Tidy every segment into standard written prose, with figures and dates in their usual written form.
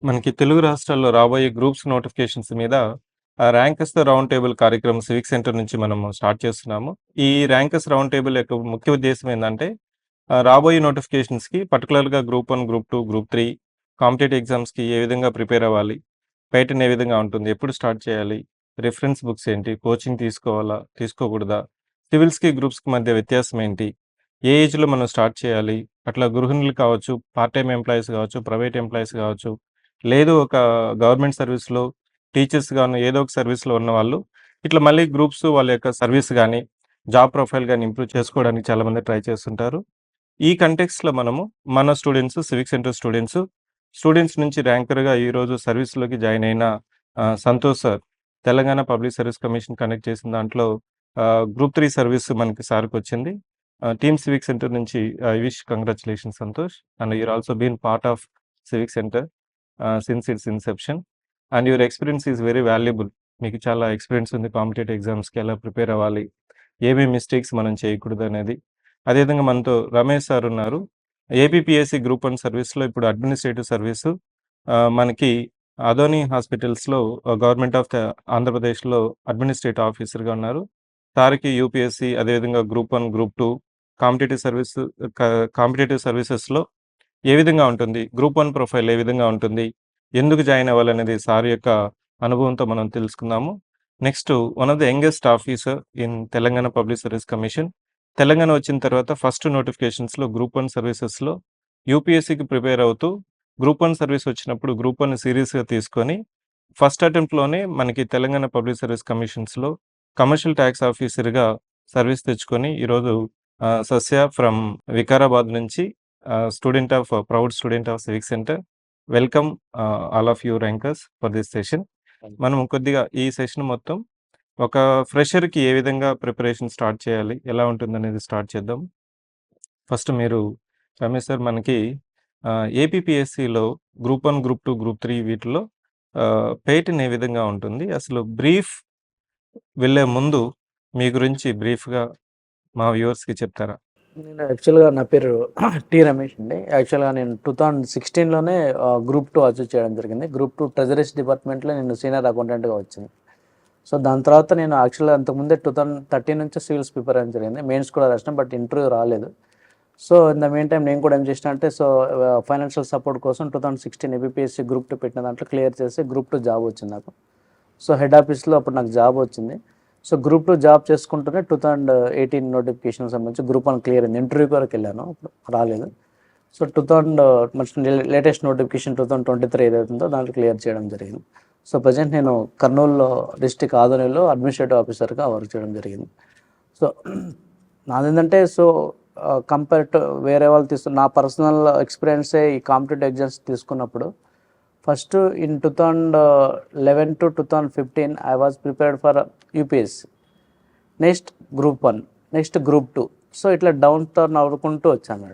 మనకి తెలుగు రాష్ట్రాల్లో రాబోయే గ్రూప్స్ నోటిఫికేషన్స్ మీద ర్యాంకర్స్ ద రౌండ్ టేబుల్ కార్యక్రమం సివిక్ సెంటర్ నుంచి మనము స్టార్ట్ చేస్తున్నాము. ఈ ర్యాంకర్స్ రౌండ్ టేబుల్ యొక్క ముఖ్య ఉద్దేశ్యం ఏందంటే రాబోయే నోటిఫికేషన్స్‌కి పర్టిక్యులర్‌గా గ్రూప్ 1, గ్రూప్ 2, గ్రూప్ 3 కాంపిటేటివ్ ఎగ్జామ్స్‌కి ఏ విధంగా ప్రిపేర్ అవ్వాలి? ప్యాటర్న్ ఏ విధంగా ఉంటుంది? ఎప్పుడు స్టార్ట్ చేయాలి? రిఫరెన్స్ బుక్స్ ఏంటి? కోచింగ్ తీసుకోవాలా? తీసుకోకూడదా? సివిల్స్‌కి, గ్రూప్స్‌కి మధ్య వ్యత్యాసం ఏంటి? ఏ ఏజ్‌లో మనం స్టార్ట్ చేయాలి? అట్లా గృహిణులు కావచ్చు, పార్ట్ టైమ్ ఎంప్లాయీస్ కావచ్చు, ప్రైవేట్ ఎంప్లాయీస్ కావచ్చు, లేదు ఒక గవర్నమెంట్ సర్వీస్‌లో టీచర్స్ గాను ఏదో ఒక సర్వీస్‌లో ఉన్నవాళ్ళు, ఇట్లా మళ్ళీ గ్రూప్స్ వాళ్ళ యొక్క సర్వీస్ గాని, జాబ్ ప్రొఫైల్ గాని ఇంప్రూవ్ చేసుకోవడానికి చాలామంది ట్రై చేస్తుంటారు. ఈ కంటెక్స్ట్‌లో మనము మన స్టూడెంట్స్, సివిక్ సెంటర్ స్టూడెంట్స్ నుంచి ర్యాంకర్‌గా ఈరోజు సర్వీస్‌లోకి జాయిన్ అయిన Santosh sir, Telangana public service commission conduct చేసిన దాంట్లో గ్రూప్ 3 సర్వీస్ మనకి సార్‌కొచ్చింది. టీమ్ సివిక్ సెంటర్ నుంచి I wish congratulations Santosh. And you are also been part of civic centre since its inception. And your experience is very valuable. మీకు చాలా experience ఉంది competitive ఎగ్జామ్స్‌కి ఎలా ప్రిపేర్ అవ్వాలి? ఏమేమి మిస్టేక్స్ మనం చేయకూడదనేది. అదేవిధంగా మనతో రమేష్ సార్ ఉన్నారు. ఏపీపీఎస్సీ గ్రూప్ 1 సర్వీస్‌లో ఇప్పుడు అడ్మినిస్ట్రేటివ్ సర్వీసు మనకి అదోని హాస్పిటల్స్‌లో గవర్నమెంట్ ఆఫ్ ఆంధ్రప్రదేశ్‌లో అడ్మినిస్ట్రేటివ్ ఆఫీసర్‌గా ఉన్నారు. సార్‌కి యూపీఎస్సీ అదేవిధంగా గ్రూప్ 1, గ్రూప్ 2 కాంపిటేటివ్ సర్వీస్ క కాంపిటేటివ్ సర్వీసెస్‌లో ఏ విధంగా ఉంటుంది? గ్రూప్ 1 ప్రొఫైల్ ఏ విధంగా ఉంటుంది? ఎందుకు జాయిన్ అవ్వాలనేది సార్ యొక్క అనుభవంతో మనం తెలుసుకుందాము. Next one of the youngest officer in Telangana public service commission. Telangana వచ్చిన తర్వాత ఫస్ట్ నోటిఫికేషన్స్‌లో గ్రూప్ 1 సర్వీసెస్‌లో యూపీఎస్సీకి ప్రిపేర్ అవుతూ గ్రూప్ 1 సర్వీస్ వచ్చినప్పుడు గ్రూప్ 1 సీరియస్‌గా తీసుకొని ఫస్ట్ అటెంప్ట్‌లోనే మనకి తెలంగాణ పబ్లిక్ సర్వీస్ కమిషన్స్‌లో కమర్షియల్ టాక్స్ ఆఫీసర్‌గా సర్వీస్ తెచ్చుకొని ఈరోజు సస్య ఫ్రమ్ వికారాబాద్ నుంచి proud student of civic centre. Welcome all of you rankers for this session. మనం కొద్దిగా ఈ సెషన్ మొత్తం ఒక ఫ్రెషర్‌కి ఏ విధంగా ప్రిపరేషన్ స్టార్ట్ చేయాలి? ఎలా ఉంటుందనేది స్టార్ట్ చేద్దాం. ఫస్ట్ మీరు రమేష్ సార్ మనకి ఏపీపీఎస్సీలో గ్రూప్ 1, గ్రూప్ 2, గ్రూప్ 3 వీటిలో పేటర్న్ ఏ విధంగా ఉంటుంది? అసలు బ్రీఫ్ వెళ్ళే ముందు మీ గురించి బ్రీఫ్‌గా మా వ్యూవర్స్‌కి చెప్తారా? నేను యాక్చువల్గా నా పేరు టి రమేష్ అండి. యాక్చువల్గా నేను 2016లోనే గ్రూప్ 2 అచీవ్ చేయడం జరిగింది. గ్రూప్ 2 ట్రెజరీస్ డిపార్ట్మెంట్లో నేను సీనియర్ అకౌంటెంట్గా వచ్చింది. సో దాని తర్వాత నేను యాక్చువల్గా అంతకుముందే 2013 నుంచి సివిల్స్ ప్రిపేర్ అవ్వడం జరిగింది. మెయిన్స్ కూడా రాసినాం, బట్ ఇంటర్వ్యూ రాలేదు. So in the main time నేను కూడా ఏం చేసిన అంటే ఫైనాన్షియల్ సపోర్ట్ కోసం 2016 ఏబిపిఎస్సి గ్రూప్ 2 పెట్టిన దాంట్లో క్లియర్ చేసి గ్రూప్ 2 జాబ్ వచ్చింది నాకు. సో హెడ్ ఆఫీస్లో అప్పుడు నాకు జాబ్ వచ్చింది. సో గ్రూప్ 2 జాబ్ చేసుకుంటూనే 2018 నోటిఫికేషన్ సంబంధించి గ్రూప్ 1 క్లియర్ అయింది. ఇంటర్వ్యూ వరకు వెళ్ళాను, రాలేదు. సో 2000 లేటెస్ట్ నోటిఫికేషన్ 2023 ఏదైతుందో దాంట్లో క్లియర్ చేయడం జరిగింది. సో ప్రజెంట్ నేను కర్నూలులో డిస్టిక్ ఆదోనిలో అడ్మినిస్ట్రేటివ్ ఆఫీసర్గా వర్క్ చేయడం జరిగింది. సో నాదేంటంటే కంపేర్ టు వేరే వాళ్ళు నా పర్సనల్ ఎక్స్పీరియన్సే ఈ కాంపిటేటివ్ ఎగ్జామ్స్ తీసుకున్నప్పుడు first in 2011 to 2015 I was prepared for UPSC. Next group 1, next group 2. So ఇట్లా డౌన్ టర్న్ అవ్వుకుంటూ వచ్చాను.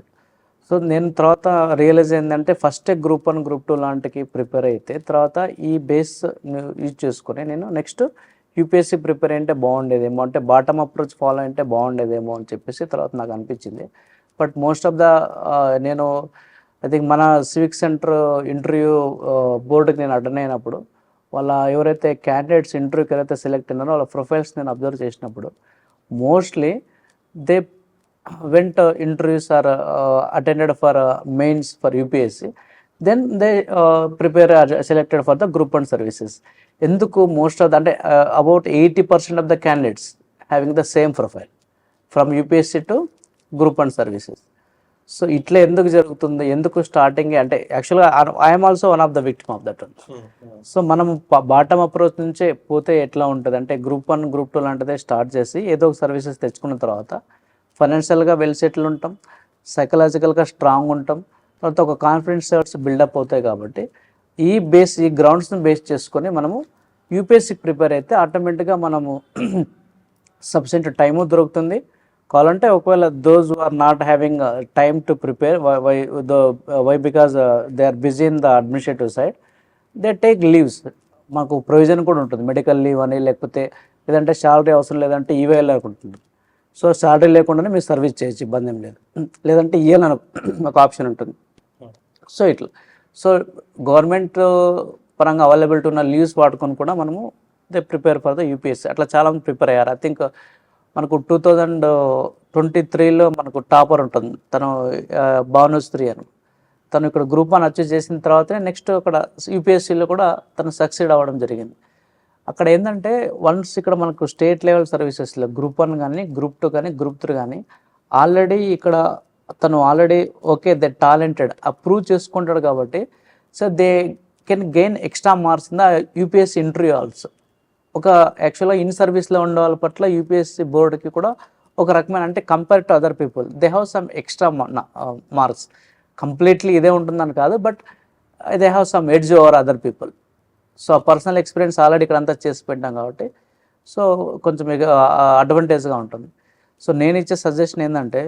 సో నేను తర్వాత రియలైజ్ ఏంటంటే ఫస్టే గ్రూప్ 1, గ్రూప్ 2 లాంటికి ప్రిపేర్ అయితే తర్వాత ఈ బేస్ యూజ్ చేసుకొని నేను నెక్స్ట్ యూపీఎస్సీ ప్రిపేర్ అయితే బాగుండేదేమో, అంటే బాటమ్ అప్రోచ్ ఫాలో అయితే బాగుండేదేమో అని చెప్పేసి తర్వాత నాకు అనిపించింది. బట్ మోస్ట్ ఆఫ్ ద నేను ఐ థింక్ మన సివిక్ సెంటర్ ఇంటర్వ్యూ బోర్డుకి నేను అటెండ్ అయినప్పుడు వాళ్ళ ఎవరైతే క్యాండిడేట్స్ ఇంటర్వ్యూకి ఎవరైతే సెలెక్ట్ అయినారో వాళ్ళ ప్రొఫైల్స్ నేను అబ్జర్వ్ చేసినప్పుడు mostly they went interviews are attended for mains for UPSC, then they prepare selected for the group 1 services. ఎందుకు మోస్ట్ ఆఫ్ ద అంటే about 80% of the candidates having the same profile from UPSC to group 1 services. So ఇట్లా ఎందుకు జరుగుతుంది, ఎందుకు starting అంటే actually I'm also one of the victim of that. So మనం bottom approach నుంచే పోతే ఎట్లా ఉంటుంది అంటే గ్రూప్ 1, గ్రూప్ 2 లాంటిదే స్టార్ట్ చేసి ఏదో ఒక సర్వీసెస్ తెచ్చుకున్న తర్వాత ఫైనాన్షియల్గా వెల్ సెటిల్ ఉంటాం, సైకలాజికల్గా స్ట్రాంగ్ ఉంటాం, తర్వాత ఒక కాన్ఫిడెన్స్ లెవెల్స్ బిల్డప్ అవుతాయి. కాబట్టి ఈ గ్రౌండ్స్ని బేస్ చేసుకొని మనము యూపీఎస్సీకి ప్రిపేర్ అయితే ఆటోమేటిక్గా మనము సఫిషియెంట్ టైము దొరుకుతుంది. కావాలంటే ఒకవేళ those who are not having time to prepare why because they are busy in the administrative side, they take leaves. మాకు ప్రొవిజన్ కూడా ఉంటుంది, మెడికల్ లీవ్ అని, లేకపోతే లేదంటే శాలరీ అవసరం లేదంటే ఈవే లేకుంటుంది. సో శాలరీ లేకుండానే మీరు సర్వీస్ చేయొచ్చు, ఇబ్బంది ఏం లేదు. లేదంటే ఇయ్యాలని ఒక ఆప్షన్ ఉంటుంది. సో ఇట్లా సో గవర్నమెంట్ పరంగా అవైలబిలిటీ ఉన్న లీవ్స్ వాడుకొని కూడా మనము they prepare for the UPSC. అట్లా చాలామంది ప్రిపేర్ అయ్యారు. ఐ థింక్ మనకు 2023లో మనకు టాపర్ ఉంటుంది, తను భానుశ్రీ అని. తను ఇక్కడ గ్రూప్ 1 అచీవ్ చేసిన తర్వాతనే నెక్స్ట్ అక్కడ యూపీఎస్సీలో కూడా తను సక్సీడ్ అవ్వడం జరిగింది. అక్కడ ఏంటంటే వన్స్ ఇక్కడ మనకు స్టేట్ లెవెల్ సర్వీసెస్లో గ్రూప్ 1 కానీ, గ్రూప్ 2 కానీ, గ్రూప్ 3 కానీ ఆల్రెడీ ఇక్కడ తను already okay they talented approve చేసుకుంటాడు కాబట్టి so they can gain extra marks in the UPSC interview also. ఒక యాక్చువల్గా ఇన్ సర్వీస్లో ఉండే వాళ్ళ పట్ల యూపీఎస్సీ బోర్డుకి కూడా ఒక రకమైన అంటే compare to other people they have some extra marks. Completely ఇదే ఉంటుందని కాదు, but they have some edge over other people. So ఆ పర్సనల్ ఎక్స్పీరియన్స్ ఆల్రెడీ ఇక్కడ అంతా చేసి పెట్టాం కాబట్టి సో కొంచెం అడ్వాంటేజ్గా ఉంటుంది. సో నేను ఇచ్చే సజెషన్ ఏంటంటే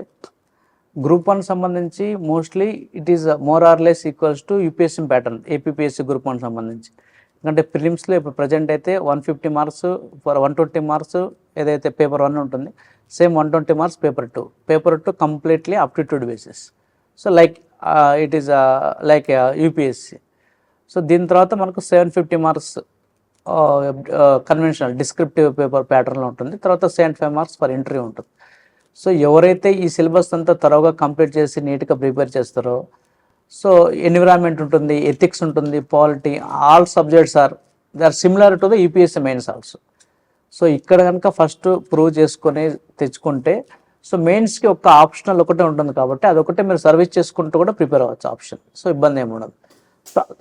గ్రూప్ 1 సంబంధించి mostly it is more or less equals to UPSC pattern, APPSC group 1 సంబంధించి. ఎందుకంటే ప్రిలిమ్స్లో ఇప్పుడు ప్రజెంట్ అయితే 150 మార్క్స్ ఫర్ 120 మార్క్స్ ఏదైతే పేపర్ 1 ఉంటుంది, same 120 marks paper 2. Paper 2 completely aptitude basis. So like it is like UPSC. So దీని తర్వాత మనకు 750 marks conventional descriptive paper ప్యాటర్న్లో ఉంటుంది. తర్వాత 75 మార్క్స్ ఫర్ ఇంటర్వ్యూ ఉంటుంది. సో ఎవరైతే ఈ సిలబస్ అంతా త్వరగా కంప్లీట్ చేసి నీట్గా ప్రిపేర్ చేస్తారో సో ఎన్విరాన్మెంట్ ఉంటుంది, ఎథిక్స్ ఉంటుంది, polity, all subjects they are similar to the UPSC mains also. So ఇక్కడ కనుక ఫస్ట్ ప్రూవ్ చేసుకొని తెచ్చుకుంటే సో మెయిన్స్కి ఒక ఆప్షనల్ ఒకటే ఉంటుంది కాబట్టి అదొకటే మీరు సర్వీస్ చేసుకుంటూ కూడా ప్రిపేర్ అవ్వచ్చు ఆప్షన్. సో ఇబ్బంది ఏమి ఉండదు.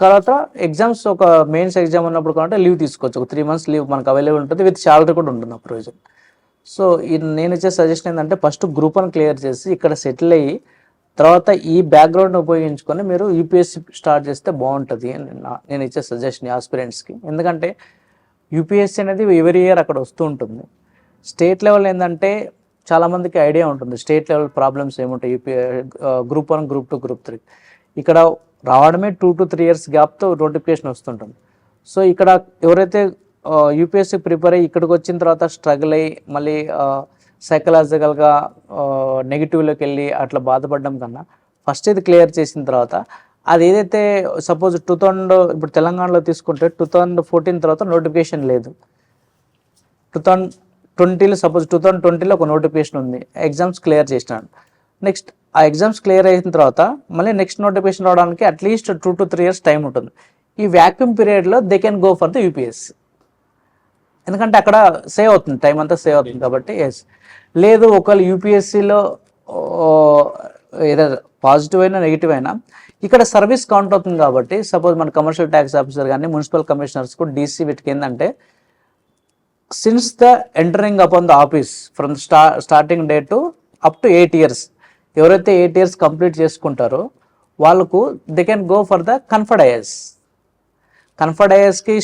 తర్వాత ఎగ్జామ్స్ ఒక మెయిన్స్ ఎగ్జామ్ ఉన్నప్పుడు కాబట్టి లీవ్ తీసుకోవచ్చు, ఒక 3 months లీవ్ మనకు అవైలబుల్ ఉంటుంది, విత్ శాలరీ కూడా ఉంటుంది ఆ ప్రొవిజన్. సో నేను ఇచ్చే సజెషన్ ఏంటంటే ఫస్ట్ గ్రూప్ 1 క్లియర్ చేసి ఇక్కడ సెటిల్ అయ్యి తర్వాత ఈ బ్యాక్గ్రౌండ్ ఉపయోగించుకొని మీరు యూపీఎస్సీ స్టార్ట్ చేస్తే బాగుంటుంది అని నేను ఇచ్చే సజెషన్ ఆస్పిరెంట్స్కి. ఎందుకంటే యూపీఎస్సీ అనేది ఎవరీ ఇయర్ అక్కడ వస్తూ ఉంటుంది. స్టేట్ లెవెల్ ఏంటంటే చాలామందికి ఐడియా ఉంటుంది స్టేట్ లెవెల్ ప్రాబ్లమ్స్ ఏముంటాయి గ్రూప్ 1, గ్రూప్ 2, గ్రూప్ 3. ఇక్కడ రావడమే 2 to 3 years గ్యాప్తో నోటిఫికేషన్ వస్తుంటుంది. సో ఇక్కడ ఎవరైతే యూపీఎస్సీ ప్రిపేర్ అయ్యి ఇక్కడికి వచ్చిన తర్వాత స్ట్రగుల్ అయ్యి మళ్ళీ సైకలాజికల్గా నెగిటివ్లోకి వెళ్ళి అట్లా బాధపడడం కన్నా ఫస్ట్ ఇది క్లియర్ చేసిన తర్వాత అది ఏదైతే సపోజ్ 2000 ఇప్పుడు తెలంగాణలో తీసుకుంటే 2014 తర్వాత నోటిఫికేషన్ లేదు, 2020లో సపోజ్ 2020లో ఒక నోటిఫికేషన్ ఉంది, ఎగ్జామ్స్ క్లియర్ చేసినాడు. నెక్స్ట్ ఆ ఎగ్జామ్స్ క్లియర్ అయిన తర్వాత మళ్ళీ నెక్స్ట్ నోటిఫికేషన్ రావడానికి అట్లీస్ట్ 2 to 3 years టైం ఉంటుంది. ఈ వ్యాక్యూమ్ పీరియడ్లో they can go for the UPSC. ఎందుకంటే అక్కడ సేవ్ అవుతుంది, టైం అంతా సేవ్ అవుతుంది కాబట్టి. ఎస్ లేదు ఒకవేళ యూపీఎస్సీలో ఏదో పాజిటివ్ అయినా నెగిటివ్ అయినా ఇక్కడ సర్వీస్ కౌంట్ అవుతుంది కాబట్టి సపోజ్ మన కమర్షియల్ ట్యాక్స్ ఆఫీసర్ కానీ మున్సిపల్ కమిషనర్స్కు డీసీ వీటికి ఏంటంటే since the entering upon the office from starting day to up to 8 years ఎవరైతే 8 years కంప్లీట్ చేసుకుంటారో వాళ్ళకు they can go for the conferred IAS. Conferred ఐఏఎస్కి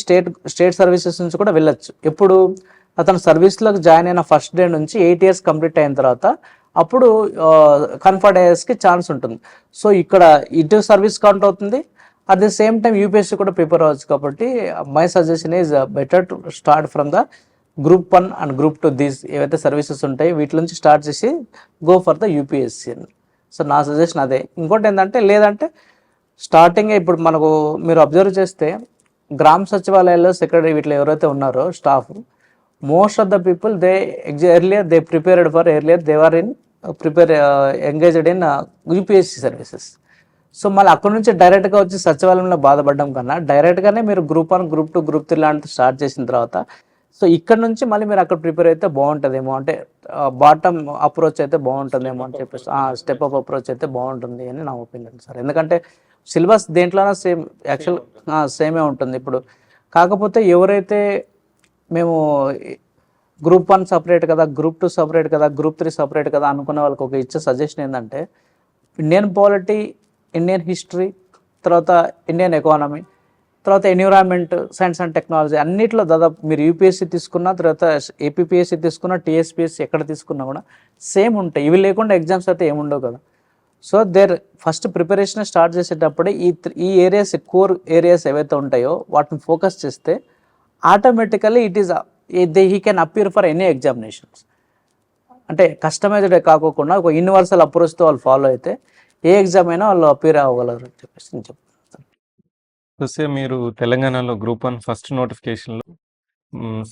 స్టేట్ సర్వీసెస్ నుంచి కూడా వెళ్ళొచ్చు. ఎప్పుడు అతను సర్వీస్లోకి జాయిన్ అయిన ఫస్ట్ డే నుంచి 8 years కంప్లీట్ అయిన తర్వాత అప్పుడు కన్ఫర్డ్ ఐఏఎస్కి ఛాన్స్ ఉంటుంది. సో ఇక్కడ ఇటు సర్వీస్ కౌంట్ అవుతుంది, at the same time UPSC కూడా ప్రిపేర్ అవ్వచ్చు. కాబట్టి my suggestion is better to start from the group 1 and group 2 these ఏవైతే సర్వీసెస్ ఉంటాయి వీటి నుంచి స్టార్ట్ చేసి గో ఫర్ ద యూపీఎస్సీ అని. సో నా సజెషన్ అదే. ఇంకోటి ఏంటంటే లేదంటే స్టార్టింగే ఇప్పుడు మనకు మీరు అబ్జర్వ్ చేస్తే గ్రామ సచివాలయాల్లో సెక్రటరీ వీటిలో ఎవరైతే ఉన్నారో staff most of the people they prepared for earlier they are engaged in UPSC services. So మళ్ళీ అక్కడ నుంచి డైరెక్ట్గా వచ్చి సచివాలయంలో బాధపడడం కన్నా డైరెక్ట్గానే మీరు గ్రూప్ 1, గ్రూప్ 2, గ్రూప్ 3 లాంటివి స్టార్ట్ చేసిన తర్వాత సో ఇక్కడ నుంచి మళ్ళీ మీరు అక్కడ ప్రిపేర్ అయితే బాగుంటుందేమో, అంటే బాటమ్ అప్రోచ్ అయితే బాగుంటుందేమో అని చెప్పేసి స్టెప్ అప్ అప్రోచ్ అయితే బాగుంటుంది అని నా ఒపీనియన్ సార్. ఎందుకంటే సిలబస్ దేంట్లోనే సేమే ఉంటుంది. ఇప్పుడు కాకపోతే ఎవరైతే మేము గ్రూప్ 1 సపరేట్ కదా, గ్రూప్ 2 సపరేట్ కదా, గ్రూప్ 3 సపరేట్ కదా అనుకునే వాళ్ళకి ఒక ఇచ్చే సజెషన్ ఏంటంటే ఇండియన్ పాలిటీ, ఇండియన్ హిస్టరీ, తర్వాత ఇండియన్ ఎకానమీ, తర్వాత ఎన్విరాన్మెంట్, సైన్స్ అండ్ టెక్నాలజీ అన్నిట్లో దాదాపు మీరు యూపీఎస్సీ తీసుకున్నా తర్వాత ఏపీపీఎస్సీ తీసుకున్నా టీఎస్పీఎస్సీ ఎక్కడ తీసుకున్నా కూడా సేమ్ ఉంటాయి. ఇవి లేకుండా ఎగ్జామ్స్ అయితే ఏముండవు కదా. సో ఫస్ట్ ప్రిపరేషన్ స్టార్ట్ చేసేటప్పుడే ఈ ఏరియాస్ కోర్ ఏరియాస్ ఏవైతే ఉంటాయో వాటిని ఫోకస్ చేస్తే automatically he can appear for any examinations. అంటే కస్టమైజ్డ్ కాకోకుండా ఒక యూనివర్సల్ అప్రోచ్తో వాళ్ళు ఫాలో అయితే ఏ ఎగ్జామ్ అయినా వాళ్ళు అపియర్ అవ్వగలరు అని చెప్పేసి నేను చెప్తాను. చూస్తే మీరు తెలంగాణలో గ్రూప్ 1 ఫస్ట్ నోటిఫికేషన్‌లో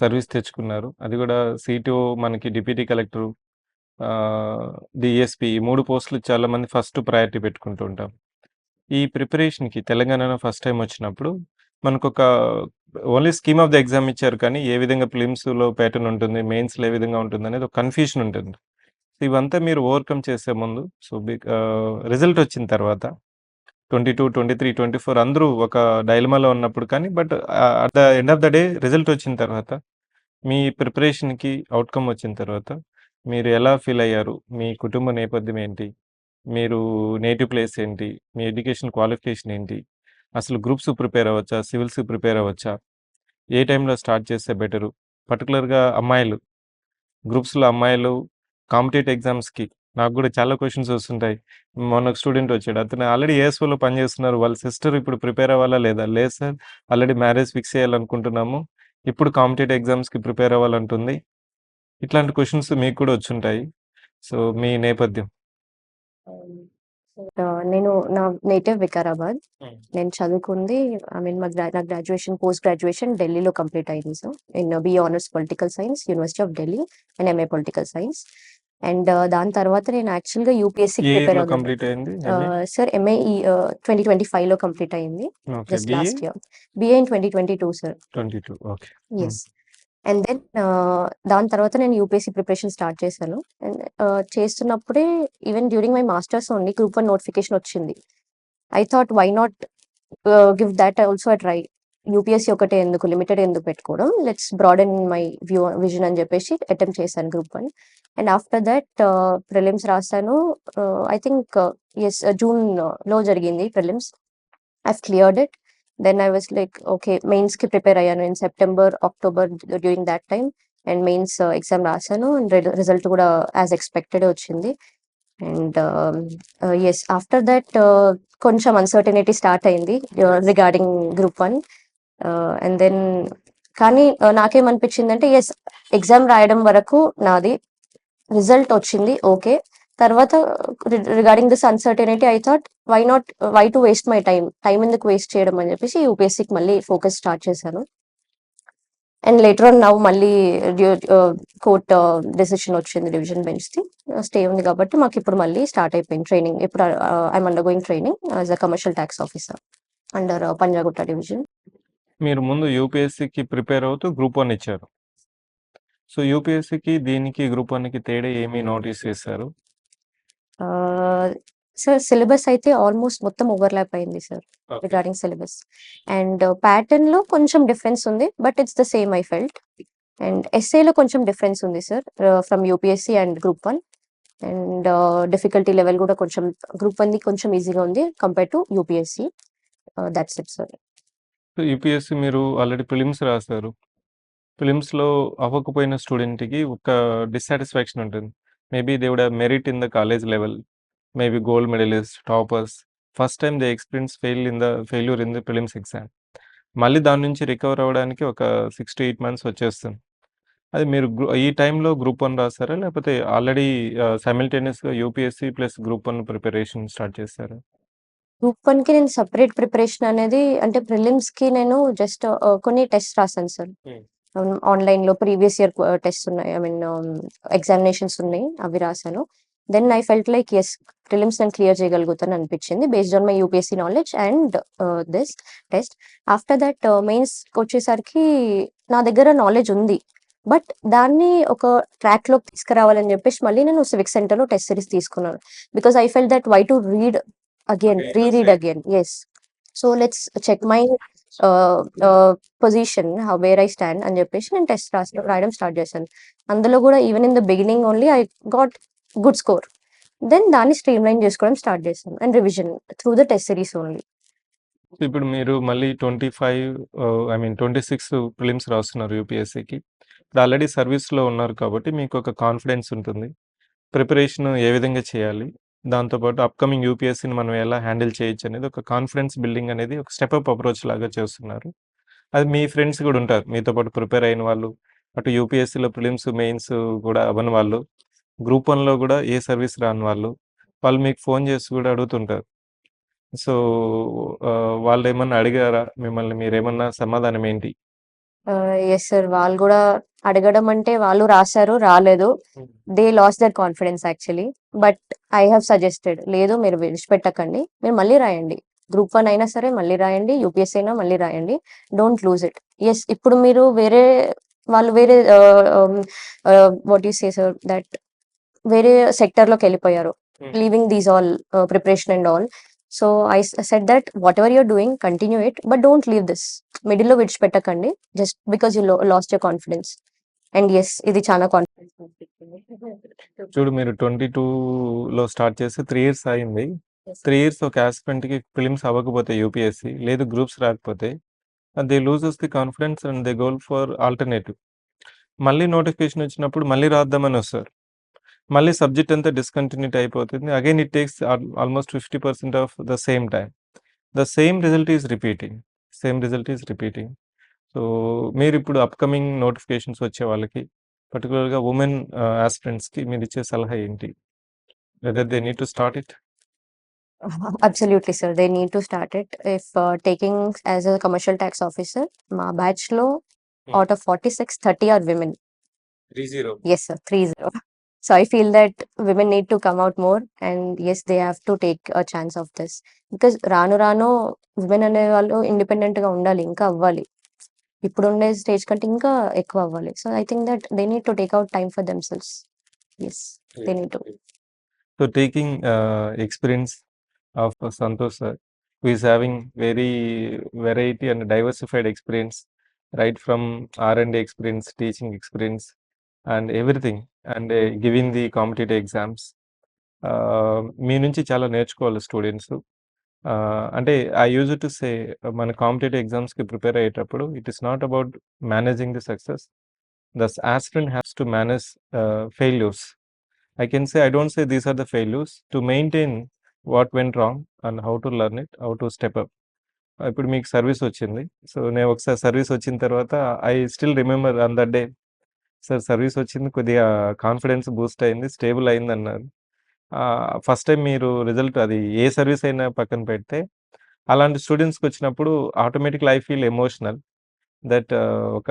సర్వీస్ తెచ్చుకున్నారు. అది గూడా సీటీఓ మనకి డిప్యూటీ కలెక్టరు, డీఎస్పీ ఈ 3 పోస్టులు చాలామంది ఫస్ట్ ప్రయారిటీ పెట్టుకుంటూ ఉంటాం. ఈ ప్రిపరేషన్‌కి తెలంగాణలో ఫస్ట్ టైమ్ వచ్చినప్పుడు మనకొక only scheme of the exam ఇచ్చారు కానీ, ఏ విధంగా ప్రిలిమ్స్‌లో ప్యాటర్న్ ఉంటుంది, మెయిన్స్‌లో ఏ విధంగా ఉంటుందనేది ఒక కన్‌ఫ్యూషన్ ఉంటుంది. ఇవంతా మీరు ఓవర్‌కమ్ చేసే ముందు రిజల్ట్ వచ్చిన తర్వాత 22, 23, 24 అందరూ ఒక డైలమాలో ఉన్నప్పుడు కానీ at the end of the day result వచ్చిన తర్వాత మీ ప్రిపరేషన్‌కి ఔట్‌కమ్ వచ్చిన తర్వాత మీరు ఎలా ఫీల్ అయ్యారు? మీ కుటుంబ నేపథ్యం ఏంటి? మీరు నేటివ్ ప్లేస్ ఏంటి? మీ ఎడ్యుకేషన్ క్వాలిఫికేషన్ ఏంటి? అసలు గ్రూప్స్‌కి ప్రిపేర్ అవ్వచ్చా? సివిల్స్‌కి ప్రిపేర్ అవ్వచ్చా? ఏ టైంలో స్టార్ట్ చేస్తే బెటరు? పర్టిక్యులర్‌గా అమ్మాయిలు, గ్రూప్స్‌లో అమ్మాయిలు కాంపిటేటివ్ ఎగ్జామ్స్‌కి నాకు గూడా చాలా క్వెషన్స్ వస్తుంటాయి. మొన్న ఒక స్టూడెంట్ వచ్చాడు. అతను ఆల్రెడీ ఏఎస్ఓలో పనిచేస్తున్నారు. వాళ్ళ సిస్టర్ ఇప్పుడు ప్రిపేర్ అవ్వాలా లేదా? లేదు సార్, ఆల్రెడీ మ్యారేజ్ ఫిక్స్ చేయాలనుకుంటున్నాము. ఇప్పుడు కాంపిటేటివ్ ఎగ్జామ్స్‌కి ప్రిపేర్ అవ్వాలంటుంది. ఇట్లాంటి క్వెషన్స్ మీకు కూడా వచ్చుంటాయి. సో, మీ నేపథ్యం. నేను నా నేటివ్ వికారాబాద్. హ్మ్. నేను చదువుకుంది నా గ్రాడ్యుయేషన్, పోస్ట్ గ్రాడ్యుయేషన్ ఢిల్లీలో కంప్లీట్ అయింది sir. In BA honours political science, university of Delhi and MA political science. And దాని తర్వాత నేను యాక్చువల్‌గా యూపీఎస్సీకి ఏ ప్రిపేర్ ఇయర్‌లో అవుదాం. కంప్లీట్ అయింది ఎంఏ? సార్ ఎంఏ 2025లో కంప్లీట్ అయింది. Okay. Just BA? Last year. BA in 2022 sir. 22 okay. Hmm. Yes. And then దాని తర్వాత నేను యూపీఎస్సీ ప్రిపరేషన్ స్టార్ట్ చేశాను. అండ్ చేస్తున్నప్పుడే even during my masters only group 1 notification వచ్చింది. I thought why not give that also a try. UPSC ఒకటే ఎందుకు, limited ఎందుకు పెట్టుకోవడం, లెట్స్ బ్రాడెన్ మై విజన్ అని చెప్పేసి అటెంప్ట్ చేశాను group 1. And after that prelims రాశాను. ఐ థింక్ జూన్లో జరిగింది prelims. I've cleared it. Then I was like, okay, mains ki prepare అయ్యాను in September, October during that time. And mains exam రాశాను and result కూడా as expected వచ్చింది. And yes, after that కొంచెం uncertainty start అయింది regarding group 1. And then కానీ నాకేమనిపించిందంటే yes, exam రాయడం వరకు నాది, రిజల్ట్ వచ్చింది ఓకే. తర్వాత regarding this uncertainty I thought why to waste my time ఎందుకు వేస్ట్ చేయడం అని చెప్పేసి యూపీఎస్సీకి మళ్ళీ ఫోకస్ స్టార్ట్ చేశాను. అండ్ లేటర్ ఆన్ నౌ మళ్ళీ కోర్ట్ డెసిషన్ వచ్చింది డివిజన్ బెంచ్ది, స్టే ఉంది కాబట్టి మాకు ఇప్పుడు మళ్ళీ స్టార్ట్ అయిపోయింది ట్రైనింగ్. ఇప్పుడు I'm undergoing training as a commercial tax officer under Panjagutta division. మీరు ముందు యూపీఎస్సీకి ప్రిపేర్ అవుతూ గ్రూప్ 1 ఇచ్చారు. సో, యూపీఎస్సీకి దీనికి గ్రూప్ 1కి తేడా ఏమి నోటీస్ చేశారు? సార్ సిలబస్ అయితే ఆల్మోస్ట్ మొత్తం ఓవర్లాప్ అయింది sir okay. Regarding syllabus. And pattern లో కొంచెం డిఫరెన్స్ ఉంది, but it's the same I felt. And ఎస్ఏలో కొంచెం డిఫరెన్స్ ఉంది sir from UPSC and group 1. And difficulty level కూడా కొంచెం గ్రూప్ 1ది కొంచెం ఈజీగా ఉంది compare to UPSC. That's it sir. So, UPSC మీరు ఆల్రెడీ ప్రిలిమ్స్ రాసారు. ప్రిలిమ్స్‌లో అవ్వకపోయిన స్టూడెంట్‌కి ఒక డిస్సాటిస్ఫాక్షన్ ఉంటుంది. Maybe they would have merit in the college level. Maybe gold medalist, toppers. First time they experience failure in the prelims exam. మళ్ళీ దాని నుంచి రికవర్ అవ్వడానికి ఒక 6-8 మంత్స్ వచ్చేస్తుంది. అది మీరు ఈ టైంలో గ్రూప్ 1 రాసారా? లేకపోతే ఆల్రెడీ సైమల్టేనియస్‌గా UPSC plus group 1 preparation start చేసారా? గ్రూప్ 1కి నేను సెపరేట్ ప్రిపరేషన్ అనేది, అంటే ప్రిలిమ్స్కి నేను జస్ట్ కొన్ని టెస్ట్ రాశాను సార్. ఆన్లైన్లో ప్రీవియస్ ఇయర్ టెస్ట్ ఉన్నాయి, ఐ మీన్ ఎగ్జామినేషన్స్ ఉన్నాయి, అవి రాశాను. Then I felt like yes, prelims నేను క్లియర్ చేయగలుగుతాను అనిపించింది based on my UPSC knowledge and this test. After that మెయిన్స్కి వచ్చేసరికి నా దగ్గర నాలెడ్జ్ ఉంది, బట్ దాన్ని ఒక ట్రాక్లోకి తీసుకురావాలని చెప్పేసి మళ్ళీ నేను సివిక్ సెంటర్లో టెస్ట్ సిరీస్ తీసుకున్నాను. Because I felt that why to read again, reread again. Yes. So let's check my position, where I stand అని చెప్పేసి నేను టెస్ట్ రాయడం స్టార్ట్ చేశాను. అందులో కూడా even in the beginning only I got good score. Then దాన్ని streamline చేసుకోవడం start చేశాను and revision through the test series only. ఇప్పుడు మీరు మళ్ళీ 26 ప్రిలిమ్స్ రాస్తున్నారు యూపీఎస్సీకి. ఇప్పుడు ఆల్రెడీ సర్వీస్‌లో ఉన్నారు కాబట్టి మీకు ఒక కాన్ఫిడెన్స్ ఉంటుంది. ప్రిపరేషన్ ఏ విధంగా చేయాలి? దాంతోపాటు అప్‌కమింగ్ యూపీఎస్సీని మనం ఎలా హ్యాండిల్ చేయొచ్చు అనేది ఒక కాన్ఫిడెన్స్ బిల్డింగ్ అనేది ఒక స్టెప్ అప్ అప్రోచ్ లాగా చేస్తున్నారు. అది మీ ఫ్రెండ్స్ కూడా ఉంటారు. మీతో పాటు ప్రిపేర్ అయిన వాళ్ళు, అటు యూపీఎస్సీలో ప్రిలిమ్స్, మెయిన్స్ కూడా అవ్వని వాళ్ళు, గ్రూప్ 1లో కూడా ఏ సర్వీస్ రాని వాళ్ళు, వాళ్ళు మీకు ఫోన్ చేసి కూడా అడుగుతుంటారు. సో, వాళ్ళేమన్నా అడిగారా మిమ్మల్ని? మీరేమన్నా సమాధానం ఏంటి? Yes sir. వాళ్ళు గూడా అడగడం అంటే వాళ్ళు రాసారు, రాలేదు. They last their confidence actually. But I have suggested లేదు మీరు విడిచిపెట్టకండి. మీరు మళ్ళీ రాయండి. గ్రూప్ 1 అయినా సరే మళ్ళీ రాయండి. యూపీఎస్సీ అయినా మళ్ళీ రాయండి. Don't lose it. యెస్ ఇప్పుడు మీరు వాళ్ళు వేరే what you say sir that వేరే సెక్టర్‌లోకెళ్ళిపోయారు. Hmm. Leaving these all preparation and all. So, I said that whatever you are doing continue it. But don't leave this. మిడిల్‌లో విడిచిపెట్టకండి. Just because you lost your confidence. And yes ఇది చాలా confidence పంపిస్తుంది. చూడు మీరు 22లో start చేసి 3 years అయింది. Yes. 3 years ఒక యాస్పిరెంట్‌కి ప్రిలిమ్స్ అవ్వకపోతే యూపీఎస్సీ, లేదు గ్రూప్స్ రాకపోతే they loses the confidence and they goal for alternative. మళ్ళీ నోటిఫికేషన్ వచ్చినప్పుడు మళ్ళీ రాద్దామని వస్తారు. మళ్ళీ సబ్జెక్ట్ అంతా డిస్కంటిన్యూటీ అయిపోతుంది. Again it takes almost 50% of the same time. The same result is repeating. Same result is repeating. So, మీరిప్పుడు upcoming notifications వచ్చే వాళ్ళకి, పర్టిక్యులర్‌గా వుమెన్ యాస్పిరెంట్స్‌కి మీరిచ్చే సలహా ఏంటి? Whether they need to start it? Absolutely sir. They need to start it. If taking as a commercial tax officer మా బ్యాచ్‌లో out of 46, 30 are women. 30. Yes, sir. 30. So I feel that women need to come out more, and yes, they have to take a chance of this because రాను రాను women అనేవాళ్ళు ఇండిపెండెంట్‌గా ఉండాలి. ఇంకా అవ్వాలి. ఇప్పుడుండే స్టేజ్ కంటే ఇంకా ఎక్కువ అవ్వాలి. So I think that they need to take out time for themselves. Yes. They need to. So, taking experience of Santosh sir, who is having very variety and diversified experience, right from R&D experience, teaching experience, and everything, and giving the competitive exams. మీ నుంచి చాలా నేర్చుకోవాలి students. అంటే I use to say మన competitive ఎగ్జామ్స్‌కి prepare అయ్యేటప్పుడు it is not about managing the success. The aspirant has to manage failures. I can say, I don't say these are the failures. To maintain what went wrong and how to learn it, how to step up. ఇప్పుడు మీకు service వచ్చింది. So, నేను ఒకసారి service వచ్చిన తర్వాత I still remember on that day, sir service వచ్చింది, కొద్దిగా confidence Boost అయింది, స్టేబుల్ అయిందన్నారు. ఫస్ట్ టైం మీరు రిజల్ట్ అది ఏ సర్వీస్ అయినా పక్కన పెడితే, అలాంటి స్టూడెంట్స్‌కి వచ్చినప్పుడు automatically I feel emotional that ఒక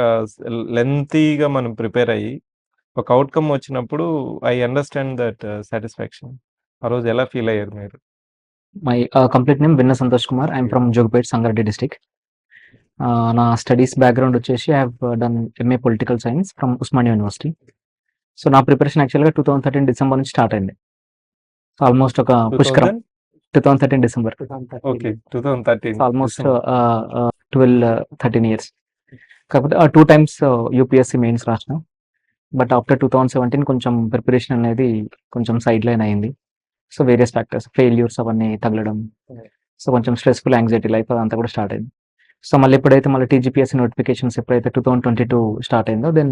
లెంతీగా మనం ప్రిపేర్ అయ్యి ఒక అవుట్‌కమ్ వచ్చినప్పుడు ఐ అండర్‌స్టాండ్ దట్ సాటిస్ఫాక్షన్. ఆ రోజు ఎలా ఫీల్ అయ్యారు మీరు? My complete name Vinna Santosh Kumar. I'm from Jogpet, Sangareddy district. నా స్టడీస్ బ్యాక్గ్రౌండ్ వచ్చేసి I have done MA political science from Osmania university. So నా ప్రిపరేషన్ యాక్చువల్గా 2013 డిసెంబర్ నుంచి స్టార్ట్ అయింది. సో ఆల్మోస్ట్ ఒక పుష్కరం 2013 December. Okay. 2013 almost December. 12-13 years. కాకపోతే 2 times UPSC mains రాసిన. But after 2017 కొంచెం ప్రిపరేషన్ అనేది కొంచెం సైడ్ లైన్ అయింది. సో వేరియస్ ఫ్యాక్టర్స్, ఫెయిల్యూర్స్ అవన్నీ తగలడం, సో కొంచెం స్ట్రెస్ఫుల్ యాంగ్జైటీ లైఫ్ అదంతా కూడా స్టార్ట్ అయింది. సో మళ్ళీ ఎప్పుడైతే మళ్ళీ టీజీపీఎస్సీ నోటిఫికేషన్స్ ఎప్పుడైతే 2022 స్టార్ట్ అయిందో then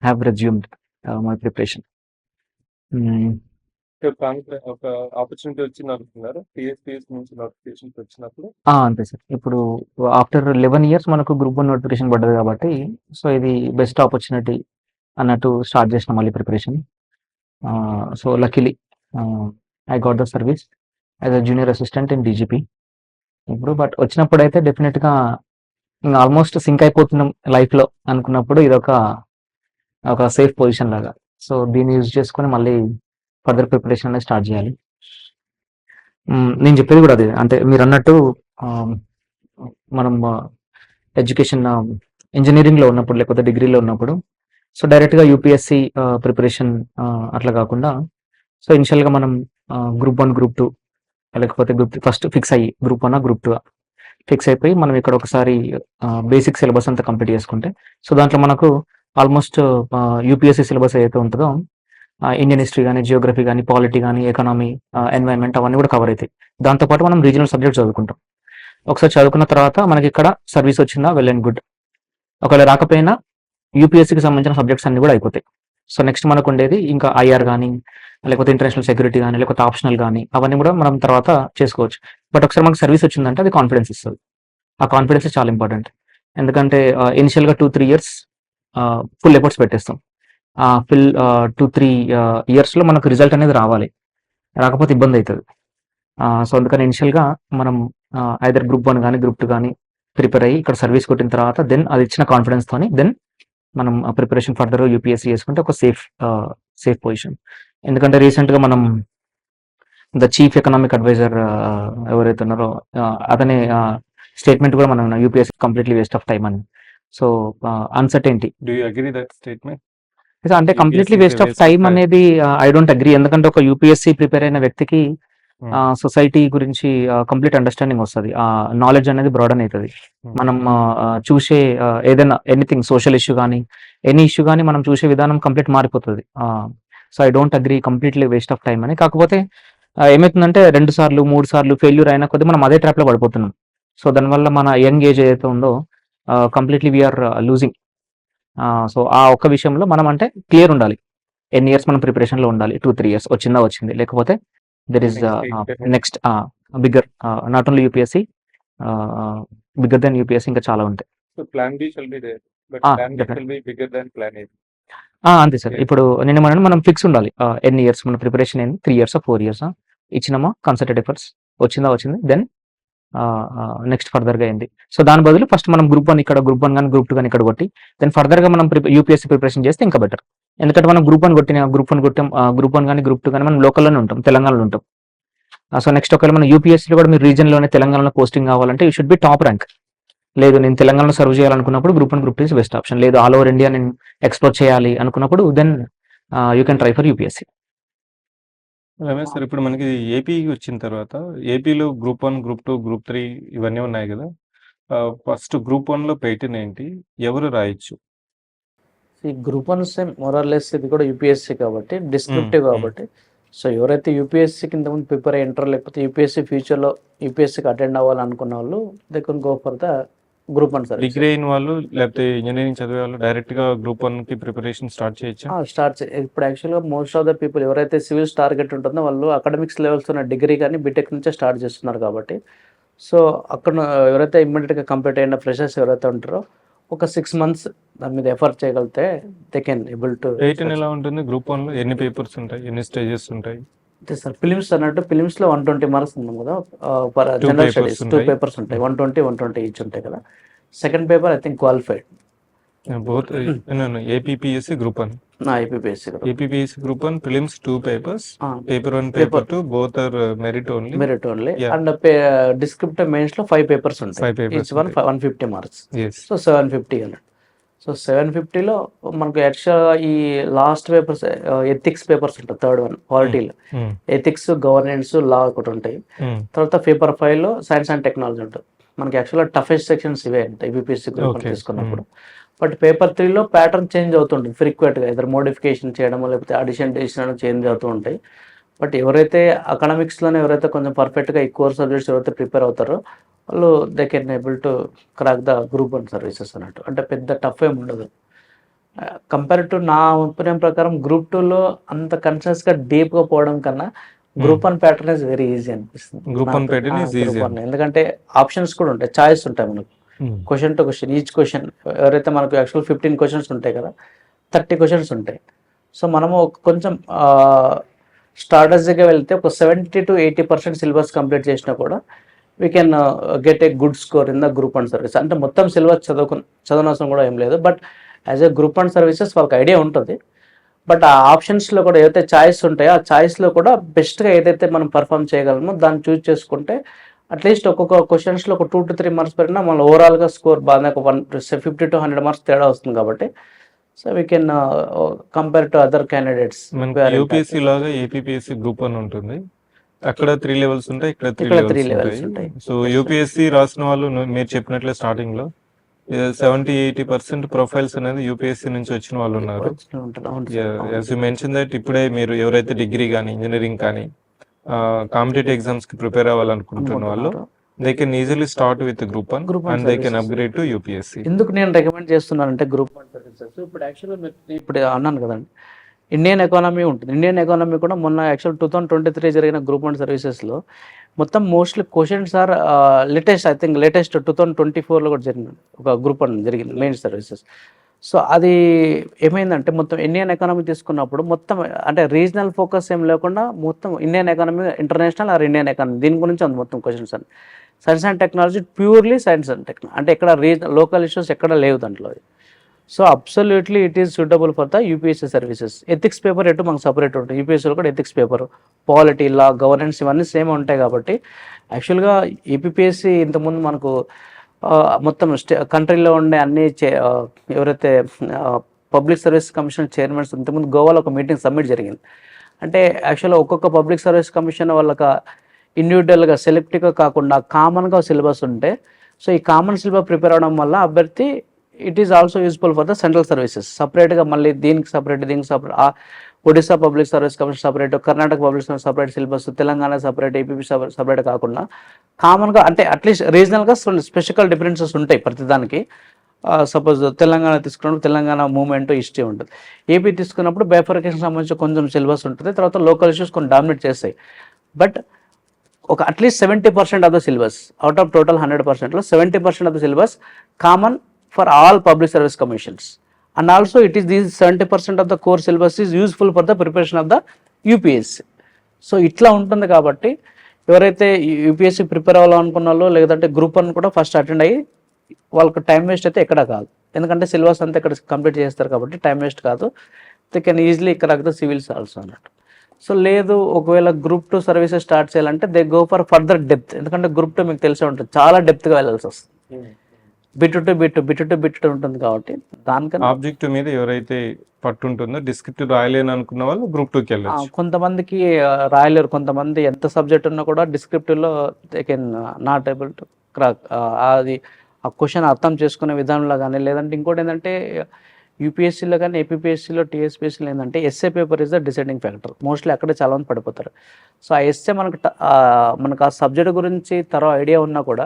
have resumed my preparation. ఒక ఆపర్చునిటీ వచ్చింది అనుకున్నారు. టీఎస్పీఎస్ నుంచి నోటిఫికేషన్స్ వచ్చినప్పుడు అంతే సార్. ఇప్పుడు ఆఫ్టర్ 11 years మనకు గ్రూప్ 1 నోటిఫికేషన్ పడ్డది కాబట్టి సో ఇది బెస్ట్ ఆపర్చునిటీ అన్నట్టు స్టార్ట్ చేసిన మళ్ళీ preparation. So luckily I got the service as a junior assistant in DGP. ఇప్పుడు బట్ వచ్చినప్పుడు అయితే డెఫినెట్గా ఇంకా ఆల్మోస్ట్ సింక్ అయిపోతున్నాం లైఫ్లో అనుకున్నప్పుడు ఇది ఒక సేఫ్ పొజిషన్ లాగా. సో దీన్ని యూజ్ చేసుకొని మళ్ళీ ఫర్దర్ ప్రిపరేషన్ అనేది స్టార్ట్ చేయాలి. నేను చెప్పేది కూడా అదే, అంటే మీరు అన్నట్టు మనం ఎడ్యుకేషన్ ఇంజనీరింగ్లో ఉన్నప్పుడు లేకపోతే డిగ్రీలో ఉన్నప్పుడు సో డైరెక్ట్గా యూపీఎస్సీ ప్రిపరేషన్ అట్లా కాకుండా సో ఇనిషియల్గా మనం గ్రూప్ 1, గ్రూప్ 2 లేకపోతే గ్రూప్ 3 ఫస్ట్ ఫిక్స్ అయ్యి గ్రూప్ 1, గ్రూప్ 2 ఫిక్స్ అయిపోయి మనం ఇక్కడ ఒకసారి బేసిక్ సిలబస్ అంతా కంప్లీట్ చేసుకుంటే సో దాంట్లో మనకు ఆల్మోస్ట్ యూపీఎస్సీ సిలబస్ ఏదైతే ఉంటుందో ఇండియన్ హిస్టరీ కానీ, జియోగ్రఫీ కానీ, పాలిటీ కానీ, ఎకనామీ, ఎన్వైరన్మెంట్ అవన్నీ కూడా కవర్ అవుతాయి. దాంతోపాటు మనం రీజనల్ సబ్జెక్ట్ చదువుకుంటాం. ఒకసారి చదువుకున్న తర్వాత మనకి ఇక్కడ సర్వీస్ వచ్చిందా వెల్ అండ్ గుడ్. ఒకవేళ రాకపోయినా యూపీఎస్సీకి సంబంధించిన సబ్జెక్ట్స్ అన్ని కూడా అయిపోతాయి. సో నెక్స్ట్ మనకు ఉండేది ఇంకా ఐఆర్ కానీ, లేకపోతే ఇంటర్నేషనల్ సెక్యూరిటీ కానీ, లేకపోతే ఆప్షనల్ కానీ అవన్నీ కూడా మనం తర్వాత చేసుకోవచ్చు. బట్ ఒకసారి మనకు సర్వీస్ వచ్చిందంటే అది కాన్ఫిడెన్స్ ఇస్తుంది. ఆ కాన్ఫిడెన్స్ చాలా ఇంపార్టెంట్. ఎందుకంటే ఇనిషియల్గా 2-3 years ఫుల్ ఎఫర్ట్స్ పెట్టేస్తాం. ఫుల్ 2-3 yearsలో మనకు రిజల్ట్ అనేది రావాలి. రాకపోతే ఇబ్బంది అవుతుంది. సో అందుకని ఇనిషియల్గా మనం ఐదర్ గ్రూప్ 1 కానీ గ్రూప్ 2 కానీ ప్రిపేర్ అయ్యి ఇక్కడ సర్వీస్ కొట్టిన తర్వాత దెన్ అది ఇచ్చిన కాన్ఫిడెన్స్తోని దెన్ మనం ప్రిపరేషన్ ఫర్దర్ యూపీఎస్సీ చేసుకుంటే ఒక సేఫ్ పొజిషన్. ఎందుకంటే రీసెంట్గా మనం ద చీఫ్ ఎకనామిక్ అడ్వైజర్ ఎవరైతే ఉన్నారో అతని స్టేట్మెంట్ కూడా మనం UPSC completely waste of time అని. So uncertainty do you agree that statement? అంటే completely UPSC waste of waste of time time. అనేది ఐ డోంట్ అగ్రీ. ఎందుకంటే ఒక యూపీఎస్సీ ప్రిపేర్ అయిన వ్యక్తికి సొసైటీ గురించి కంప్లీట్ అండర్స్టాండింగ్ వస్తుంది, నాలెడ్జ్ అనేది బ్రాడన్ అవుతుంది. మనం చూసే ఏదైనా ఎనీథింగ్ సోషల్ ఇష్యూ కానీ ఎనీ ఇష్యూ కానీ మనం చూసే విధానం కంప్లీట్ మారిపోతుంది. So I don't agree completely waste of time అని. కాకపోతే ఏమవుతుందంటే 2 సార్లు 3 సార్లు ఫెయిల్యూర్ అయినా కొద్దీ మనం అదే ట్రాప్లో పడిపోతున్నాం. సో దానివల్ల మన యంగ్ ఏజ్ ఏదైతే ఉందో కంప్లీట్లీ వీఆర్ లూజింగ్. సో ఆ ఒక్క విషయంలో మనం అంటే క్లియర్ ఉండాలి, ఎన్ని ఇయర్స్ మనం ప్రిపరేషన్లో ఉండాలి. 2-3 years వచ్చింది, లేకపోతే there is next bigger not only UPSC, bigger than UPSC ఇంకా చాలా ఉంటాయి. So plan B shall be there, but plan B shall be bigger than plan A. అంతే సార్. ఇప్పుడు నిన్న మనం ఫిక్స్ ఉండాలి, ఎన్ని ఇయర్స్ మన ప్రిపరేషన్ ఏంది, 3 years 4 years ఇచ్చినామా, కన్సల్టెడ్ ఎఫర్ట్స్ వచ్చింది, దెన్ నెక్స్ట్ ఫర్దర్గా అయింది. సో దాని బదులు ఫస్ట్ మనం గ్రూప్ 1 ఇక్కడ, గ్రూప్ 1 కానీ గ్రూప్ 2 కానీ ఇక్కడ కొట్టి దెన్ ఫర్దర్గా మనం యూపీఎస్సీ ప్రిపరేషన్ చేస్తే ఇంకా బెటర్. ఎందుకంటే మనం గ్రూప్ 1 కొట్టాం, గ్రూప్ 1 కానీ గ్రూప్ 2 కానీ మనం లోకల్లోనే ఉంటాం, తెలంగాణలో ఉంటాం. సో నెక్స్ట్ ఒకవేళ మన యూపీఎస్సీలో కూడా మీరు రీజన్లోనే తెలంగాణలో పోస్టింగ్ కావాలంటే you should be top rank. లేదు నేను తెలంగాణలో సర్వ్ చేయాలనుకున్నప్పుడు group 1 group 2 is best option. లేదు ఆల్ ఓవర్ ఇండియా నేను ఎక్స్ప్లోర్ చేయాలి అనుకున్నప్పుడు then you can try for UPSC. Ramesh sir, ఇప్పుడు మనకి ఏపీ వచ్చిన తర్వాత ఏపీలో గ్రూప్ 1, గ్రూప్ 2, గ్రూప్ 3 ఇవన్నీ ఉన్నాయి కదా. ఫస్ట్ గ్రూప్ 1లో పేటర్న్ ఏంటి, ఎవరు రాయొచ్చు? ఈ గ్రూప్ 1 సేమ్ మోరల్లెస్ ఇది కూడా యూపీఎస్సీ కాబట్టి డిస్క్రిప్టివ్ కాబట్టి, సో ఎవరైతే యూపీఎస్సీ కింద ముందు ప్రిపేర్ అయ్యి ఇంటర్ లేకపోతే యూపీఎస్సీ ఫ్యూచర్లో యూపీఎస్సీకి అటెండ్ అవ్వాలనుకున్న వాళ్ళు they can go for the group 1 service. Degree అయిన వాళ్ళు లేకపోతే ఇంజనీరింగ్ చదివే వాళ్ళు డైరెక్ట్గా గ్రూప్ 1కి ప్రిపరేషన్ స్టార్ట్ చేయొచ్చా? ఇప్పుడు యాక్చువల్గా మోస్ట్ ఆఫ్ ద పీపుల్ ఎవరైతే సివిల్స్ టార్గెట్ ఉంటుందో వాళ్ళు అకాడమిక్స్ లెవెల్స్ ఉన్న డిగ్రీ కానీ బీటెక్ నుంచే స్టార్ట్ చేస్తున్నారు కాబట్టి, సో అక్కడ ఎవరైతే ఇమ్మీడియట్గా కంప్లీట్ అయిన ఫ్రెషర్స్ ఎవరైతే ఉంటారో ఒక 6 months దాని మీద ఎఫర్ట్ చేయగలిగితే they can able to. Pattern ఎలా ఉంటుంది గ్రూప్ 1లో? ఎన్ని పేపర్స్ ఉంటాయి, ఎన్ని స్టేజెస్ ఉంటాయి? అంతే సార్, ఫిలిమ్స్ అన్నట్టు ఫిలిమ్స్లో 120 marks ఉన్నాం కదా, for Two general papers studies 2 ఉంటాయి. papers ఉంటాయి, 120 ఈచ్ ఉంటాయి కదా. Second paper I think qualified both APPSC group 1, నా IPPSC APPSC group 1 prelims 2 papers, paper 1, paper 2 both are merit only. Merit only. Yeah. And descriptive mains లో 5 papers ఉంటాయి, 5 papers each one ఉంటాయి. 150 marks. Yes. So 750 అన్నట్టు. So 750లో మనకు యాక్చువల్గా ఈ last papers ethics papers ఉంటాయి, third one పాలిటీలో Hmm. Ethics, governance, law ఒకటి ఉంటాయి. Hmm. తర్వాత పేపర్ 5లో సైన్స్ అండ్ టెక్నాలజీ ఉంటుంది. మనకి యాక్చువల్గా టఫెస్ట్ సెక్షన్స్ ఇవే ఉంటాయి యూపీఎస్సీ గ్రూప్ Okay. తీసుకున్నప్పుడు. బట్ పేపర్ 3లో ప్యాటర్న్ చేంజ్ అవుతుంటుంది ఫ్రీక్వెంట్గా, ఇద్దరు మోడిఫికేషన్ చేయడమో లేకపోతే అడిషన్ డెసిషన్ చేంజ్ అవుతూ ఉంటాయి. బట్ ఎవరైతే అకాడమిక్స్లోనే ఎవరైతే కొంచెం పర్ఫెక్ట్గా ఈ కోర్ సబ్జెక్ట్స్ ఎవరైతే ప్రిపేర్ అవుతారో వాళ్ళు they can able to crack the group 1 services అన్నట్టు. అంటే పెద్ద టఫ్ ఏమి ఉండదు కంపేర్ టు నా ఒపీనియన్ ప్రకారం. గ్రూప్ 2లో అంత కన్షియస్గా డీప్గా పోవడం కన్నా group 1 pattern is very easy అనిపిస్తుంది. Group 1 pattern is easy. ఎందుకంటే ఆప్షన్స్ కూడా ఉంటాయి, చాయిస్ ఉంటాయి మనకు, Hmm. Question to question. Each question ఎవరైతే మనకు యాక్చువల్ 15 questions ఉంటాయి కదా, 30 questions ఉంటాయి. సో మనము కొంచెం స్ట్రాటజీగా వెళ్తే ఒక 70 to 80% సిలబస్ కంప్లీట్ చేసినా కూడా we can get a good score in the group 1 service. అంటే మొత్తం సిలబస్ చదవనవసరం కూడా ఏం లేదు, but as a group 1 services వాళ్ళకి ఐడియా ఉంటుంది. బట్ ఆ ఆప్షన్స్లో కూడా ఏదైతే చాయిస్ ఉంటాయో ఆ చాయిస్లో కూడా బెస్ట్గా ఏదైతే మనం పర్ఫామ్ చేయగలమో దాన్ని చూస్ చేసుకుంటే అట్లీస్ట్ ఒక్కొక్క క్వశ్చన్స్లో ఒక 2 to 3 marks పెరిగినా మన ఓవరాల్గా స్కోర్ బాగా ఒక 50 to 100 marks తేడా వస్తుంది కాబట్టి. So we can compare to other candidates. మనకి యూపీఎస్సీ లాగా ఏపీపీఎస్సీ గ్రూప్ 1 ఉంటుంది, అక్కడ 3 levels ఉంటాయి, ఇక్కడ 3 ఇక్కడ 3 levels levels ఉంటాయి. ఉంటాయి. సో యూపీఎస్సీ రాసిన వాళ్ళు మీరు చెప్పినట్లే స్టార్టింగ్ లో 70-80% ప్రొఫైల్స్ అనేది యూపీఎస్సీ నుంచి వచ్చిన వాళ్ళు ఉన్నారు. యాజ్ యూ మెన్షన్ దట్ ఇప్పుడే మీరు ఎవరైతే డిగ్రీ కానీ ఇంజనీరింగ్ కానీ కాంపిటేటివ్ ఎగ్జామ్స్ కి ప్రిపేర్ అవ్వాలనుకుంటున్న వాళ్ళు they can easily start with group 1 and they can upgrade to UPSC. ఎందుకు నేను రికమెండ్ చేస్తున్నానంటే గ్రూప్ 1 సర్వీసెస్ ఇప్పుడు యాక్చువల్గా ఇప్పుడు అన్నాను కదండి, ఇండియన్ ఎకానమీ ఉంటుంది. ఇండియన్ ఎకానమీ కూడా మొన్న యాక్చువల్ 2023 జరిగిన గ్రూప్ 1 సర్వీసెస్లో మొత్తం మోస్ట్లీ క్వశ్చన్స్ ఆర్ లేటెస్ట్ 2024లో కూడా జరిగింది ఒక గ్రూప్ 1 జరిగింది మెయిన్ సర్వీసెస్. సో అది ఏమైందంటే మొత్తం ఇండియన్ ఎకానమీ తీసుకున్నప్పుడు మొత్తం అంటే రీజనల్ ఫోకస్ ఏం లేకుండా మొత్తం Indian economy international are Indian economy దీని గురించి ఉంది మొత్తం క్వశ్చన్స్ అని. Science and technology purely science and technology, అంటే ఎక్కడ రీజనల్ లోకల్ ఇష్యూస్ ఎక్కడ లేవు దాంట్లో. So absolutely it is suitable for the UPSC services. Ethics paper ఎటు మనకు సపరేట్ ఉంటుంది, యూపీఎస్సీలో కూడా ఎథిక్స్ పేపర్, పాలిటీ, లా, గవర్నెన్స్ ఇవన్నీ సేమ్ ఉంటాయి కాబట్టి యాక్చువల్గా ఏపీఎస్సీ ఇంతకుముందు మనకు మొత్తం కంట్రీలో ఉండే అన్ని ఎవరైతే పబ్లిక్ సర్వీస్ కమిషన్ చైర్మన్స్ ఇంతకుముందు గోవాలో ఒక మీటింగ్ సబ్మిట్ జరిగింది. అంటే యాక్చువల్గా ఒక్కొక్క పబ్లిక్ సర్వీస్ కమిషన్ వాళ్ళకి ఇండివిజువల్గా సెలెక్టివ్గా కాకుండా కామన్గా సిలబస్ ఉంటే, సో ఈ కామన్ సిలబస్ ప్రిపేర్ అవడం వల్ల అభ్యర్థి it is also useful for the central services. సపరేట్గా మళ్ళీ దీనికి separate, Odisha public service commission separate, Karnataka public service separate syllabus, Telangana separate, AP separate కాకుండా కామన్గా అంటే అట్లీస్ట్ రీజనల్గా స్పెసిఫికల్ డిఫరెన్సెస్ ఉంటాయి ప్రతిదానికి. సపోజ్ తెలంగాణ తీసుకున్నప్పుడు తెలంగాణ మూవ్మెంట్ హిస్టరీ ఉంటుంది, ఏపీ తీసుకున్నప్పుడు బైఫర్కేషన్ సంబంధించి కొంచెం సిలబస్ ఉంటుంది, తర్వాత లోకల్ ఇష్యూస్ కొన్ని డామినేట్ చేస్తాయి. బట్ ఒక at least 70% of the syllabus out of total 100%లో 70% of the syllabus common for all public service commissions. And also it is these 70% of the core syllabus is useful for the preparation of the UPSC. So ఇట్లా ఉంటుంది కాబట్టి ఎవరైతే UPSC prepare అవ్వాలనుకున్న వాళ్ళు లేదంటే group 1 కూడా first attend అయ్యి వాళ్ళకి time waste అయితే ఎక్కడ కాదు, ఎందుకంటే సిలబస్ అంతా ఇక్కడ కంప్లీట్ చేస్తారు కాబట్టి టైం వేస్ట్ కాదు. They can easily crack the civils also అన్నట్టు. సో లేదు ఒకవేళ గ్రూప్ 2 సర్వీసెస్ స్టార్ట్ చేయాలంటే they go for further depth, ఎందుకంటే గ్రూప్ 2 మీకు తెలిసే ఉంటుంది చాలా డెప్త్గా వెళ్ళాల్సి వస్తుంది, బిట్ టు బిట్ ఉంటుంది కాబట్టి దానికన్నా ఆబ్జెక్టివ్ మీద ఎవరైతే పట్టుంటుందో డిస్క్రిప్టివ్ రాయలేని అనుకున్న వాళ్ళు గ్రూప్ 2కి వెళ్ళచ్చు. కొంతమందికి రాయలేరు, కొంతమంది ఎంత సబ్జెక్ట్ ఉన్నా కూడా డిస్క్రిప్టివ్లో they can not able to crack. అది ఆ క్వశ్చన్ అర్థం చేసుకునే విధానంలో కానీ లేదంటే ఇంకోటి ఏంటంటే యూపీఎస్సీలో కానీ ఏపీఎస్సీలో టీఎస్పీఎస్సీలో ఏంటంటే SA paper is the deciding factor. Mostly అక్కడే చాలా మంది పడిపోతారు. సో ఆ ఎస్ఏ మనకు ఆ సబ్జెక్ట్ గురించి తర్వాత ఐడియా ఉన్నా కూడా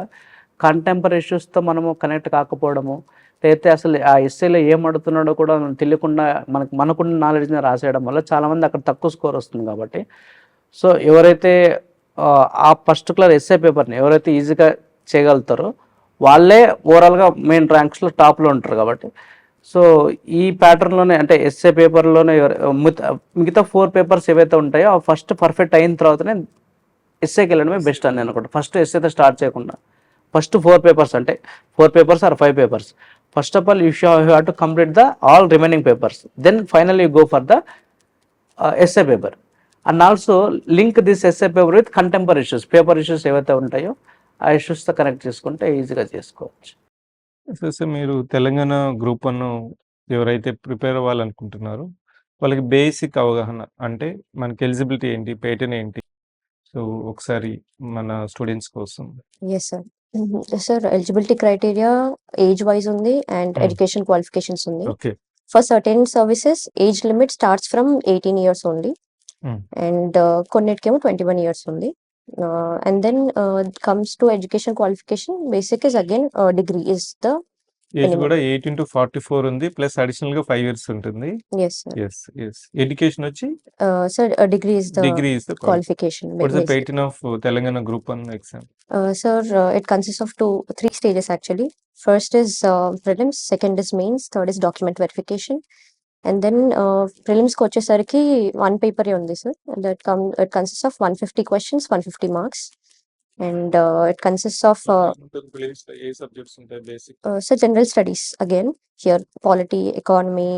కంటెంపరీ ఇష్యూస్తో మనము కనెక్ట్ కాకపోవడము, లేకపోతే అసలు ఆ ఎస్ఏలో ఏం అడుగుతున్నాడో కూడా తెలియకుండా మనకున్న నాలెడ్జ్ని రాసేయడం వల్ల చాలామంది అక్కడ తక్కువ స్కోర్ వస్తుంది. కాబట్టి సో ఎవరైతే ఆ పర్టికులర్ ఎస్ఏ పేపర్ని ఎవరైతే ఈజీగా చేయగలుగుతారో వాళ్ళే ఓవరాల్గా మెయిన్ ర్యాంక్స్లో టాప్లో ఉంటారు. కాబట్టి సో ఈ ప్యాటర్న్లోనే అంటే ఎస్ఏ పేపర్లోనే మిగతా 4 పేపర్స్ ఏవైతే ఉంటాయో ఆ ఫస్ట్ పర్ఫెక్ట్ అయిన తర్వాతనే ఎస్ఏకి వెళ్ళడమే బెస్ట్ అని అనుకుంటా. ఫస్ట్ ఎస్ఏతో స్టార్ట్ చేయకుండా ఫస్ట్ 4 పేపర్స్ అంటే 4 papers are 5 papers, first of all you have to complete the all remaining papers, then final you go for the SA paper. And also link this SA paper with contemporary issues, paper issues ఏవైతే ఉంటాయో ఆ ఇష్యూస్తో connect చేసుకుంటే ఈజీగా చేసుకోవచ్చు. So మీరు Telangana group 1 ఎవరైతే prepare అవ్వాలనుకుంటున్నారో వాళ్ళకి basic అవగాహన అంటే మనకి ఎలిజిబిలిటీ ఏంటి, పేటర్న్ ఏంటి, సో ఒకసారి మన స్టూడెంట్స్ కోసం. Yes sir. Sir eligibility criteria age wise ఉంది అండ్ ఎడ్యుకేషన్ క్వాలిఫికేషన్స్ ఉంది. Okay. For certain services age limit starts from 18 years only and కొన్నిటికేమో 21 ఇయర్స్ ఉంది. And then comes to education qualification, basic is again degree is the age minimum. కూడా 18 to 44 ఉంది, plus additional గా 5 years ఉంటుంది. Yes sir. Yes education వచ్చి Sir, degree is the degree is the qualification. What is the basic. Pattern of Telangana group 1 exam? Sir, it consists of 3 stages actually. First is prelims, second is mains, third is document verification. And then prelims ko vachesariki one paper undi sir. It consists of 150 questions, 150 marks. And it consists of A subjects ఉంటాయి basic? so general studies again here, polity, economy,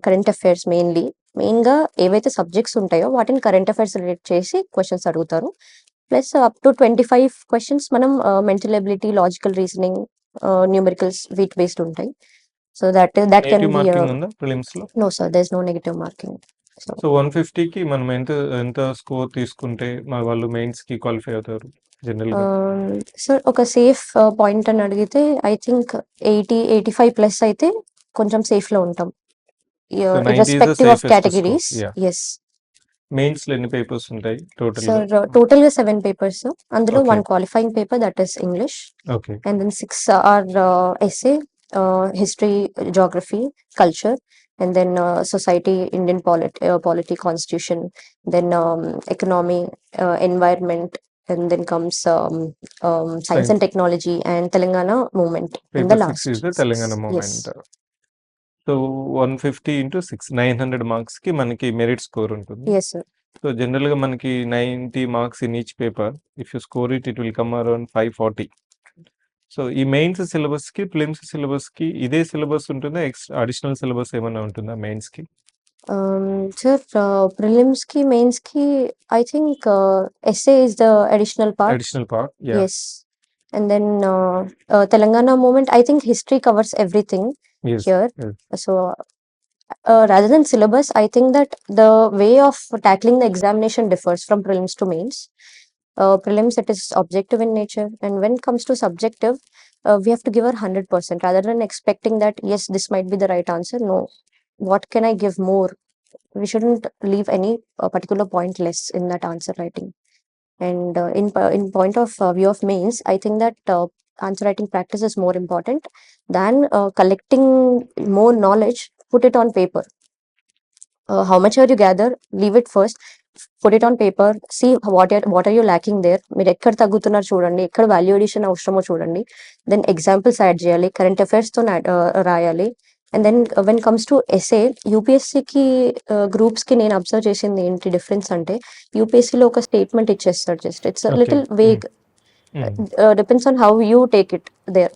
current affairs mainly. మెయిన్గా ఏవైతే subjects ఉంటాయో వాటిని current affairs relate చేసి questions అడుగుతారు. Plus up to 25 questions మనం mental ability, logical reasoning, numericals వీట్ based ఉంటాయి. So that can negative be marking ఉందా ప్రిలిమ్స్ లో? No sir, there is no negative marking. So 150 కి మనం ఎంత స్కోర్ తీసుకుంటే మా వాళ్ళు మెయిన్స్ కి క్వాలిఫై అవుతారు జనరల్ గా? సార్ ఒక సేఫ్ పాయింట్ అని అడిగితే ఐ థింక్ 80-85 ప్లస్ అయితే కొంచెం సేఫ్ లో ఉంటాం. 90 is the irrespective of safest categories. score, yeah. Yes mains లో ఎన్ని పేపర్స్ ఉంటాయి టోటల్? సార్, టోటల్ గా 7 పేపర్స్, అందులో Okay. 1 qualifying paper that is English, okay. and then 6 are essay, history, geography, culture, and then society, Indian polity, constitution, then economy, environment, and then comes science and technology and Telangana movement in the paper last. 6 is the Telangana Yes. Movement. So 150 into 6 900 మార్క్స్కి మనకి merit score ఉంటుంది. Yes sir. So జనరల్గా మనకి 90 marks in each paper. If you score it will come around 540. So ఈ mains సిలబస్కి prelims సిలబస్కి ఇదే syllabus ఉంటుందా? అడిషనల్ సిలబస్ ఏమైనా ఉంటుందా మెయిన్స్కి? సార్ ప్రిలిమ్స్కి మెయిన్స్కి I think SA is the additional part. Additional part. Yes. And then Telangana movement, I think history covers everything here. So rather than syllabus, I think that the way of tackling the examination differs from prelims to mains. Prelims, it is objective in nature, and when it comes to subjective, we have to give our 100% rather than expecting that yes, this might be the right answer. No, what can I give more? We shouldn't leave any particular point less in that answer writing. And in point of view of mains, I think that answer writing practice is more important than collecting more knowledge. Put it on paper. How much are you gather? Leave it first. Put it on paper. See what are you lacking there. మీరు ఎక్కడ తగ్గుతున్నారు చూడండి, ఎక్కడ value addition అవసరమో చూడండి. Then examples add చేయాలి, current అఫైర్స్తో రాయాలి. And then when comes to SA, యూపీఎస్సీకి గ్రూప్స్కి నేను అబ్జర్వ్ చేసింది ఏంటి డిఫరెన్స్ అంటే, యూపీఎస్సీలో ఒక స్టేట్మెంట్ ఇచ్చేస్తాడు, just it's little vague, depends on how you take it there.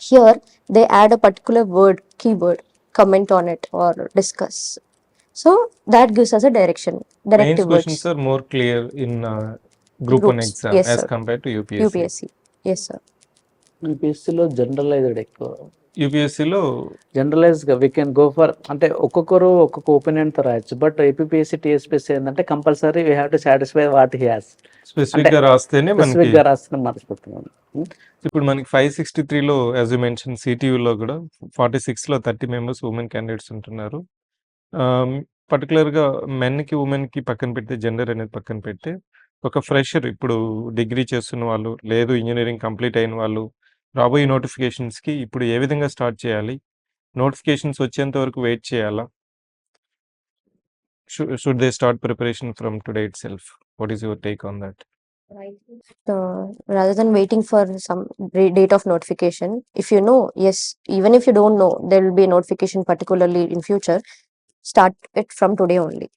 Here they add a particular word, keyword, comment on it or discuss. So that gives us a direction. Mains Directive words. questions are more clear in group 1 Groups. exam Yes, as sir. compared to UPSC. UPSC. Yes, sir. యూపీఎస్సీలో generalized ఎక్కువ. యూపీఎస్సీలో జనరలైజ్గా we can go for, అంటే ఒక్కొక్కరు ఒక్కొక్క ఒపీనియన్తో రాయొచ్చు. But APSC TSPSC ఏంటంటే compulsory we have to satisfy what he has. స్పెసిఫిక్గా రాస్తేనే మనకి స్పెసిఫిక్గా రాసిన మర్చిపోతున్నాను. ఇప్పుడు మనకి 563లో యాజ్ యూ మెన్షన్ సిటీయూలో కూడా 46లో 30 మెంబర్స్ ఉమెన్ క్యాండిడేట్స్ ఉంటున్నారు. పర్టికులర్గా మెన్కి ఉమెన్కి పక్కన పెడితే, జెండర్ అనేది పక్కన పెడితే, ఒక ఫ్రెషర్ ఇప్పుడు డిగ్రీ చేస్తున్న వాళ్ళు, లేదు ఇంజనీరింగ్ కంప్లీట్ అయిన వాళ్ళు రాబోయే నోటిఫికేషన్స్కి ఇప్పుడు ఏ విధంగా స్టార్ట్ చేయాలి? నోటిఫికేషన్స్ వచ్చేంత వరకు వెయిట్ చేయాలా? Should they start preparation from today it self? What is your take on that? Rather than waiting for some date of notification, if you know, yes, even if you don't know, there will be a notification particularly in future, start it from today only.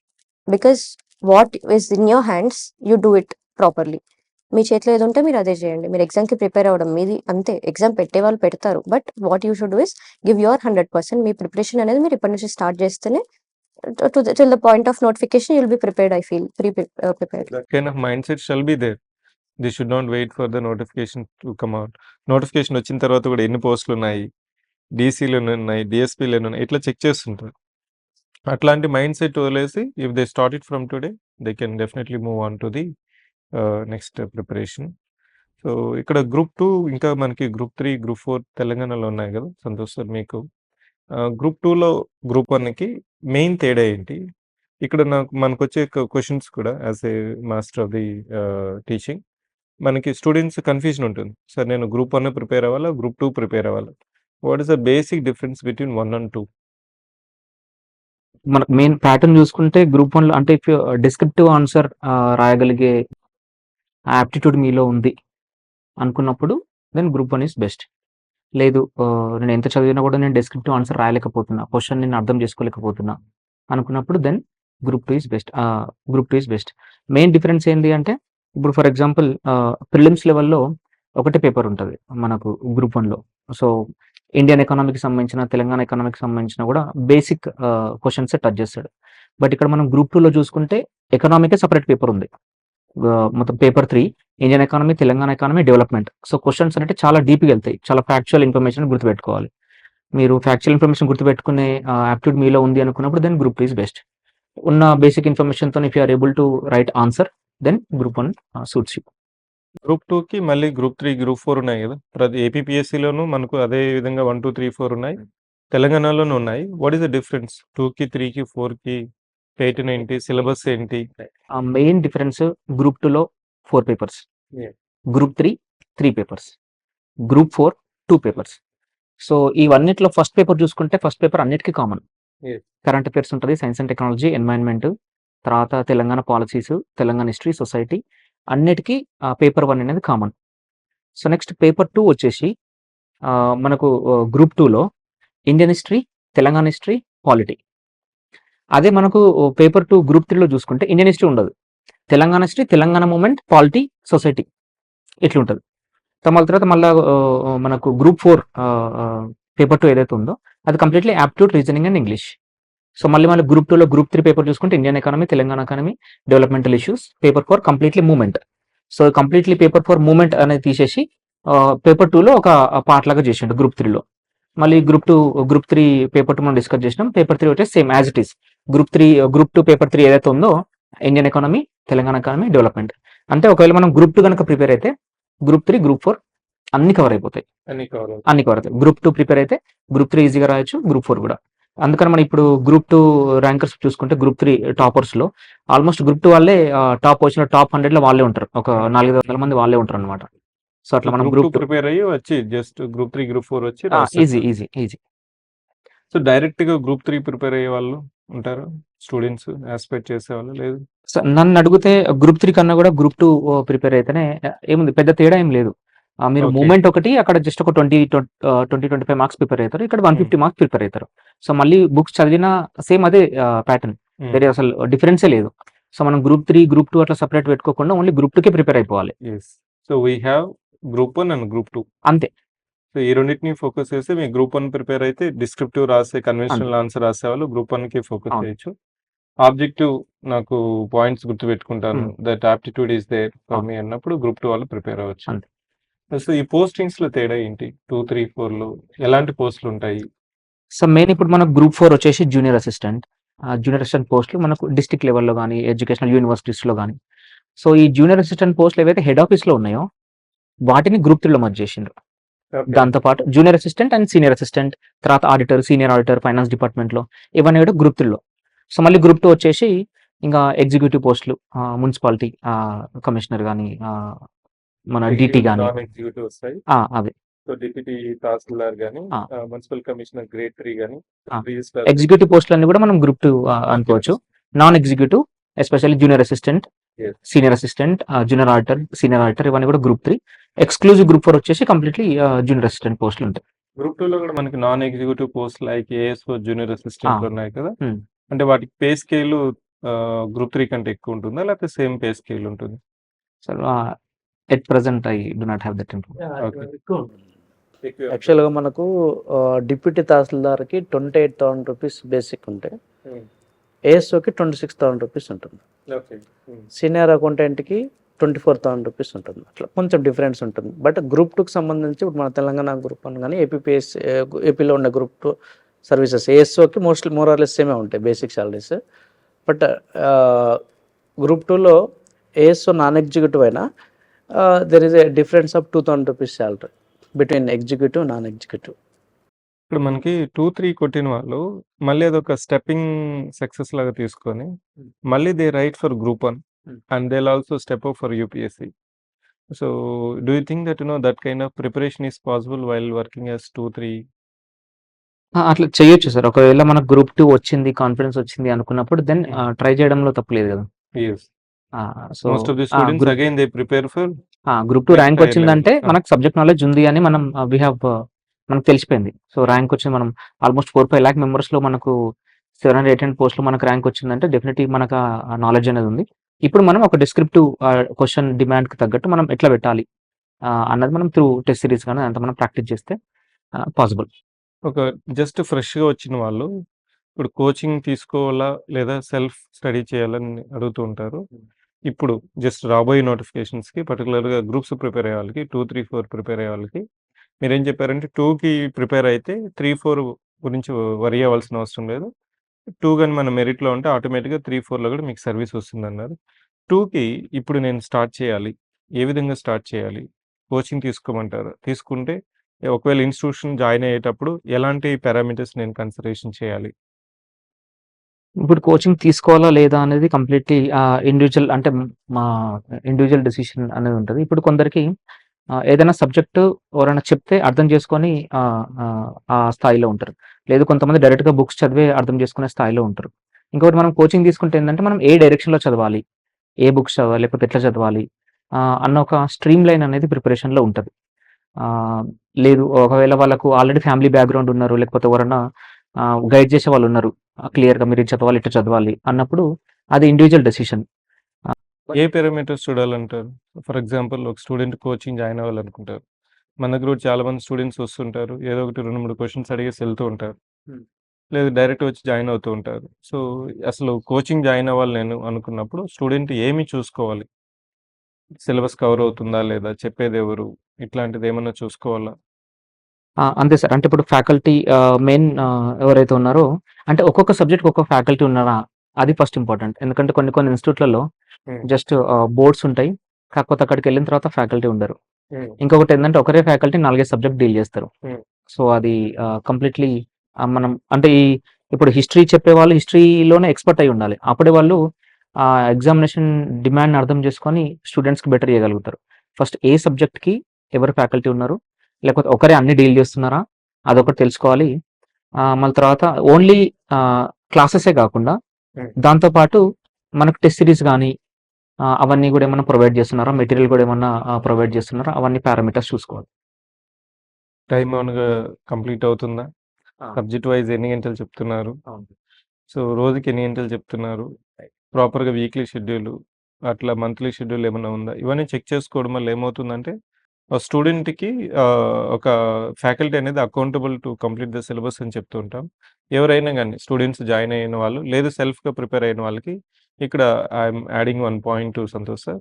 Because what is in your hands, you do it properly. మీ చేతిలో ఏది ఉంటే మీరు అదే చేయండి. మీరు ఎగ్జామ్కి prepare అవ్వడం మీది అంతే. ఎగ్జామ్ పెట్టే వాళ్ళు పెడతారు, but what you should do is give your 100%. Me preparation అనేది మీరు ఇప్పటి నుంచి స్టార్ట్ చేస్తేనే till the point of notification you'll be prepared. I feel prepared. That kind of mindset shall be there. They should not wait for the notification to come out. Notification వచ్చిన తర్వాత కూడా ఎన్ని పోస్టులు ఉన్నాయి, డీసీలు ఉన్నాయి, డిఎస్పీలు ఉన్నాయి, ఇట్లా చెక్ చేస్తుంటారు. అట్లాంటి మైండ్ సెట్ వదిలేసి if they start it from today, they can definitely move on to the next preparation. So ఇక్కడ గ్రూప్ 2, ఇంకా మనకి గ్రూప్ 3, గ్రూప్ 4 తెలంగాణలో ఉన్నాయి కదా సంతోష్ సార్. మీకు గ్రూప్ 2లో గ్రూప్ 1కి మెయిన్ తేడా ఏంటి? ఇక్కడ మనకు వచ్చే క్వశ్చన్స్ కూడా as a master of the teaching మనకి స్టూడెంట్స్ కన్ఫ్యూజన్ ఉంటుంది. సార్ నేను గ్రూప్ 1 ప్రిపేర్ అవ్వాలా, గ్రూప్ 2 ప్రిపేర్ అవ్వాలా? What is the basic difference between 1 and 2? మనకు మెయిన్ ప్యాటర్న్ చూసుకుంటే గ్రూప్ 1లో అంటే ఇఫ్ డిస్క్రిప్టివ్ ఆన్సర్ రాయగలిగే యాప్టిట్యూడ్ మీలో ఉంది అనుకున్నప్పుడు దెన్ గ్రూప్ 1 ఈస్ బెస్ట్. లేదు నేను ఎంత చదివినా కూడా నేను డిస్క్రిప్టివ్ ఆన్సర్ రాయలేకపోతున్నా, క్వశ్చన్ నేను అర్థం చేసుకోలేకపోతున్నా అనుకున్నప్పుడు then group 2 is best. Group 2 is best. Main difference ఏంటి అంటే, ఇప్పుడు ఫర్ ఎగ్జాంపుల్ ప్రిలిమ్స్ లెవెల్లో ఒకటే పేపర్ ఉంటుంది మనకు గ్రూప్ 1లో. సో ఇండియన్ ఎకానమీకి సంబంధించిన, తెలంగాణ ఎకానమీకి సంబంధించిన కూడా బేసిక్ క్వశ్చన్స్ టచ్ చేస్తాడు. బట్ ఇక్కడ మనం గ్రూప్ 2లో చూసుకుంటే ఎకనామీకే సపరేట్ పేపర్ ఉంది. మొత్తం paper 3 Indian economy, Telangana economy, development. So questions అంటే చాలా డీప్గా వెళ్తాయి, చాలా ఫ్యాక్చువల్ ఇన్ఫర్మేషన్ గుర్తుపెట్టుకోవాలి. మీరు ఫ్యాక్చువల్ ఇన్ఫర్మేషన్ గుర్తుపెట్టుకునే యాప్టిట్యూడ్ మీలో ఉంది అనుకున్నప్పుడు దెన్ గ్రూప్ 2 ఈస్ బెస్ట్. ఉన్న బేసిక్ ఇన్ఫర్మేషన్తో if you are able to write answer then group 1 suits you. Group 2కి మళ్ళీ గ్రూప్ 3, గ్రూప్ 4 ఉన్నాయి కదా. ప్రతి ఏపీపీఎస్సీలోనూ మనకు అదే విధంగా 1, 2, 3, 4 ఉన్నాయి, తెలంగాణలోనూ ఉన్నాయి. వాట్ ఈస్ ద డిఫరెన్స్ 2కి, 3కి, 4కి? పేటర్న్ ఏంటి? సిలబస్ ఏంటి? మెయిన్ డిఫరెన్స్ గ్రూప్ 2లో 4 papers, group 3 3 papers, group 4 2 papers. So ఇవన్నిట్లో ఫస్ట్ పేపర్ చూసుకుంటే ఫస్ట్ పేపర్ అన్నిటికీ కామన్. కరెంట్ అఫైర్స్ ఉంటుంది, సైన్స్ అండ్ టెక్నాలజీ, ఎన్వైరన్మెంట్, తర్వాత Telangana policies, Telangana history, society, అన్నిటికీ పేపర్ 1 అనేది కామన్. సో నెక్స్ట్ పేపర్ 2 వచ్చేసి మనకు గ్రూప్ 2లో Indian history, Telangana history, polity. అదే మనకు పేపర్ 2 గ్రూప్ 3లో చూసుకుంటే ఇండియన్ హిస్టరీ ఉండదు. Telangana history, Telangana movement, polity, society ఇట్లుంటది. సో మళ్ళీ తర్వాత మళ్ళీ మనకు గ్రూప్ 4 పేపర్ 2 ఏదైతే ఉందో అది completely aptitude, reasoning and English. So మళ్ళీ గ్రూప్ 2లో గ్రూప్ 3 పేపర్ చూసుకుంటే Indian economy, Telangana economy, developmental issues. Paper 4 completely movement. So completely paper 4 movement అనేది తీసేసి పేపర్ 2లో ఒక పార్ట్ లాగా చేసిండు గ్రూప్ 3లో. మళ్ళీ గ్రూప్ 3 పేపర్ 2 మనం డిస్కస్ చేసినాం. పేపర్ 3 వచ్చే same as it is. Group 2 paper 3 ఏదైతే ఉందో Indian economy, Telangana economy, development. అంటే ఒకవేళ మనం గ్రూప్ 2 కనుక ప్రిపేర్ అయితే గ్రూప్ 3, గ్రూప్ 4 అన్ని కవర్ అయిపోతాయి. అన్ని కవర్ అవుతాయి. గ్రూప్ 2 ప్రిపేర్ అయితే గ్రూప్ 3 ఈజీగా రాయొచ్చు, గ్రూప్ 4 కూడా. అందుకని మనం ఇప్పుడు గ్రూప్ 2 ర్యాంకర్స్ చూసుకుంటే గ్రూప్ 3 టాపర్స్లో ఆల్మోస్ట్ గ్రూప్ 2 వాళ్ళే టాప్ 100లో వాళ్ళే ఉంటారు. ఒక 400 మంది వాళ్ళే ఉంటారు అనమాట. సో అట్లా మనం గ్రూప్ 2 ప్రిపేర్ అయ్యి వచ్చి జస్ట్ గ్రూప్ 3, గ్రూప్ 4 వచ్చి ఈజీ. సో డైరెక్ట్ గా గ్రూప్ 3 ప్రిపేర్ అయ్యే వాళ్ళు ఉంటారు, స్టూడెంట్స్ ఆస్పెక్ట్ చేసే వాళ్ళు. లేదు, సో నన్ను అడిగితే గ్రూప్ 3 కన్నా కూడా గ్రూప్ 2 ప్రిపేర్ అయితేనే ఏముంది, పెద్ద తేడా ఏం లేదు. మీరు మూమెంట్ ఒకటి అక్కడ జస్ట్ ఒక 20-25 మార్క్స్ ప్రిపేర్ అవుతారు, ఇక్కడ 150 మార్క్స్ ప్రిపేర్ అవుతారు. సో మళ్ళీ బుక్స్ చదివిన సేమ్ అదే ప్యాటర్న్, వేరే అసలు డిఫరెన్సే లేదు. సో మనం గ్రూప్ 3, గ్రూప్ 2 అట్లా సపరేట్ పెట్టుకోకుండా ఓన్లీ గ్రూప్ 2కే ప్రిపేర్ అయిపోవాలి. So we have group 1 and group 2 అంతే. సో ఈ రెండింటిని ఫోకస్ చేస్తే మీ గ్రూప్ 1 ప్రిపేర్ అయితే డిస్క్రిప్టివ్ రాసే, కన్వెన్షనల్ ఆన్సర్ రాసే వాళ్ళు గ్రూప్ 1 కి ఫోకస్ చేయొచ్చు. ఆబ్జెక్టివ్ నాకు పాయింట్స్ గుర్తు పెట్టుకుంటాను, that aptitude is there for me అన్నప్పుడు గ్రూప్ 2 వాళ్ళు ప్రిపేర్ అవ్వచ్చు. సో ఈ పోస్టింగ్స్ లో తేడా ఏంటి? 2, 3, 4లో ఎలాంటి పోస్టులు ఉంటాయి? సో మెయిన్ ఇప్పుడు మనకు గ్రూప్ 4 వచ్చేసి జూనియర్ అసిస్టెంట్ పోస్టులు మనకు డిస్ట్రిక్ట్ లెవెల్లో కానీ, ఎడ్యుకేషనల్ యూనివర్సిటీస్లో కానీ. సో ఈ జూనియర్ అసిస్టెంట్ పోస్టులు ఏవైతే హెడ్ ఆఫీస్లో ఉన్నాయో వాటిని గ్రూప్ 3లో మర్జ్ చేసిండ్రు. దాంతోపాటు junior assistant and senior assistant, తర్వాత ఆడిటర్, సీనియర్ ఆడిటర్, ఫైనాన్స్ డిపార్ట్మెంట్లో ఇవన్నీ కూడా గ్రూప్ 3లో. సో మళ్ళీ గ్రూప్ 2 వచ్చేసి ఇంకా ఎగ్జిక్యూటివ్ పోస్టులు, మున్సిపాలిటీ కమిషనర్ కానీ, మన డిటి కానీ, అవి డిప్యూటీ తహసీల్దార్ గానీ, మున్సిపల్ కమిషనర్ గ్రేడ్ 3 గానీ, ఎగ్జిక్యూటివ్ పోస్టులన్నీ కూడా మనం గ్రూప్ 2 అనుకోవచ్చు. Non executive especially junior assistant, senior assistant, junior auditor, senior auditor ఇవన్నీ కూడా గ్రూప్ 3. ఎక్స్క్లూజివ్ గ్రూప్ 4 వచ్చేసి కంప్లీట్లీ జూనియర్ అసిస్టెంట్ పోస్టులు ఉంటాయి. గ్రూప్ 2 లో కూడా మనకి non executive post like ASO, junior assistant ఉన్నాయి కదా, అంటే వాటికి పే స్కేల్ గ్రూప్ 3 కంటే ఎక్కువ ఉంటుందా, లేకపోతే సేమ్ పే స్కేల్ ఉంటుంది? So at present I do not have that information. యాక్చువల్గా మనకు డిప్యూటీ తహసీల్దార్కి 28,000 రూపీస్ బేసిక్ ఉంటే ఏఎస్ఓకి 26,000 రూపీస్ ఉంటుంది. సీనియర్ అకౌంటెంట్కి 24,000 రూపీస్ ఉంటుంది. అట్లా కొంచెం డిఫరెన్స్ ఉంటుంది. బట్ గ్రూప్ 2కి సంబంధించి ఇప్పుడు మన తెలంగాణ గ్రూప్ 1 కానీ ఏపీలో ఉన్న గ్రూప్ 2 సర్వీసెస్ ఏఎస్ఓకి మోర్ ఆర్ లెస్ సేమే ఉంటాయి బేసిక్ సాలరీస్. బట్ గ్రూప్ 2లో ఏఎస్ఓ నాన్ ఎగ్జిక్యూటివ్ అయినా there is a difference of 2,000 rupees salary between executive, non executive. ఇప్పుడు మనకి 2, 3 కొట్టిన వాళ్ళు మళ్ళీ అదొక స్టెప్పింగ్ సక్సెస్ లాగా తీసుకొని మళ్ళీ they right for group 1 and they also step up for UPSC. So do you think that that kind of preparation is possible while working as 2, 3? అట్లా చేయొచ్చు సార్. ఒకవేళ మనకు గ్రూప్ 2 వచ్చింది, కాన్ఫిడెన్స్ వచ్చింది అనుకున్నప్పుడు దెన్ ట్రై చేయడంలో తప్పలేదు కదా. So most of the students again they prepare for group 2 rank వచ్చిందంటే మనకు సబ్జెక్ట్ నాలెడ్జ్ ఉంది అని మనం మనకు తెలిసిపోయింది. సో ర్యాంక్ వచ్చింది, మనం ఆల్మోస్ట్ 4-5 lakh మెంబర్స్లో మనకు 700-800 పోస్టులు మనకు ర్యాంక్ వచ్చిందంటే డెఫినెట్లీ మనకు ఆ నాలెడ్జ్ అనేది ఉంది. ఇప్పుడు మనం ఒక డిస్క్రిప్టివ్ క్వశ్చన్ డిమాండ్కి తగ్గట్టు మనం ఎట్లా పెట్టాలి అన్నది మనం త్రూ టెస్ట్ సిరీస్ కానీ అంత మనం ప్రాక్టీస్ చేస్తే పాసిబుల్. ఒక జస్ట్ ఫ్రెష్గా వచ్చిన వాళ్ళు ఇప్పుడు కోచింగ్ తీసుకోవాలా లేదా సెల్ఫ్ స్టడీ చేయాలని అడుగుతూ ఉంటారు. ఇప్పుడు జస్ట్ రాబోయే నోటిఫికేషన్స్కి పర్టికులర్గా గ్రూప్స్ ప్రిపేర్ అయ్యే వాళ్ళకి, 2, 3, 4 ప్రిపేర్ అయ్యే వాళ్ళకి మీరేం చెప్పారంటే 2కి ప్రిపేర్ అయితే 3, 4 గురించి వరి అవ్వాల్సిన అవసరం లేదు. 2 కానీ మన మెరిట్లో ఉంటే ఆటోమేటిక్గా 3, 4లో కూడా మీకు సర్వీస్ వస్తుందన్నారు. 2కి ఇప్పుడు నేను స్టార్ట్ చేయాలి, ఏ విధంగా స్టార్ట్ చేయాలి? కోచింగ్ తీసుకోమంటారు. తీసుకుంటే ఒకవేళ ఇన్స్టిట్యూషన్ జాయిన్ అయ్యేటప్పుడు ఎలాంటి పారామీటర్స్ నేను కన్సిడరేషన్ చేయాలి? ఇప్పుడు కోచింగ్ తీసుకోవాలా లేదా అనేది కంప్లీట్లీ ఇండివిజువల్, అంటే మా ఇండివిజువల్ డెసిషన్ అనేది ఉంటుంది. ఇప్పుడు కొందరికి ఏదైనా సబ్జెక్టు ఎవరైనా చెప్తే అర్థం చేసుకొని ఆ స్థాయిలో ఉంటారు. లేదు కొంతమంది డైరెక్ట్గా బుక్స్ చదివే అర్థం చేసుకునే స్థాయిలో ఉంటారు. ఇంకొకటి మనం కోచింగ్ తీసుకుంటే ఏంటంటే మనం ఏ డైరెక్షన్లో చదవాలి, ఏ బుక్స్ చదవాలి, లేకపోతే ఎట్లా చదవాలి అన్న ఒక స్ట్రీమ్ లైన్ అనేది ప్రిపరేషన్లో ఉంటుంది. లేదు ఒకవేళ వాళ్ళకు ఆల్రెడీ ఫ్యామిలీ బ్యాక్గ్రౌండ్ ఉన్నారు, లేకపోతే ఎవరైనా గైడ్ చేసే వాళ్ళు ఉన్నారు. క్లియర్‌గా మీరు ఇది చదవాలి, ఇట్లా చదవాలి అన్నప్పుడు అది ఇండివిడ్యువల్ డెసిషన్. ఏ పారామీటర్స్ చూడాలంటారు? ఫర్ ఎగ్జాంపుల్ ఒక స్టూడెంట్ కోచింగ్ జాయిన్ అవ్వాలనుకుంటారు. మన దగ్గర కూడా చాలామంది స్టూడెంట్స్ వస్తుంటారు. ఏదో ఒకటి 2, 3 క్వెషన్స్ అడిగేసి వెళ్తూ ఉంటారు. లేదు డైరెక్ట్ వచ్చి జాయిన్ అవుతూ ఉంటారు. సో, అసలు కోచింగ్ జాయిన్ అవ్వాలి నేను అనుకున్నప్పుడు స్టూడెంట్ ఏమి చూసుకోవాలి? సిలబస్ కవర్ అవుతుందా లేదా? చెప్పేదెవరు? ఇట్లాంటిదేమన్నా చూసుకోవాలా? అంతే సార్. అంటే ఇప్పుడు ఫ్యాకల్టీ మెయిన్ ఎవరైతే ఉన్నారో అంటే ఒక్కొక్క సబ్జెక్ట్‌కి ఒక్కొక్క ఫ్యాకల్టీ ఉన్నారా? అది ఫస్ట్ ఇంపార్టెంట్. ఎందుకంటే కొన్ని కొన్ని ఇన్‌స్టిట్యూట్‌లలో జస్ట్ బోర్డ్స్ ఉంటాయి. కాకపోతే అక్కడికెళ్ళిన తర్వాత ఫ్యాకల్టీ ఉండరు. ఇంకొకటేందంటే ఒకరే ఫ్యాకల్టీ 4, 5 సబ్జెక్ట్ డీల్ చేస్తారు. సో, అది కంప్లీట్‌లీ మనం అంటే ఇప్పుడు హిస్టరీ చెప్పేవాళ్ళు హిస్టరీలోనే ఎక్స్‌పర్ట్ అయ్యి ఉండాలి. అప్పుడే వాళ్ళు ఎగ్జామినేషన్ డిమాండ్‌ని అర్థం చేసుకొని స్టూడెంట్స్‌కి బెటర్ చేయగలుగుతారు. ఫస్ట్ ఏ సబ్జెక్ట్‌కి ఎవరు ఫ్యాకల్టీ ఉన్నారు? లేకపోతే ఒకరే అన్ని డీల్ చేస్తున్నారా? అదొకటి తెలుసుకోవాలి. మళ్ళీ తర్వాత ఓన్లీ క్లాసెసే కాకుండా దాంతో పాటు మనకు టెస్ట్ సిరీస్ గానీ అవన్నీ కూడా ఏమన్నా ప్రొవైడ్ చేస్తున్నారా? మెటీరియల్ కూడా ఏమన్నా ప్రొవైడ్ చేస్తున్నారా? అవన్నీ పారామీటర్స్ చూసుకోవాలి. టైమ్ ఏమన్నా కంప్లీట్ అవుతుందా? ఆ! సబ్జెక్ట్ వైస్ ఎన్ని గంటలు చెప్తున్నారు? అవును. సో, రోజుకి ఎన్ని గంటలు చెప్తున్నారు? ప్రాపర్‌గా వీక్లీ షెడ్యూలు, అట్లా మంత్లీ షెడ్యూల్ ఏమన్నా ఉందా? ఇవన్నీ చెక్ చేసుకోవడం వల్ల ఏమవుతుందంటే, స్టూడెంట్‌కి ఒక ఫ్యాకల్టీ అనేది accountable to complete the syllabus అని చెప్తూ ఉంటాం. ఎవరైనా గాని స్టూడెంట్స్ జాయిన్ అయిన వాళ్ళు, లేదు సెల్ఫ్‌గా ప్రిపేర్ అయిన వాళ్ళకి ఇక్కడ I'm adding one point to Santosh sir.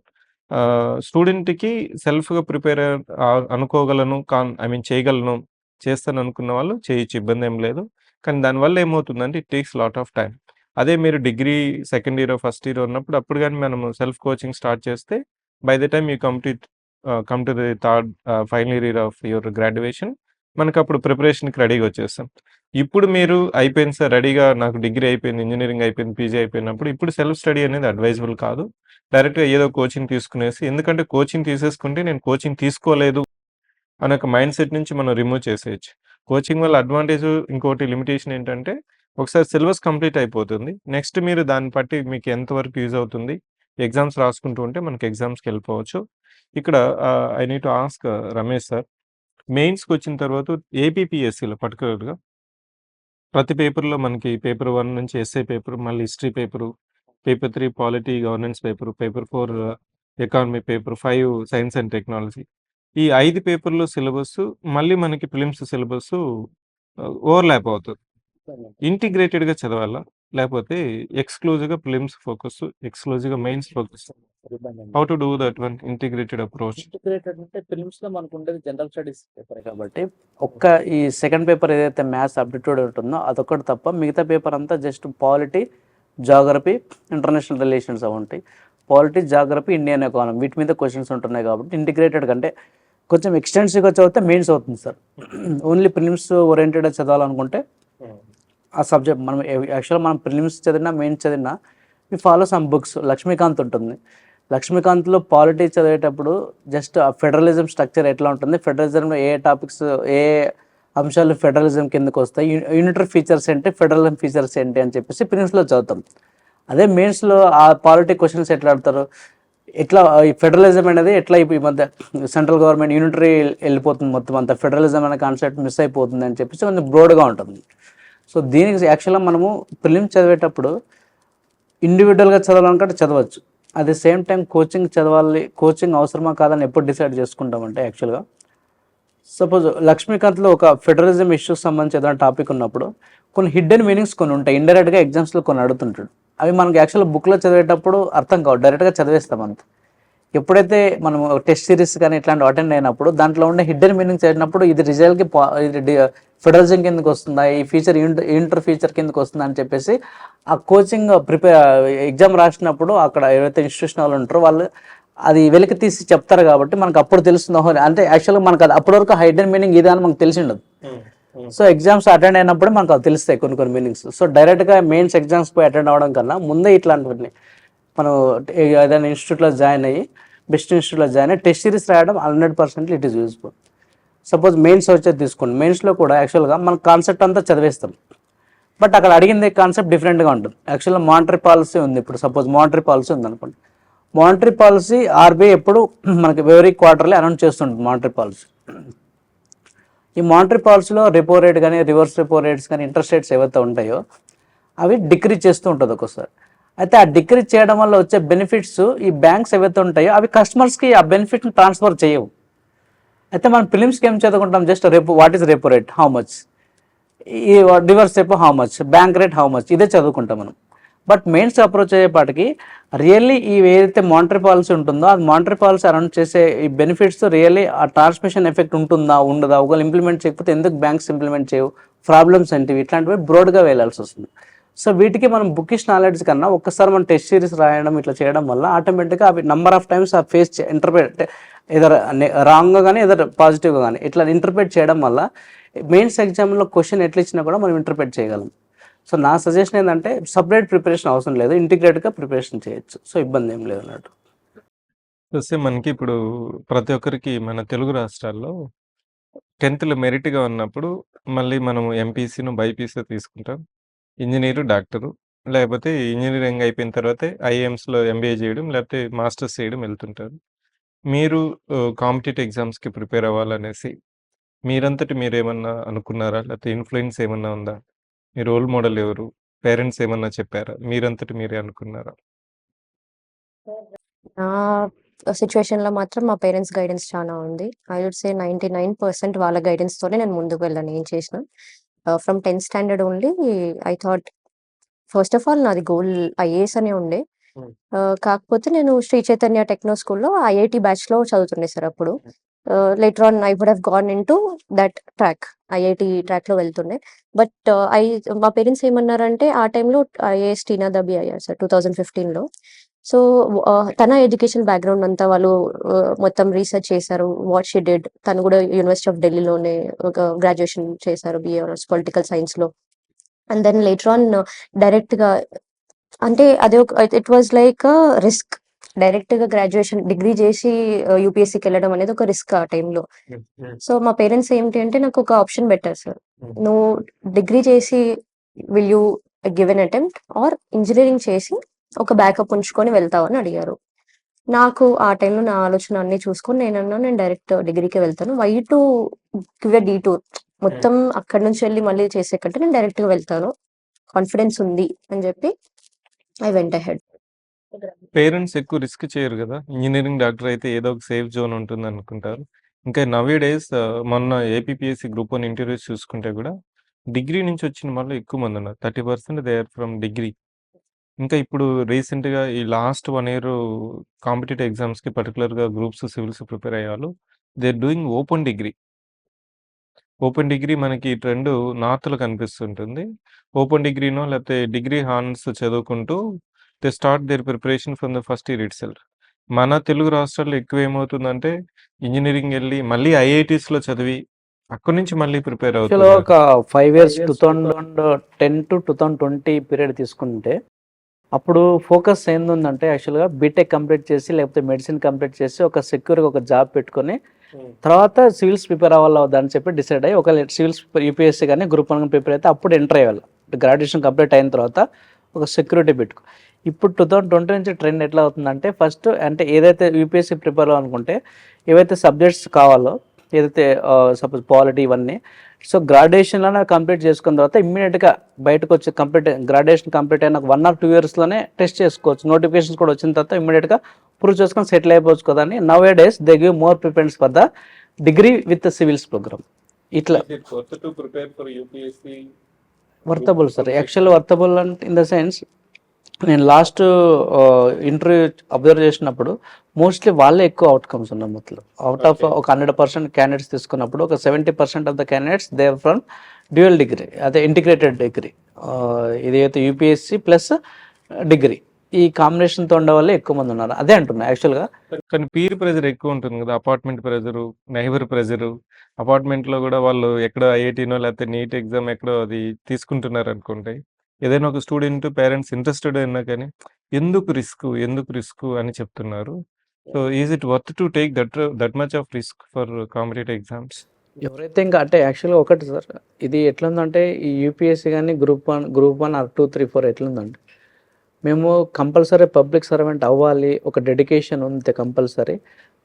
స్టూడెంట్‌కి సెల్ఫ్‌గా ప్రిపేర్ అనుకోగలను, ఐ మీన్ చేయగలను, చేస్తాననుకున్న వాళ్ళు చేయొచ్చు, ఇబ్బందేం లేదు. కానీ దానివల్ల ఏమవుతుందంటే it takes lot of time. అదే మీరు డిగ్రీ సెకండ్ ఇయరో, ఫస్ట్ ఇయరో ఉన్నప్పుడు అప్పుడు గాని మనము సెల్ఫ్ కోచింగ్ స్టార్ట్ చేస్తే by the time you come to the third final year of your graduation మనకప్పుడు ప్రిపరేషన్‌కి రెడీగా వచ్చేస్తాం. ఇప్పుడు మీరు అయిపోయింది సార్ రెడీగా నాకు డిగ్రీ అయిపోయింది, ఇంజినీరింగ్ అయిపోయింది, పీజీ అయిపోయినప్పుడు ఇప్పుడు సెల్ఫ్ స్టడీ అనేది అడ్వైజబుల్ కాదు. డైరెక్ట్‌గా ఏదో కోచింగ్ తీసుకునేసి ఎందుకంటే కోచింగ్ తీసేసుకుంటే నేను కోచింగ్ తీసుకోలేదు అనే ఒక మైండ్ సెట్ నుంచి మనం రిమూవ్ చేసేయొచ్చు. కోచింగ్ వల్ల అడ్వాంటేజ్ ఇంకోటి లిమిటేషన్ ఏంటంటే ఒకసారి సిలబస్ కంప్లీట్ అయిపోతుంది. నెక్స్ట్ మీరు దాన్ని బట్టి మీకు ఎంతవరకు యూజ్ అవుతుంది. ఎగ్జామ్స్ రాసుకుంటూ ఉంటే మనకి ఎగ్జామ్స్‌కెళ్ళిపోవచ్చు. ఇక్కడ I need to ask Ramesh sir. మెయిన్స్‌కొచ్చిన తర్వాత ఏపీపీఎస్సీలో పర్టిక్యులర్‌గా ప్రతి పేపర్‌లో మనకి పేపర్ 1 నుంచి ఎస్ఏ పేపర్, మళ్ళీ history paper, paper 3 polity, governance paper, paper 4 economy paper, 5 science and technology. ఈ 5 పేపర్‌లో సిలబస్సు మళ్ళీ మనకి ప్రిలిమ్స్ సిలబస్సు ఓవర్‌లాప్ అవుతది. ఇంటిగ్రేటెడ్‌గా చదవాలా? లేపోతే ఎక్స్‌క్లూజివ్‌గా ప్రిలిమ్స్ ఫోకస్, ఎక్స్‌క్లూజివ్‌గా mains focus. How to do that one integrated approach? Integrated అంటే ప్రిలిమ్స్‌లో మనకు ఉండేది జనరల్ స్టడీస్ పేపరే కాబట్టి ఒక్క ఈ సెకండ్ పేపర్ ఏదైతే మ్యాథ్స్ అప్టిట్యూడ్ ఉంటుందో అదొక్కటి తప్ప మిగతా పేపర్ అంతా just polity, geography, international relations అవి ఉంటాయి. పాలిటీ, జాగ్రఫీ, ఇండియన్ ఎకానమీ వీటి మీద క్వశ్చన్స్ ఉంటున్నాయి కాబట్టి ఇంటిగ్రేటెడ్ కంటే కొంచెం ఎక్స్టెన్సివ్‌గా చదివితే మెయిన్స్ అవుతుంది సార్. ఓన్లీ ప్రిలిమ్స్ ఓరియంటెడ్‌గా చదవాలనుకుంటే ఆ సబ్జెక్ట్ మనం యాక్చువల్‌గా మనం ప్రిలిమ్స్ చదివినా, మెయిన్స్ చదివినా we follow some books. Laxmikanth ఉంటుంది. లక్ష్మీకాంత్‌లో పాలిటీ చదివేటప్పుడు జస్ట్ ఆ ఫెడరలిజం స్ట్రక్చర్ ఎట్లా ఉంటుంది, ఫెడరలిజంలో ఏ టాపిక్స్ ఏ అంశాలు ఫెడరలిజం కిందకు వస్తాయి, యూనిటరీ ఫీచర్స్ ఏంటి, ఫెడరలిజం ఫీచర్స్ ఏంటి అని చెప్పేసి ప్రిలిమ్స్‌లో చదువుతాం. అదే మెయిన్స్‌లో ఆ పాలిటీ క్వశ్చన్స్ ఎట్లా అడుగుతారు, ఎట్లా ఈ ఫెడరలిజం అనేది ఎట్లా ఈ మధ్య సెంట్రల్ గవర్నమెంట్ యూనిటరీ వెళ్ళిపోతుంది, మొత్తం అంతా ఫెడరలిజం అనే కాన్సెప్ట్ మిస్ అయిపోతుంది అని చెప్పేసి కొంచెం బ్రోడ్గా ఉంటుంది. సో దీనికి యాక్చువల్గా మనము ప్రిలిమ్స్ చదివేటప్పుడు ఇండివిజువల్గా చదవాలనుకుంటే చదవచ్చు. At the same time coaching చదవాలి, కోచింగ్ అవసరమా కాదని ఎప్పుడు డిసైడ్ చేసుకుంటామంటే యాక్చువల్గా సపోజ్ లక్ష్మీకాంత్లో ఒక ఫెడరలిజం ఇష్యూస్ సంబంధించి ఏదైనా టాపిక్ ఉన్నప్పుడు కొన్ని హిడ్డెన్ మీనింగ్స్ కొన్ని ఉంటాయి, ఇండైరెక్ట్గా ఎగ్జామ్స్లో కొన్ని అడుగుతుంటాడు. అవి మనకి యాక్చువల్గా బుక్లో చదివేటప్పుడు అర్థం కావు, డైరెక్ట్గా చదివేస్తాం అంతే. ఎప్పుడైతే మనం టెస్ట్ సిరీస్ కానీ ఇట్లాంటివి అటెండ్ అయినప్పుడు దాంట్లో ఉండే హిడ్డెన్ మీనింగ్ చదివినప్పుడు ఇది రిజల్ట్కి ఇది ఫెడరలిజం కిందకి వస్తుందా, ఈ ఫీచర్ ఇంటర్ ఫీచర్ కిందకి వస్తుందా అని చెప్పేసి ఆ కోచింగ్ ఎగ్జామ్ రాసినప్పుడు అక్కడ ఎవరైతే ఇన్స్టిట్యూషన్ వాళ్ళు ఉంటారో వాళ్ళు అది వెలికి తీసి చెప్తారు కాబట్టి మనకు అప్పుడు తెలుస్తుంది. అంటే యాక్చువల్గా మనకు అది అప్పటి వరకు హైడెన్ మీనింగ్ ఇదే అని మనకు తెలిసి ఉండదు. సో ఎగ్జామ్స్ అటెండ్ అయినప్పుడు మనకు అది తెలుస్తాయి కొన్ని మీనింగ్స్. సో డైరెక్ట్గా మెయిన్స్ ఎగ్జామ్స్ పోయి అటెండ్ అవ్వడం కన్నా ముందే ఇట్లాంటివన్నీ మనం ఏదైనా ఇన్స్టిట్యూట్లో జాయిన్ అయ్యి బెస్ట్ ఇన్స్టిట్యూట్లో జాయిన్ అయ్యి టెస్ట్ సిరీస్ రాయడం 100% it is useful. Suppose mains వచ్చేది తీసుకోండి, మెయిన్స్లో కూడా యాక్చువల్గా మన కాన్సెప్ట్ అంతా చదివేస్తాం, బట్ అక్కడ అడిగింది కాన్సెప్ట్ డిఫరెంట్గా ఉంటుంది. యాక్చువల్గా మానిటరీ పాలసీ ఉంది, ఇప్పుడు సపోజ్ మానిటరీ పాలసీ ఉంది అనుకోండి. మానిటరీ పాలసీ ఆర్బీఐ ఎప్పుడు మనకి ఎవరీ క్వార్టర్లీ అనౌన్స్ చేస్తుంటుంది మానిటరీ పాలసీ. ఈ మానిటరీ పాలసీలో రెపో రేట్ కానీ రివర్స్ రెపో రేట్స్ కానీ ఇంట్రెస్ట్ రేట్స్ ఏవైతే ఉంటాయో అవి డిక్రీజ్ చేస్తూ ఉంటుంది ఒక్కోసారి. అయితే ఆ డిక్రీజ్ చేయడం వల్ల వచ్చే బెనిఫిట్స్ ఈ బ్యాంక్స్ ఏవైతే ఉంటాయో అవి కస్టమర్స్కి ఆ బెనిఫిట్ని ట్రాన్స్ఫర్ చేయవు. అయితే మనం ఫిలిమ్స్కి ఏం చదువుకుంటాం, just repo, what is repo rate, how much, ఈ reverse repo how much, bank rate how much, ఇదే చదువుకుంటాం మనం. బట్ మెయిన్స్ అప్రోచ్ అయ్యేపాటికి రియల్లీ ఈ ఏదైతే మానిటరీ పాలసీ ఉంటుందో ఆ మానిటరీ పాలసీ అరౌండ్ చేసే ఈ బెనిఫిట్స్ రియల్లీ ఆ ట్రాన్స్మిషన్ ఎఫెక్ట్ ఉంటుందా ఉండదా, ఒకవేళ ఇంప్లిమెంట్ చేయకపోతే ఎందుకు బ్యాంక్స్ ఇంప్లిమెంట్ చేయవు, ప్రాబ్లమ్స్ ఏంటివి, ఇట్లాంటివి బ్రోడ్గా వెళ్ళాల్సి వస్తుంది. సో వీటికి మనం బుకిష్ నాలెడ్జ్ కన్నా ఒక్కసారి మనం టెస్ట్ సిరీస్ రాయడం ఇట్లా చేయడం వల్ల ఆటోమేటిక్గా అవి నంబర్ ఆఫ్ టైమ్స్ ఆ ఫేస్ ఇంటర్ప్రిట్ ఏదో రాంగ్గా కానీ ఏదో పాజిటివ్గా కానీ ఇట్లా ఇంటర్ప్రిట్ చేయడం వల్ల మెయిన్స్ ఎగ్జామ్లో క్వశ్చన్ ఎట్లా ఇచ్చినా కూడా మనం ఇంటర్ప్రిట్ చేయగలం. సో నా సజెషన్ ఏంటంటే సపరేట్ ప్రిపరేషన్ అవసరం లేదు, ఇంటిగ్రేట్గా ప్రిపరేషన్ చేయొచ్చు. సో ఇబ్బంది ఏం లేదు అన్నట్టు. చూస్తే మనకి ఇప్పుడు ప్రతి ఒక్కరికి మన తెలుగు రాష్ట్రాల్లో 10th మెరిట్గా ఉన్నప్పుడు మళ్ళీ మనము ఎంపీసీను బైపీసీ తీసుకుంటాం, ఇంజనీరు డాక్టరు, లేకపోతే ఇంజనీరింగ్ అయిపోయిన తర్వాత ఐఏఎమ్స్లో ఎంబీఏ చేయడం లేకపోతే మాస్టర్స్ చేయడం వెళ్తుంటారు. మీరు కాంపిటేటివ్ ఎగ్జామ్స్కి ప్రిపేర్ అవ్వాలనేసి మీరంతటి మీరేమన్నా అనుకున్నారా, లేకపోతే ఇన్ఫ్లుయెన్స్ ఏమన్నా ఉందా, మీ రోల్ మోడల్ ఎవరు, పేరెంట్స్ ఏమన్నా చెప్పారా, మీరంతటి మీరే అనుకున్నారా? నా సిచ్యువేషన్‌లో మాత్రం మా పేరెంట్స్ గైడెన్స్ చాలా ఉంది. ఐ వుడ్ సే 99% వాళ్ళ గైడెన్స్‌తోనే నేను ముందుకు వెళ్ళాను ఏం చేసినా. From 10th standard only I thought first of all నాది గోల్ ఐఏఎస్ అనే ఉండే. కాకపోతే నేను శ్రీ చైతన్య టెక్నో స్కూల్‌లో ఐఐటీ బ్యాచ్‌లో చదువుతుండే సార్ అప్పుడు. Later on I would have gone into that track, IIT ట్రాక్‌లో వెళ్తుండే. బట్ మా పేరెంట్స్ ఏమన్నారంటే ఆ టైంలో ఐఏఎస్ టీనా దబి అయ్యారు సార్ 2015లో. సో తన ఎడ్యుకేషన్ బ్యాక్‌గ్రౌండ్ అంతా వాళ్ళు మొత్తం రీసెర్చ్ చేశారు. వాట్ షీ డిడ్, తను కూడా యూనివర్సిటీ ఆఫ్ ఢిల్లీలోనే ఒక గ్రాడ్యుయేషన్ చేశారు, బీఏ ఆనర్స్ పొలిటికల్ సైన్స్‌లో. అండ్ దెన్ లేటర్ ఆన్ డైరెక్ట్‌గా అంటే అది ఒక ఇట్ వాజ్ లైక్ రిస్క్. డైరెక్ట్‌గా గ్రాడ్యుయేషన్ డిగ్రీ చేసి యూపీఎస్సీకి వెళ్ళడం అనేది ఒక రిస్క్ ఆ టైంలో. సో మా పేరెంట్స్ ఏంటి అంటే నాకు ఒక ఆప్షన్ పెట్టారు సార్. నువ్వు డిగ్రీ చేసి will you give an attempt are engineering చేసి ఒక బ్యాకప్ ఉంచుకొని వెళ్తావు అని అడిగారు. నాకు ఆ టైంలో నా ఆలోచన అన్ని చూసుకొని నేను డైరెక్ట్ డిగ్రీకే వెళ్తాను. Why to give a detour, మొత్తం అక్కడి నుంచి వెళ్ళి మళ్ళీ చేసే కంటే నేను డైరెక్ట్‌గా వెళ్తాను, కాన్ఫిడెన్స్ ఉంది అని చెప్పి ఐ వెంట్ అహెడ్. పేరెంట్స్ ఎక్కువ రిస్క్ చేయరు కదా, ఇంజనీరింగ్ డాక్టర్ అయితే ఏదో ఒక సేఫ్ జోన్ ఉంటుంది అనుకుంటారు. ఇంకా నవే డేస్ మొన్న ఏపీపీఎస్సీ గ్రూప్ 1 ఇంటర్వ్యూస్ చూసుకుంటే కూడా డిగ్రీ నుంచి వచ్చిన వాళ్ళు ఎక్కువ మంది ఉన్నారు. 30% దే ఆర్ ఫ్రమ్ డిగ్రీ. ఇంకా ఇప్పుడు రీసెంట్గా ఈ లాస్ట్ 1 ఇయర్ కాంపిటేటివ్ ఎగ్జామ్స్కి పర్టికులర్గా గ్రూప్స్ సివిల్స్ ప్రిపేర్ అయ్యే వాళ్ళు they are doing open degree. Open degree మనకి ట్రెండ్ నార్త్లో కనిపిస్తుంటుంది. ఓపెన్ డిగ్రీనో లేకపోతే డిగ్రీ హానర్స్ చదువుకుంటూ they start their preparation from the first year itself. మన తెలుగు రాష్ట్రాల్లో ఎక్కువ ఏమవుతుందంటే ఇంజనీరింగ్ వెళ్ళి మళ్ళీ ఐఐటీస్లో చదివి అక్కడి నుంచి మళ్ళీ ప్రిపేర్ యాక్చువల్గా అవుతున్నారు. ఒక 5 years 2010 to 2020 పీరియడ్ తీసుకుంటే అప్పుడు ఫోకస్ ఏందంటే యాక్చువల్గా బీటెక్ కంప్లీట్ చేసి లేకపోతే మెడిసిన్ కంప్లీట్ చేసి ఒక సెక్యూర్గా ఒక జాబ్ పెట్టుకొని తర్వాత సివిల్స్ ప్రిపేర్ అవ్వాలి అని చెప్పి డిసైడ్ అయ్యి ఒక సివిల్స్ యూపీఎస్సీ కానీ గ్రూప్ 1 ప్రిపేర్ అయితే అప్పుడు ఎంటర్ అయ్యేవాళ్ళు. గ్రాడ్యుయేషన్ కంప్లీట్ అయిన తర్వాత ఒక సెక్యూరిటీ పెట్టుకో. ఇప్పుడు 2020 నుంచి ట్రెండ్ ఎట్లా అవుతుందంటే ఫస్ట్ అంటే ఏదైతే యూపీఎస్సీ ప్రిపేర్ అవ్వాలనుకుంటే ఏవైతే సబ్జెక్ట్స్ కావాలో ఏదైతే సపోజ్ పాలిటీ ఇవన్నీ సో గ్రాడ్యుయేషన్లోనే కంప్లీట్ చేసుకున్న తర్వాత ఇమ్మీడియట్గా బయటకు వచ్చి గ్రాడ్యుయేషన్ కంప్లీట్ అయిన 1 or 2 yearsలోనే టెస్ట్ చేసుకోవచ్చు. నోటిఫికేషన్స్ కూడా వచ్చిన తర్వాత ఇమ్మీడియట్గా ప్రూవ్ చేసుకొని సెటిల్ అయిపోవచ్చు కదా అని nowadays they give more preference for the degree with civils programme. ఇట్లా వర్తబుల్ సార్, యాక్చువల్ వర్తబుల్ అంటే ఇన్ ద సెన్స్ నేను లాస్ట్ ఇంటర్వ్యూ అబ్జర్వ్ చేసినప్పుడు మోస్ట్లీ వాళ్ళే ఎక్కువ అవుట్కమ్స్ ఉన్నాయి. మొత్తం అవుట్ ఆఫ్ ఒక 100% క్యాండిడేట్స్ తీసుకున్నప్పుడు ఒక 70% of the candidates they from dual degree, అదే ఇంటిగ్రేటెడ్ డిగ్రీ, ఇది అయితే యూపీఎస్సీ ప్లస్ డిగ్రీ ఈ కాంబినేషన్తో ఉండే వాళ్ళే ఎక్కువ మంది ఉన్నారు. అదే అంటున్నా యాక్చువల్గా. కానీ పీర్ ప్రెజర్ ఎక్కువ ఉంటుంది కదా, అపార్ట్మెంట్ ప్రెజరు, నైబర్ ప్రెజరు. అపార్ట్మెంట్లో కూడా వాళ్ళు ఎక్కడో ఐఐటీనో లేకపోతే నీట్ ఎగ్జామ్ ఎక్కడో అది తీసుకుంటున్నారు అనుకోండి, ఏదైనా ఒక స్టూడెంట్ పేరెంట్స్ ఇంట్రెస్టెడ్ అయినా కానీ ఎందుకు రిస్క్ అని చెప్తున్నారు. So is it worth to take that much of risk for competitive exams? ఎవరైతే ఇంకా అంటే యాక్చువల్గా ఒకటి సార్, ఇది ఎట్లుందంటే ఈ యూపీఎస్సీ కానీ గ్రూప్ 1 or 2, 3, 4 ఎట్లుందంటే మేము కంపల్సరీ పబ్లిక్ సర్వెంట్ అవ్వాలి, ఒక డెడికేషన్ ఉంది కంపల్సరీ,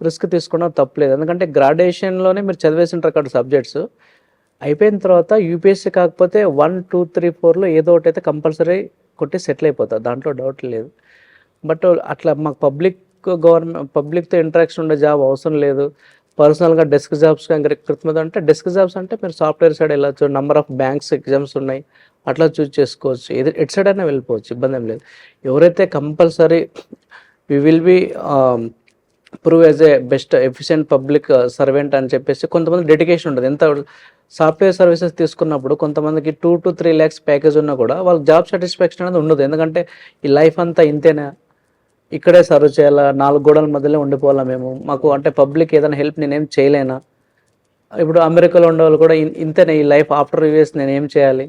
రిస్క్ తీసుకోవడం తప్పలేదు. ఎందుకంటే గ్రాడ్యుయేషన్లోనే మీరు చదివేసింటారు అక్కడ సబ్జెక్ట్స్, అయిపోయిన తర్వాత యూపీఎస్సీ కాకపోతే 1, 2, 3, 4లో ఏదో ఒకటి అయితే కంపల్సరీ కొట్టి సెటిల్ అయిపోతారు, దాంట్లో డౌట్ లేదు. బట్ అట్లా మాకు పబ్లిక్తో ఇంటరాక్షన్ ఉండే జాబ్ అవసరం లేదు, పర్సనల్గా డెస్క్ జాబ్స్ కృతమత అంటే డెస్క్ జాబ్స్ అంటే మీరు సాఫ్ట్వేర్ సైడ్ వెళ్ళచ్చు, నెంబర్ ఆఫ్ బ్యాంక్స్ ఎగ్జామ్స్ ఉన్నాయి, అట్లా చూస్ చేసుకోవచ్చు, ఎటు సైడ్ అయినా వెళ్ళిపోవచ్చు, ఇబ్బంది ఏం లేదు. ఎవరైతే compulsory we will be prove as a best efficient public servant అని చెప్పేసి కొంతమంది డెడికేషన్ ఉంటుంది. ఎంత సాఫ్ట్వేర్ సర్వీసెస్ తీసుకున్నప్పుడు కొంతమందికి 2 to 3 lakhs ప్యాకేజ్ ఉన్నా కూడా వాళ్ళకి జాబ్ సాటిస్ఫాక్షన్ అనేది ఉండదు. ఎందుకంటే ఈ లైఫ్ అంతా ఇంతేనా, ఇక్కడే సర్వ్ చేయాలా, 4 గోడల మధ్యలో ఉండిపోవాలా మేము, మాకు అంటే పబ్లిక్ ఏదైనా హెల్ప్ నేనేం చేయలేనా, ఇప్పుడు అమెరికాలో ఉండే వాళ్ళు కూడా ఇంతేనే ఈ లైఫ్ ఆఫ్టర్ యూఎస్ నేను ఏం చేయాలి,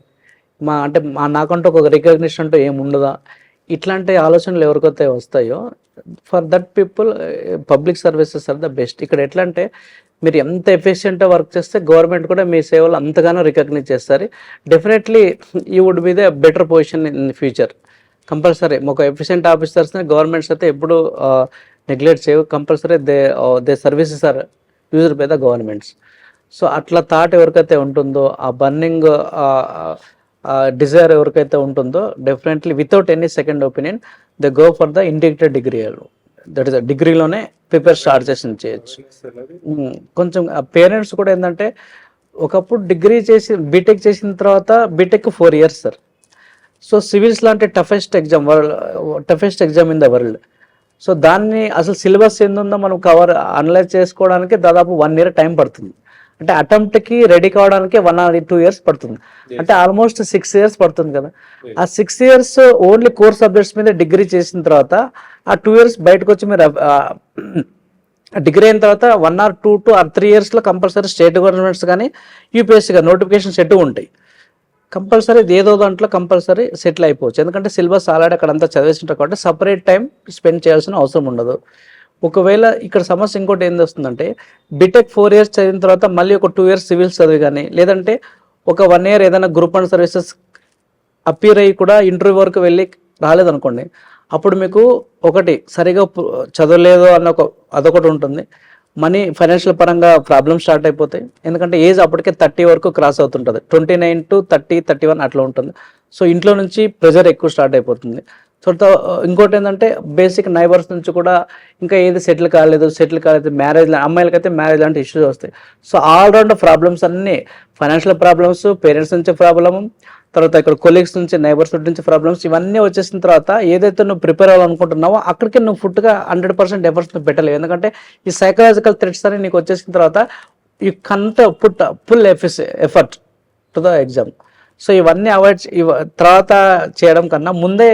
నాకంటూ ఒక రికగ్నిషన్ అంటూ ఏమి ఉండదా, ఇట్లాంటి ఆలోచనలు ఎవరికైతే వస్తాయో for that people public services are the best. ఇక్కడ ఎట్లా అంటే మీరు ఎంత ఎఫిషియెంట్గా వర్క్ చేస్తే గవర్నమెంట్ కూడా మీ సేవలు అంతగానో రికగ్నైజ్ చేస్తారు. Definitely you would be the better position in future. Compulsory ఒక ఎఫిషియెంట్ ఆఫీసర్స్ని గవర్నమెంట్స్ అయితే ఎప్పుడు నెగ్లెక్ట్ చేయవు. Compulsory they services are used by the governments. So అట్లా థాట్ ఎవరికైతే ఉంటుందో, ఆ బర్నింగ్ డిజైర్ ఎవరికైతే ఉంటుందో, definitely without any second opinion they go for the integrated degree. That is డిగ్రీలోనే ప్రిపేర్ స్టార్ట్ చేయొచ్చు. కొంచెం పేరెంట్స్ కూడా ఏంటంటే ఒకప్పుడు డిగ్రీ చేసి బీటెక్ చేసిన తర్వాత BTech 4 years sir. So civils లాంటి toughest exam in the world. So దాన్ని అసలు సిలబస్ ఏందో మనం అనలైజ్ చేసుకోవడానికి దాదాపు 1 year టైం పడుతుంది. అంటే అటెంప్ట్కి రెడీ కావడానికి 1 or 2 years పడుతుంది. అంటే ఆల్మోస్ట్ 6 years పడుతుంది కదా. ఆ 6 years ఓన్లీ కోర్ సబ్జెక్ట్స్ మీద డిగ్రీ చేసిన తర్వాత ఆ 2 years బయటకు వచ్చి మీరు డిగ్రీ అయిన తర్వాత 1 or 2 to 3 yearsలో కంపల్సరీ స్టేట్ గవర్నమెంట్స్ కానీ యూపీఎస్సీ కానీ నోటిఫికేషన్స్ ఎటు ఉంటాయి. కంపల్సరీ ఏదో దాంట్లో కంపల్సరీ సెటిల్ అయిపోవచ్చు. ఎందుకంటే సిలబస్ ఆల్రెడీ అక్కడ అంతా చదివేసింటారు కాబట్టి సపరేట్ టైం స్పెండ్ చేయాల్సిన అవసరం ఉండదు. ఒకవేళ ఇక్కడ సమస్య ఇంకోటి ఏం వస్తుందంటే బీటెక్ 4 years చదివిన తర్వాత మళ్ళీ ఒక 2 years సివిల్స్ చదివి కానీ, లేదంటే ఒక 1 year ఏదైనా గ్రూప్ 1 సర్వీసెస్ అపీర్ అయ్యి కూడా ఇంటర్వ్యూ వరకు వెళ్ళి రాలేదనుకోండి, అప్పుడు మీకు ఒకటి సరిగా చదవలేదు అన్న అదొకటి ఉంటుంది. ఫైనాన్షియల్ పరంగా ప్రాబ్లమ్ స్టార్ట్ అయిపోతాయి. ఎందుకంటే ఏజ్ అప్పటికే 30 వరకు క్రాస్ అవుతుంటుంది, 29 to 30, 31 అట్లా ఉంటుంది. సో ఇంట్లో నుంచి ప్రెజర్ ఎక్కువ స్టార్ట్ అయిపోతుంది. సో ఇంకోటి ఏంటంటే బేసిక్ నైబర్స్ నుంచి కూడా ఇంకా ఏది సెటిల్ కాలేదు, మ్యారేజ్, అమ్మాయిలకైతే మ్యారేజ్ లాంటి ఇష్యూస్ వస్తాయి. సో ఆల్రౌండ్ ప్రాబ్లమ్స్ అన్నీ, ఫైనాన్షియల్ ప్రాబ్లమ్స్, పేరెంట్స్ నుంచి ప్రాబ్లము, తర్వాత ఇక్కడ కొలీగ్స్ నుంచి, నైబర్స్ నుంచి ప్రాబ్లమ్స్, ఇవన్నీ వచ్చేసిన తర్వాత ఏదైతే నువ్వు ప్రిపేర్ అవ్వాలనుకుంటున్నావో అక్కడికి నువ్వు ఫుడ్గా 100% ఎఫర్ట్స్ నువ్వు పెట్టలేవు. ఎందుకంటే ఈ సైకలాజికల్ థ్రెట్స్ అని నీకు వచ్చేసిన తర్వాత you can't put full effort to the exam. So ఇవన్నీ అవాయిడ్ తర్వాత చేయడం కన్నా ముందే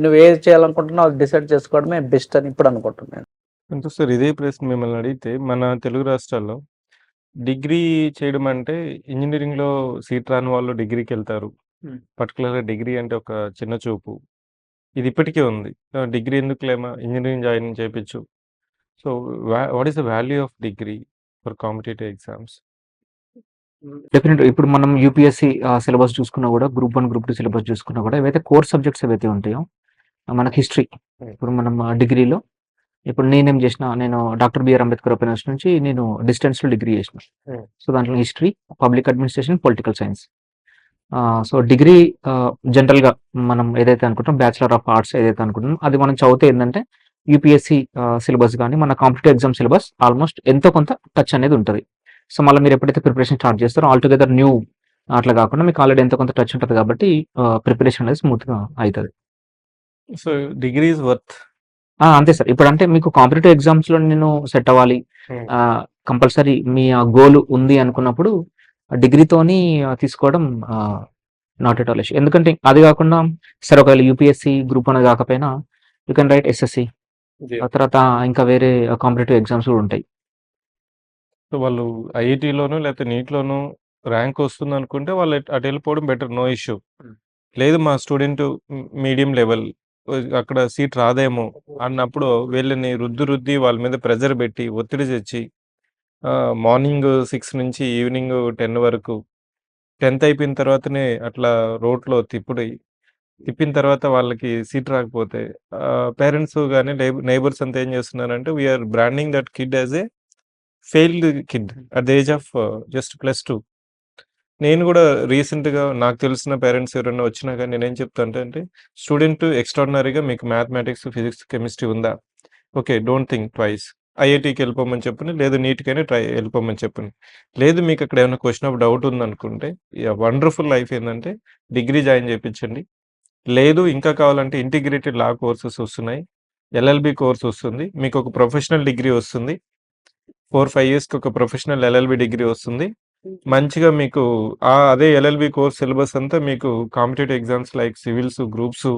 నువ్వు ఏది చేయాలనుకుంటున్నావు అది డిసైడ్ చేసుకోవడమే బెస్ట్ అని ఇప్పుడు అనుకుంటున్నాను. అంటే సార్ ఇదే ప్రశ్న మిమ్మల్ని అడిగితే, మన తెలుగు రాష్ట్రాల్లో డిగ్రీ చేయడం అంటే ఇంజనీరింగ్లో సీట్ రాని వాళ్ళు డిగ్రీకి వెళ్తారు. పర్టికులర్గా డిగ్రీ అంటే ఒక చిన్న చూపు ఇది ఇప్పటికీ ఉంది. డిగ్రీ ఎందుకులేమా, ఇంజనీరింగ్ జాయిన్ చేయించు. So what is the value of degree for competitive exams? Definite ఇప్పుడు మనం యూపీఎస్సీ సిలబస్ చూసుకున్నా కూడా, గ్రూప్ 1, గ్రూప్ 2 సిలబస్ చూసుకున్నా కూడా, ఏవైతే కోర్ సబ్జెక్ట్స్ ఏవైతే ఉంటాయో మనకి హిస్టరీ, ఇప్పుడు మనం డిగ్రీలో ఇప్పుడు నేను doctor BR Ambedkar open university నుంచి నేను డిస్టెన్స్లో డిగ్రీ చేసిన. సో దాంట్లో history, public administration, political science. So degree జనరల్గా మనం ఏదైతే అనుకుంటాం, బ్యాచిలర్ ఆఫ్ ఆర్ట్స్ ఏదైతే అనుకుంటాం, అది మనం చదివితే ఏంటంటే యూపీఎస్సీ సిలబస్ కానీ మన కాంపిటేటివ్ ఎగ్జామ్ సిలబస్ ఆల్మోస్ట్ ఎంతో కొంత టచ్ అనేది ఉంటుంది. సో మళ్ళీ మీరు ఎప్పుడైతే ప్రిపరేషన్ స్టార్ట్ చేస్తారో ఆల్టుగెదర్ న్యూ అట్లా కాకుండా మీకు ఆల్రెడీ ఎంతో కొంత టచ్ ఉంటుంది కాబట్టి ప్రిపరేషన్ అనేది స్మూత్గా అవుతుంది. So degree is worth. అంతే సార్. ఇప్పుడు అంటే మీకు కాంపిటేటివ్ ఎగ్జామ్స్లో నేను సెట్ అవ్వాలి, కంపల్సరీ మీ గోల్ ఉంది అనుకున్నప్పుడు డిగ్రీతోని తీసుకోవడం నాట్ ఎట్ ఆల్ ఇష్యూ. ఎందుకంటే అది కాకుండా సరే ఒకవేళ యూపీఎస్సీ గ్రూప్ 1 కాకపోయినా యూ కెన్ రైట్ ఎస్ఎస్సి, తర్వాత ఇంకా వేరే కాంపిటేటివ్ ఎగ్జామ్స్ కూడా ఉంటాయి. సో వాళ్ళు ఐఐటీలోనూ లేకపోతే నీట్లోనూ ర్యాంక్ వస్తుంది అనుకుంటే వాళ్ళు అటు వెళ్ళిపోవడం బెటర్, నో ఇష్యూ. లేదు మా స్టూడెంట్ మీడియం లెవెల్ అక్కడ సీట్ రాదేమో అన్నప్పుడు వీళ్ళని రుద్ది వాళ్ళ మీద ప్రెజర్ పెట్టి ఒత్తిడి తెచ్చి మార్నింగ్ 6 నుంచి ఈవినింగ్ 10 వరకు 10th అయిపోయిన తర్వాతనే అట్లా రోడ్లో తిప్పిన తర్వాత వాళ్ళకి సీట్ రాకపోతే పేరెంట్స్ కానీ నైబర్స్ అంతా ఏం చేస్తున్నారంటే we're branding that kid as a failed kid at the age of just +2. నేను గూడా రీసెంట్‌గా నాకు తెలిసిన పేరెంట్స్ ఎవరైనా వచ్చినా గాని నేనేం చెప్తా అంటే స్టూడెంట్ ఎక్స్ట్రార్డినరీగా మీకు మ్యాథమెటిక్స్, ఫిజిక్స్, కెమిస్ట్రీ ఉందా? ఓకే. Don't think twice. ఐఐటీకి వెళ్ళిపోమని చెప్పండి. లేదు నీట్‌కైనా వెళ్ళిపోమని చెప్పండి. లేదు మీకు అక్కడ ఏమైనా క్వెషన్ ఆఫ్ డౌట్ ఉందనుకుంటే వండర్‌ఫుల్ లైఫ్ ఏందంటే డిగ్రీ జాయిన్ చేపించండి. లేదు ఇంకా కావాలంటే ఇంటిగ్రేటెడ్ లా కోర్సెస్ వస్తున్నాయి. ఎల్ఎల్‌బి కోర్స్ వస్తుంది. మీకు ఒక ప్రొఫెషనల్ డిగ్రీ వస్తుంది. 4, 5 ఇయర్స్‌కి ఒక ప్రొఫెషనల్ ఎల్ఎల్‌బి డిగ్రీ వస్తుంది. మంచిగా మీకు అదే ఎల్ఎల్‌బి కోర్స్ సిలబస్ అంతా మీకు competitive exams like civils, groups,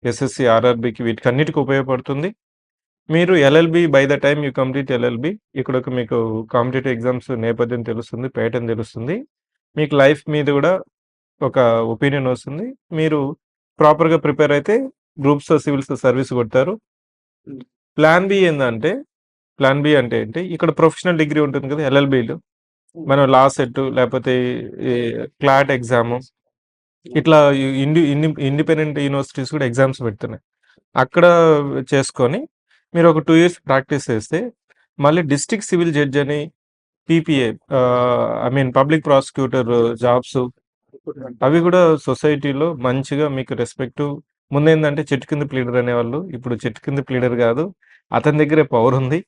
SSC, ఆర్ఆర్‌బికి వీటికన్నిటికి ఉపయోగపడుతుంది. మీరు LLB by the time you complete LLB ఇక్కడొక మీకు కాంపిటేటివ్ ఎగ్జామ్స్ నేపథ్యం తెలుస్తుంది. ప్యాటర్న్ తెలుస్తుంది. మీకు లైఫ్ మీద గూడా ఒక ఒపీనియన్ వస్తుంది. మీరు ప్రాపర్‌గా ప్రిపేర్ అయితే గ్రూప్స్, సివిల్స్ సర్వీస్ కొడతారు. ప్లాన్ బి ఏందంటే ప్లాన్ బి అంటే ఏంటి? ఇక్కడ ప్రొఫెషనల్ డిగ్రీ ఉంటుంది కదా! ఎల్ఎల్‌బిలో. మనం లా సెట్ లేకపోతే ఈ క్లాట్ ఎగ్జాము ఇట్లా ఇండిపెండెంట్ యూనివర్సిటీస్ కూడా ఎగ్జామ్స్ పెడుతున్నాయి. అక్కడ చేసుకొని మీరు ఒక 2 ఇయర్స్ ప్రాక్టీస్ చేస్తే మళ్ళీ డిస్ట్రిక్ట్ సివిల్ జడ్జ్ అని PPA I mean public prosecutor jobs అవి కూడా సొసైటీలో మంచిగా మీకు రెస్పెక్ట్ ముందేందంటే చెట్టు కింద ప్లీడర్ అనేవాళ్ళు. ఇప్పుడు చెట్టు కింద ప్లీడర్ కాదు. అతని దగ్గరే పవర్ ఉంది.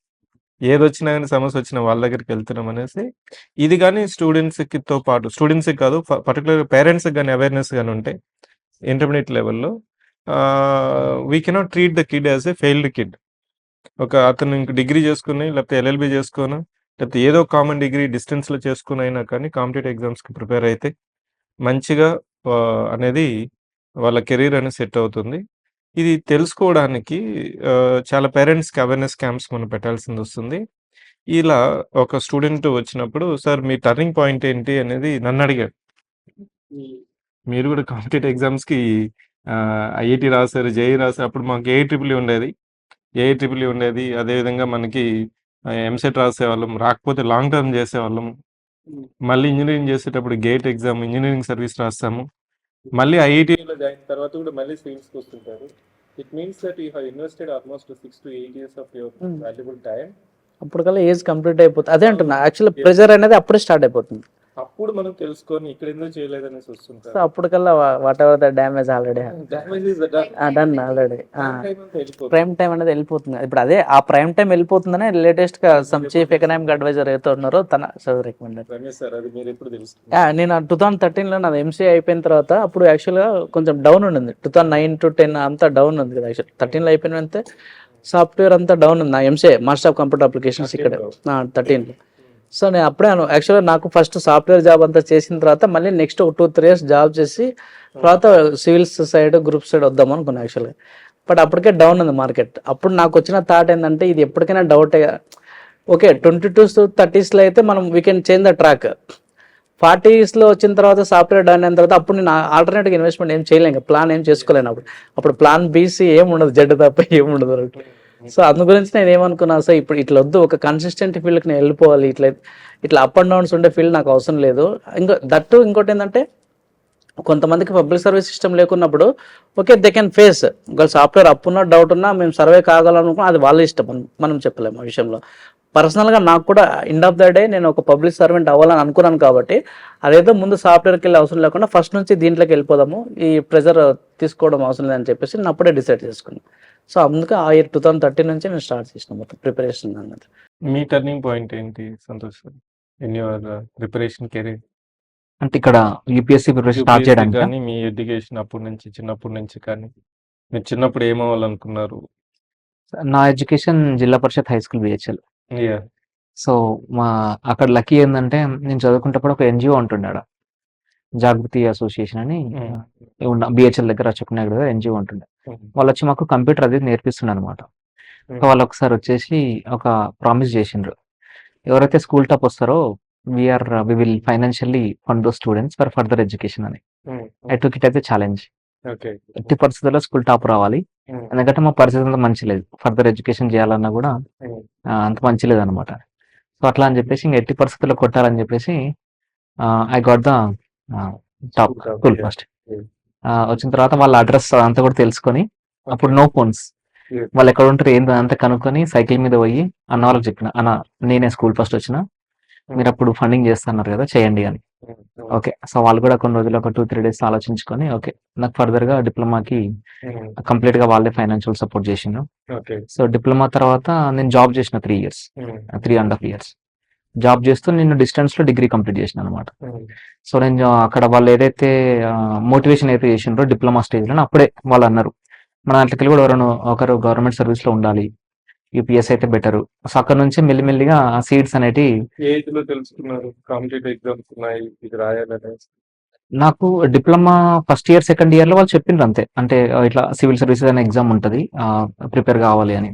ఏదొచ్చినా గాని సమస్య వచ్చినా వాళ్ళ దగ్గరికి వెళ్తున్నాం అనేసి ఇది గాని స్టూడెంట్స్‌కితో పాటు స్టూడెంట్స్‌కి కాదు పర్టిక్యులర్‌గా పేరెంట్స్‌కి గాని అవేర్‌నెస్ గాని ఉంటే ఇంటర్మీడియేట్ లెవెల్‌లో we cannot treat the kid as a failed kid. అతను ఇంక డిగ్రీ చేసుకొని లేకపోతే ఎల్ఎల్‌బి చేసుకోనో లేకపోతే ఏదో కామన్ డిగ్రీ డిస్టెన్స్‌లో చేసుకొనైనా కానీ కాంపిటేటివ్ ఎగ్జామ్స్‌కి ప్రిపేర్ అయితే మంచిగా అనేది వాళ్ళ కెరీర్ అనేది సెట్ అవుతుంది. ఇది తెలుసుకోవడానికి చాలా పేరెంట్స్‌కి అవేర్‌నెస్ క్యాంప్స్ మనం పెట్టాల్సిందొస్తుంది. ఇలా ఒక స్టూడెంట్ వచ్చినప్పుడు, "సార్ మీ టర్నింగ్ పాయింట్ ఏంటి?" అనేది నన్నడిగాడు. మీరు కూడా కాంపిటేటివ్ ఎగ్జామ్స్‌కి ఐఐటీ రాసారు, జేఈఈ రాసారు. అప్పుడు మాకు ఏఐట్రిపుల్ ఉండేది. ఏఐట్రిపుల్ ఉండేది. అదేవిధంగా మనకి ఎంసెట్ రాసేవాళ్ళం. రాకపోతే లాంగ్ టర్మ్ చేసేవాళ్ళం. మళ్ళీ ఇంజినీరింగ్ చేసేటప్పుడు గేట్ ఎగ్జామ్, ఇంజినీరింగ్ సర్వీస్ రాస్తాము. మళ్ళీ ఐఐటీలో జాయిన్ తర్వాత కూడా మళ్ళీ సివిల్స్‌కి వస్తుంటారు. It means that you have invested almost 6-8 years of your valuable time. అప్పటికల్లా ఏజ్ కంప్లీట్ అయిపోతుంది. అదే అంటున్నా, యాక్చువల్లీ ప్రెజర్ అనేది అప్పుడే స్టార్ట్ అయిపోతుంది. అప్పుడు మనం తెలుసుకొని ఇక్కడ ఎందుకు చేయలేదనేసి సో వస్తుంటారు. అప్పటికల్లా whatever the damage already damage is done. Done already. Time అంతా వెళ్ళిపోతుంది. ప్రైమ్ టైం అనేది వెళ్ళిపోతుంది. ఇప్పుడు అదే ఆ ప్రైమ్ టైం వెళ్ళిపోతుందనే లేటెస్ట్ గా సమ్ చీఫ్ ఎకనామిక్ అడ్వైజర్ అయితే ఉన్నారో తన రికమెండెడ్. రమేష్ సార్ అది మీరు ఎప్పుడు తెలుసుకున్నారు? నేను 2013లో నాది ఎంసీఏ అయిపోయిన తర్వాత అప్పుడు యాక్చువల్గా కొంచెం డౌన్ ఉండింది. 2009 to 10 అంతా డౌన్ ఉంది కదా. యాక్చువల్ 13లో అయిపోయిన అంతే సాఫ్ట్వేర్ అంతా డౌన్ ఉంది. నా MCA master of computer applications ఇక్కడ 13లో. సో నేను అప్పుడే యాక్చువల్గా నాకు ఫస్ట్ సాఫ్ట్వేర్ జాబ్ అంతా చేసిన తర్వాత మళ్ళీ నెక్స్ట్ ఒక 2-3 ఇయర్స్ జాబ్ చేసి తర్వాత సివిల్స్ సైడ్ గ్రూప్ సైడ్ వద్దాం అనుకున్నాను యాక్చువల్గా. బట్ అప్పటికే డౌన్ ఉంది మార్కెట్. అప్పుడు నాకు వచ్చిన థాట్ ఏంటంటే ఇది ఎప్పటికైనా డౌటే. ఓకే 22s to 30sలో అయితే మనం we can change the track. 40sలో వచ్చిన తర్వాత సాఫ్ట్వేర్ డౌన్ అయిన తర్వాత అప్పుడు నేను ఆల్టర్నేటివ్ ఇన్వెస్ట్మెంట్ ఏం చేయలేను, ప్లాన్ ఏం చేసుకోలేను. అప్పుడు ప్లాన్ బీసీ ఏం ఉండదు, జెడ్ తప్ప ఏం ఉండదు. సో అందు గురించి నేను ఏమనుకున్నా, సో ఇప్పుడు ఇట్లా వద్దు, ఒక కన్సిస్టెంట్ ఫీల్డ్కి నేను వెళ్ళిపోవాలి. ఇట్లా అప్ అండ్ డౌన్స్ ఉండే ఫీల్డ్ నాకు అవసరం లేదు. ఇంకోటి ఏంటంటే కొంతమందికి పబ్లిక్ సర్వీస్ సిస్టమ్ లేకున్నప్పుడు ఓకే దే కెన్ ఫేస్. ఒకవేళ సాఫ్ట్వేర్ అప్ ఉన్నా డౌట్ ఉన్నా మేము సర్వే కాగలనుకున్నా అది వాళ్ళ ఇష్టం, మనం చెప్పలేము ఆ విషయంలో. పర్సనల్గా నాకు కూడా ఎండ్ ఆఫ్ ద డే నేను ఒక పబ్లిక్ సర్వెంట్ అవ్వాలని అనుకున్నాను కాబట్టి అదేదో ముందు సాఫ్ట్వేర్కి వెళ్ళే అవసరం లేకుండా ఫస్ట్ నుంచి దీంట్లోకి వెళ్ళిపోదాము, ఈ ప్రెజర్ తీసుకోవడం అవసరం లేదని చెప్పేసి నేను అప్పుడే డిసైడ్ చేసుకున్నాను. సో అందుకే ఆ ఇయర్ 2013 నుంచి నేను స్టార్ట్ చేసిన మొత్తం ప్రిపరేషన్ అన్నది. మీ టర్నింగ్ పాయింట్ ఏంటి Santosh sir in your preparation career? అంటే ఇక్కడ యూపీఎస్సీ ప్రిపరేషన్ స్టార్ట్ యూపీఎస్సీ చేయడానికి కానీ మీ ఎడ్యుకేషన్ చిన్నప్పటి నుంచి కానీ మీరు చిన్నప్పుడు ఏమవ్వాలనుకున్నారు? నా education Zilla Parishad high school BHEL. Yeah. So అక్కడ లక్కీ ఏంటంటే నేను చదువుకుంటప్పుడు ఒక ఎన్జిఓ ఉంటుండే ఆడ, జాగృతి అసోసియేషన్ అని ఉన్న బిహెచ్ఎల్ దగ్గర చెప్పుకున్నాడు కదా, ఎన్జిఓ ఉంటుండే. వాళ్ళు వచ్చి మాకు కంప్యూటర్ అది నేర్పిస్తుండే అనమాట. సో వాళ్ళు ఒకసారి వచ్చేసి ఒక ప్రామిస్ చేసిండ్రు, ఎవరైతే స్కూల్ టాప్ వస్తారో we will financially fund those students for further education అని. ఐ టుక్ ఇట్ అయితే ఛాలెంజ్. ఓకే. ఎట్టి పరిస్థితుల్లో స్కూల్ టాప్ రావాలి, ఎందుకంటే మా పరిస్థితి అంతా మంచి లేదు, ఫర్దర్ ఎడ్యుకేషన్ చేయాలన్నా కూడా అంత మంచి లేదు అనమాట. సో అట్లా అని చెప్పేసి ఇంకా ఎట్టి పరిస్థితుల్లో కొట్టాలని చెప్పేసి I got the top school first. వచ్చిన తర్వాత వాళ్ళ అడ్రస్ అంతా కూడా తెలుసుకొని, అప్పుడు నో ఫోన్స్, వాళ్ళు ఎక్కడ ఉంటారు ఏంది అంతా కనుక్కొని సైకిల్ మీద పోయి అన్న వాళ్ళకి చెప్పిన, అన్న నేనే స్కూల్ ఫస్ట్ వచ్చిన, మీరు అప్పుడు ఫండింగ్ చేస్తున్నారు కదా చేయండి అని. ఓకే. సో, వాళ్ళు కూడా కొన్ని రోజులు ఒక 2, 3 డేస్ ఆలోచించుకొని ఓకే. నాకు ఫర్దర్‌గా డిప్లొమాకి కంప్లీట్‌గా వాళ్ళే ఫైనాన్షియల్ సపోర్ట్ చేసిండ్రు. ఓకే. సో, డిప్లొమా తర్వాత నేను జాబ్ చేసిన 3 ఇయర్స్. 3½ ఇయర్స్. జాబ్ చేస్తూ నేను డిస్టెన్స్‌లో డిగ్రీ కంప్లీట్ చేసినాననమాట. సో, నేను అక్కడ వాళ్ళు ఏదైతే మోటివేషన్ అయితే చేసిండ్రో డిప్లొమా స్టేజ్‌లోనే అప్పుడే వాళ్ళన్నారు. మన దాంట్లోకెళ్ళి కూడా ఎవరైనా ఒకరు గవర్నమెంట్ సర్వీస్‌లో ఉండాలి. యూపీఎస్సీ అయితే బెటరు. సో, అక్కడి నుంచి మెల్లిమెల్లిగా ఆ సీడ్స్ అనేటివి ఏ ఏజ్‌లో తెలుసుకున్నారు కాంపిటేటివ్ ఎగ్జామ్స్ ఉన్నాయి ఇది రాయాలనేసి? నాకు డిప్లొమా ఫస్ట్ ఇయర్, సెకండ్ ఇయర్‌లో వాళ్ళు చెప్పిండ్రు అంతే. అంటే ఇట్లా సివిల్ సర్వీసెస్ అనే ఎగ్జామ్ ఉంటది. ప్రిపేర్ కావాలి అని.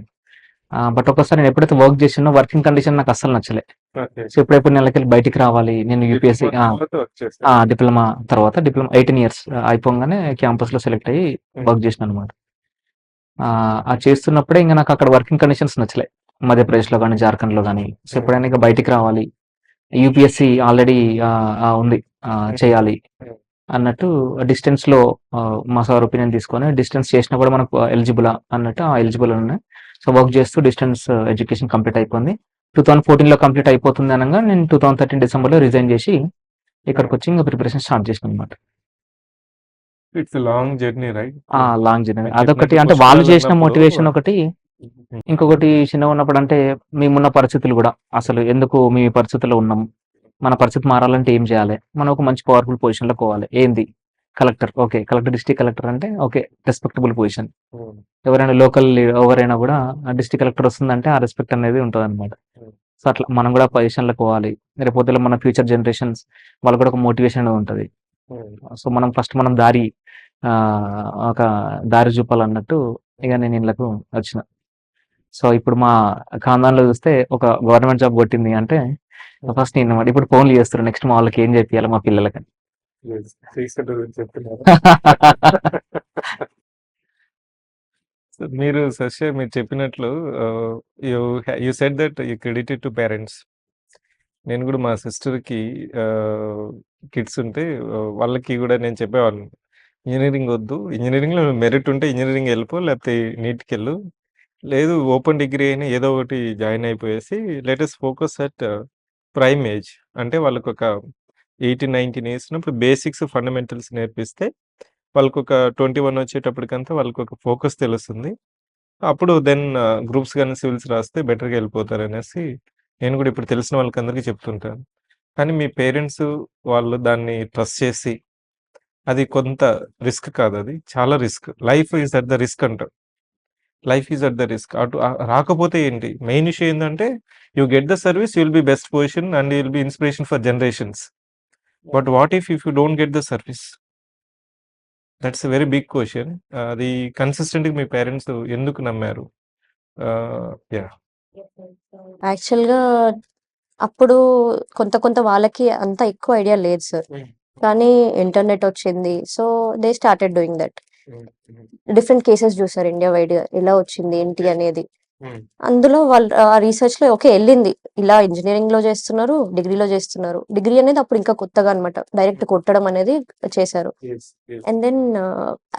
బట్ ఒక్కసారి నేను ఎప్పుడైతే వర్క్ చేసినో వర్కింగ్ కండిషన్ నాకు అస్సలు నచ్చలే. ఓకే. సో, ఎప్పుడెప్పుడు నెలకెళ్ళి బయటికి రావాలి. నేను యూపీఎస్సీ డిప్లొమా తర్వాత వర్క్ చేశారు. డిప్లొమా తర్వాత 18 ఇయర్స్ అయిపోగానే క్యాంపస్‌లో సెలెక్ట్ అయ్యి వర్క్ చేసినాననమాట. అది చేస్తున్నప్పుడే ఇంక నాకు అక్కడ వర్కింగ్ కండిషన్స్ నచ్చలే. మధ్యప్రదేశ్‌లో గాని, జార్ఖండ్‌లో గాని. సో, ఎప్పుడైనా ఇక బయటికి రావాలి. యూపీఎస్సీ ఆల్రెడీ ఉంది. చేయాలి అన్నట్టు డిస్టెన్స్‌లో మా సార్ ఒపీనియన్ తీసుకొని డిస్టెన్స్ చేసినా కూడా మనకు ఎలిజిబులా అన్నట్టు ఎలిజిబుల్ ఉన్నాయి. సో, వర్క్ చేస్తూ డిస్టెన్స్ ఎడ్యుకేషన్ కంప్లీట్ అయిపోయింది. 2014లో కంప్లీట్ అయిపోతుంది అనంగా నేను 2013 డిసెంబర్‌లో రిజైన్ చేసి ఇక్కడికొచ్చి ఇంక ప్రిపరేషన్ స్టార్ట్ చేసినాననమాట. It's long journey right? Long journey. మీరు అదొకటి చెప్పినట్టు అంటే వాళ్ళు చేసిన పుష్కరాలన్నప్పుడు మోటివేషన్ ఒకటి. ఇంకొకటి చిన్నగున్నప్పుడు అంటే మేమున్న పరిస్థితులు గూడా అసలు ఎందుకు మేము ఈ పరిస్థితుల్లో ఉన్నాం? మన పరిస్థితి మారాలంటే ఏం చేయాలి? మనం ఒక మంచి పవర్‌ఫుల్ పొజిషన్‌లో పోవాలి. ఏంది? Collector. Okay. Collector, district collector అంటే ఓకే. Respectable position. ఎవరైనా లోకల్ ఎవరైనా గూడా డిస్ట్రిక్ట్ కలెక్టర్ వస్తుందంటే ఆ రెస్పెక్ట్ అనేది ఉంటదనమాట. సో, అట్లా మనం గూడా పొజిషన్‌లోకి పోవాలి. రేపొద్దుల మన ఫ్యూచర్ జనరేషన్స్ వాళ్ళకి కూడా ఒక మోటివేషన్ అనేది ఉంటది. సో, మనం ఫస్ట్ మనం ఒక దారి చూపాలన్నట్టు ఇక నేను ఈళ్ళకు వచ్చిన. సో, ఇప్పుడు మా ఖాందాన్‌లో చూస్తే ఒక గవర్నమెంట్ జాబ్ కొట్టింది అంటే ఫస్ట్ నేననమాట. ఇప్పుడు ఫోన్‌లు చేస్తుర్రు. నెక్స్ట్ మా వాళ్ళకి ఏం చేపియాలి మా పిల్లలకని. రీసెంట్ గురించి చెప్తున్నారు. సో, మీరు మీరు చెప్పినట్లు you you said that you credited to parents. నేను కూడా మా సిస్టర్‌కి కిడ్స్ ఉంటే వాళ్ళకి కూడా నేను చెప్పేవాడిని. ఇంజినీరింగ్ వద్దు. ఇంజినీరింగ్‌లో మెరిట్ ఉంటే ఇంజినీరింగ్ ఎళ్ళిపో లేకపోతే నీట్‌కెళ్ళు. లేదు ఓపెన్ డిగ్రీ అయినా ఏదో ఒకటి జాయిన్ అయిపోయేసి let us focus at prime age. అంటే వాళ్ళకొక 18, 19 ఇయర్స్ ఉన్నప్పుడు బేసిక్స్, ఫండమెంటల్స్ నేర్పిస్తే వాళ్ళకొక 21 వచ్చేటప్పటికంతా వాళ్ళకొక ఫోకస్ తెలుస్తుంది. అప్పుడు దెన్ గ్రూప్స్ గాని, సివిల్స్ రాస్తే బెటర్‌గా ఎళ్ళిపోతారనేసి నేను కూడా ఇప్పుడు తెలిసిన వాళ్ళకందరికీ చెప్తుంటాను. కానీ మీ పేరెంట్స్ వాళ్ళు దాన్ని ట్రస్ట్ చేసి అది కొంత రిస్క్ కాదది. చాలా risk. Life is at the risk అంటారు. Life is at the risk. అటు రాకపోతే ఏంటి? మెయిన్ ఇష్యూ ఏందంటే you get the service you will be best position and you will be inspiration for generations. But what if you don't get the service? That's a very big question. అది కన్సిస్టెంట్‌గా మీ parents ఎందుకు నమ్మారు? Yeah! యాక్చువల్‌గా అప్పుడు కొంత వాళ్ళకి అంత ఎక్కువ ఐడియా లేదు సార్. కానీ ఇంటర్నెట్ వచ్చింది. So, they started doing that. Different cases చూసారు ఇండియా వైడ్‌గా ఎలా వచ్చింది ఏంటి అనేది. అందులో వాళ్ళు రీసెర్చ్‌లో ఓకే ఎళ్ళింది. ఇలా ఇంజినీరింగ్‌లో చేస్తున్నారు, డిగ్రీలో చేస్తున్నారు. డిగ్రీ అనేది అప్పుడు ఇంకా కొత్తగా అనమాట. డైరెక్ట్ కొట్టడం అనేది చేశారు. And then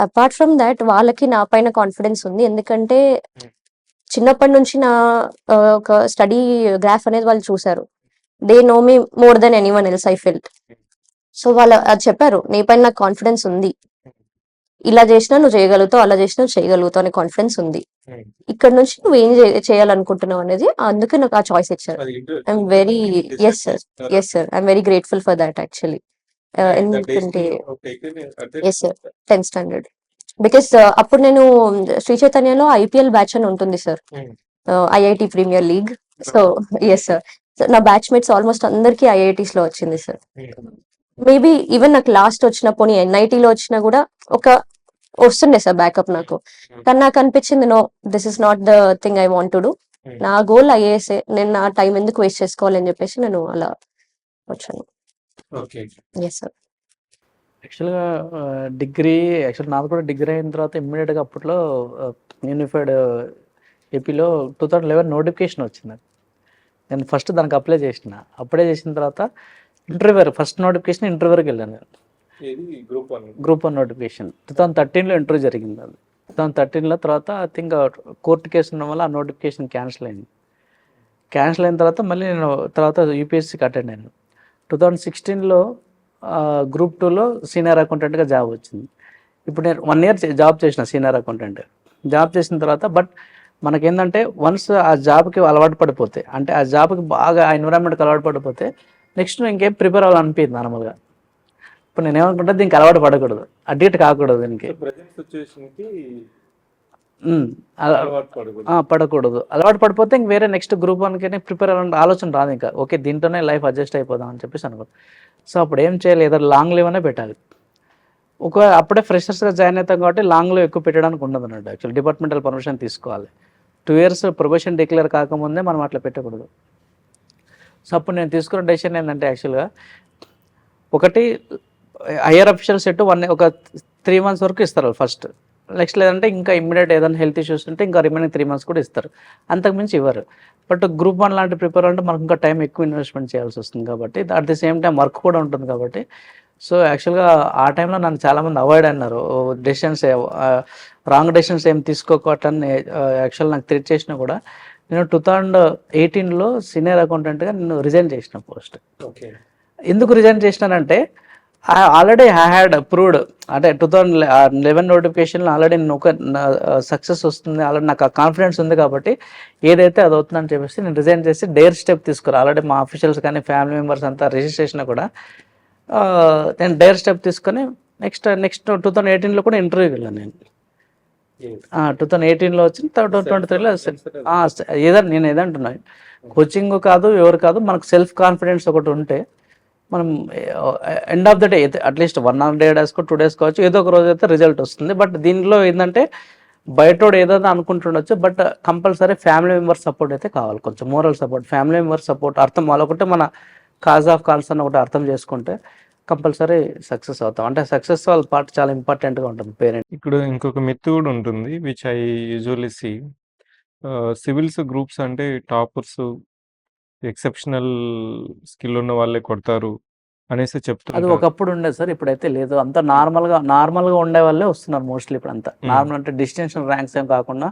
apart from thought వాళ్ళకి నా పైన కాన్ఫిడెన్స్ ఉంది. ఎందుకంటే చిన్నప్పటి నుంచి నా ఒక స్టడీ గ్రాఫ్ అనేది వాళ్ళు చూసారు. They know me more than anyone else I felt. So, వాళ్ళు అది చెప్పారు. నీ పైన నాకు కాన్ఫిడెన్స్ ఉంది. ఇలా చేసినా నువ్వు చేయగలుగుతావు, అలా చేసినా నువ్వు చేయగలుగుతావు అనే కాన్ఫిడెన్స్ ఉంది. ఇక్కడ నుంచి నువ్వేం చేయాలనుకుంటున్నావు అనేది అందుకే నాకు ఆ చాయిస్ ఇచ్చారు. I'm very yes sir. Yes sir. I'm very grateful for thought actually. ఎందుకంటే yes sir. 10th standard. Because అప్పుడు నేను శ్రీ చైతన్యలో ఐపీఎల్ బ్యాచ్ అని ఉంటుంది sir. IIT premier league. So, yes sir. So, నా బ్యాచ్‌మేట్స్ ఆల్మోస్ట్ అందరికి ఐఐటీస్‌లో వచ్చింది సార్. మేబీ ఈవెన్ నాకు లాస్ట్ వచ్చిన పోనీ ఎన్ఐటీలో వచ్చినా కూడా వస్తుండే సార్ బ్యాకప్ నాకు. కానీ నాకు అనిపించింది no this is not the thing I want to do. నా గోల్ ఐఏఎస్ఏ. నేను నా టైం ఎందుకు వేస్ట్ చేసుకోవాలి అని చెప్పేసి నేను అలా వచ్చాను. ఓకే. Yes sir. యాక్చువల్‌గా యాక్చువల్ నాది కూడా డిగ్రీ అయిన తర్వాత ఇమ్మీడియట్‌గా అప్పట్లో యూనిఫైడ్ ఏపీలో 2011 నోటిఫికేషన్ వచ్చింది. నేను ఫస్ట్ దానికి అప్లై చేసిన. అప్లై చేసిన తర్వాత ఫస్ట్ నోటిఫికేషన్ ఇంటర్వ్యూకి వెళ్ళాను నేను. గ్రూప్ 1 నోటిఫికేషన్ 2013లో ఇంటర్వ్యూ జరిగింది. అది 2013లో తర్వాత ఐ థింక్ కోర్టు కేసు ఉండడం వల్ల ఆ నోటిఫికేషన్ క్యాన్సిల్ అయింది. క్యాన్సిల్ అయిన తర్వాత మళ్ళీ నేను తర్వాత యూపీఎస్సీకి అటెండ్ అయ్యాను. 2016లో గ్రూప్ 2లో సీనియర్ అకౌంటెంట్గా జాబ్ వచ్చింది. ఇప్పుడు నేను 1 ఇయర్ జాబ్ చేసిన సీనియర్ అకౌంటెంట్. జాబ్ చేసిన తర్వాత మనకేందంటే వన్స్ ఆ జాబ్‌కి అలవాటు పడిపోతే, అంటే ఆ జాబ్‌కి బాగా ఆ ఎన్విరాన్మెంట్‌కి అలవాటు పడిపోతే నెక్స్ట్ ఇంకేం ప్రిపేర్ అవ్వాలనిపియదు నార్మల్‌గా. ఇప్పుడు నేనేమనుకుంటా దీనికి అలవాటు పడకూడదు. అటు ఇటు కాకూడదు దీనికి. ప్రెజెంట్ సిచ్యువేషన్‌కి హ్మ్. అలా అలవాటు పడకూడదు. పడకూడదు. అలవాటు పడిపోతే ఇంక వేరే నెక్స్ట్ గ్రూప్ 1కి ప్రిపేర్ అవ్వాలన్న ఆలోచన రాదు ఇంకా. ఓకే, దీంతోనే లైఫ్ అడ్జస్ట్ అయిపోదాం అని చెప్పేసి అనుకో. సో అప్పుడు ఏం చేయాలి, ఏదో లాంగ్ లీవ్ అనే పెట్టాలి. ఒకవేళ అప్పుడే ఫ్రెషర్స్‌గా జాయిన్ అవుతాం కాబట్టి లాంగ్ లీవ్ ఎక్కువ పెట్టడానికి ఉండదన్నట్టు. యాక్చువల్లీ డిపార్ట్మెంటల్ పర్మిషన్ తీసుకోవాలి. 2 ఇయర్స్ ప్రొబేషన్ డిక్లేర్ కాకముందే మనం అట్లా పెట్టకూడదు. సో అప్పుడు నేను తీసుకున్న డెసిషన్ ఏంటంటే యాక్చువల్‌గా ఒకటి హైయర్ అఫీషియల్ సెట్ ఒక 3 మంత్స్ వరకు ఇస్తారు ఫస్ట్. నెక్స్ట్ లేదంటే ఇంకా ఇమ్మీడియట్ ఏదైనా హెల్త్ ఇష్యూస్ ఉంటే ఇంకా రిమైనింగ్ 3 మంత్స్ కూడా ఇస్తారు. అంతకుమించి ఇవ్వరు. బట్ గ్రూప్ 1 లాంటి ప్రిపేర్ అంటే మనకు ఇంకా టైం ఎక్కువ ఇన్వెస్ట్మెంట్ చేయాల్సి వస్తుంది కాబట్టి, at the same time work కూడా ఉంటుంది కాబట్టి, సో యాక్చువల్‌గా ఆ టైంలో నన్ను చాలామంది అవాయిడ్ అన్నారు. డెసిషన్స్ రాంగ్ డెసిషన్స్ ఏం తీసుకోకటని యాక్చువల్ నాకు థ్రెట్ చేసినా కూడా నేను 2018లో సీనియర్ అకౌంటెంట్గా నేను రిజైన్ చేసిన పోస్ట్. ఓకే. ఎందుకు రిజైన్ చేసినానంటే ఆల్రెడీ ఐ హ్యాడ్ అప్రూవ్డ్, అంటే 2011 నోటిఫికేషన్లో ఆల్రెడీ నేను ఒక సక్సెస్ వస్తుంది, ఆల్రెడీ నాకు ఆ కాన్ఫిడెన్స్ ఉంది కాబట్టి ఏదైతే అది అవుతుందని చెప్పేసి నేను రిజైన్ చేసి డేర్ స్టెప్ తీసుకురా. ఆల్రెడీ మా ఆఫీషియల్స్ కానీ ఫ్యామిలీ మెంబర్స్ అంతా రిజిస్ట్రేషన్ కూడా నేను డేర్ స్టెప్ తీసుకొని నెక్స్ట్ 2018లో కూడా ఇంటర్వ్యూకి వెళ్ళాను నేను. 2018లో వచ్చింది, 2023లో ఏదైనా నేను ఏదంటున్నా కోచింగ్ కాదు ఎవరు కాదు, మనకు సెల్ఫ్ కాన్ఫిడెన్స్ ఒకటి ఉంటే మనం end of the day at least 1 or day డేస్కో 2 డేస్ కావచ్చు, ఏదో ఒక రోజు అయితే రిజల్ట్ వస్తుంది. బట్ దీనిలో ఏంటంటే బయటోడు ఏదైనా అనుకుంటుండొచ్చు, but compulsory family member support అయితే కావాలి, కొంచెం moral support, family member support అర్థం వాళ్ళొకటే మన కాజ్ ఆఫ్ కాల్స్ అని ఒకటి అర్థం చేసుకుంటే కంపల్సరీ సక్సెస్ అవుతాం. అంటే సక్సెస్ వాళ్ళ పార్ట్ చాలా ఇంపార్టెంట్గా ఉంటుంది పేరెంట్. ఇక్కడ ఇంకొక మిత్ కూడా ఉంటుంది which I usually see. Civils groups అంటే టాపర్స్, ఎక్సెప్షనల్ స్కిల్ ఉన్న వాళ్ళే కొడతారు అనేసి అది చెప్తుంటారు. ఒకప్పుడు ఉండేది సార్, ఇప్పుడైతే లేదు. అంతా నార్మల్గా ఉండే వాళ్ళే వస్తున్నారు మోస్ట్లీ ఇప్పుడు అంతా. నార్మల్ అంటే డిస్టింక్షన్ ర్యాంక్స్ ఏం కాకుండా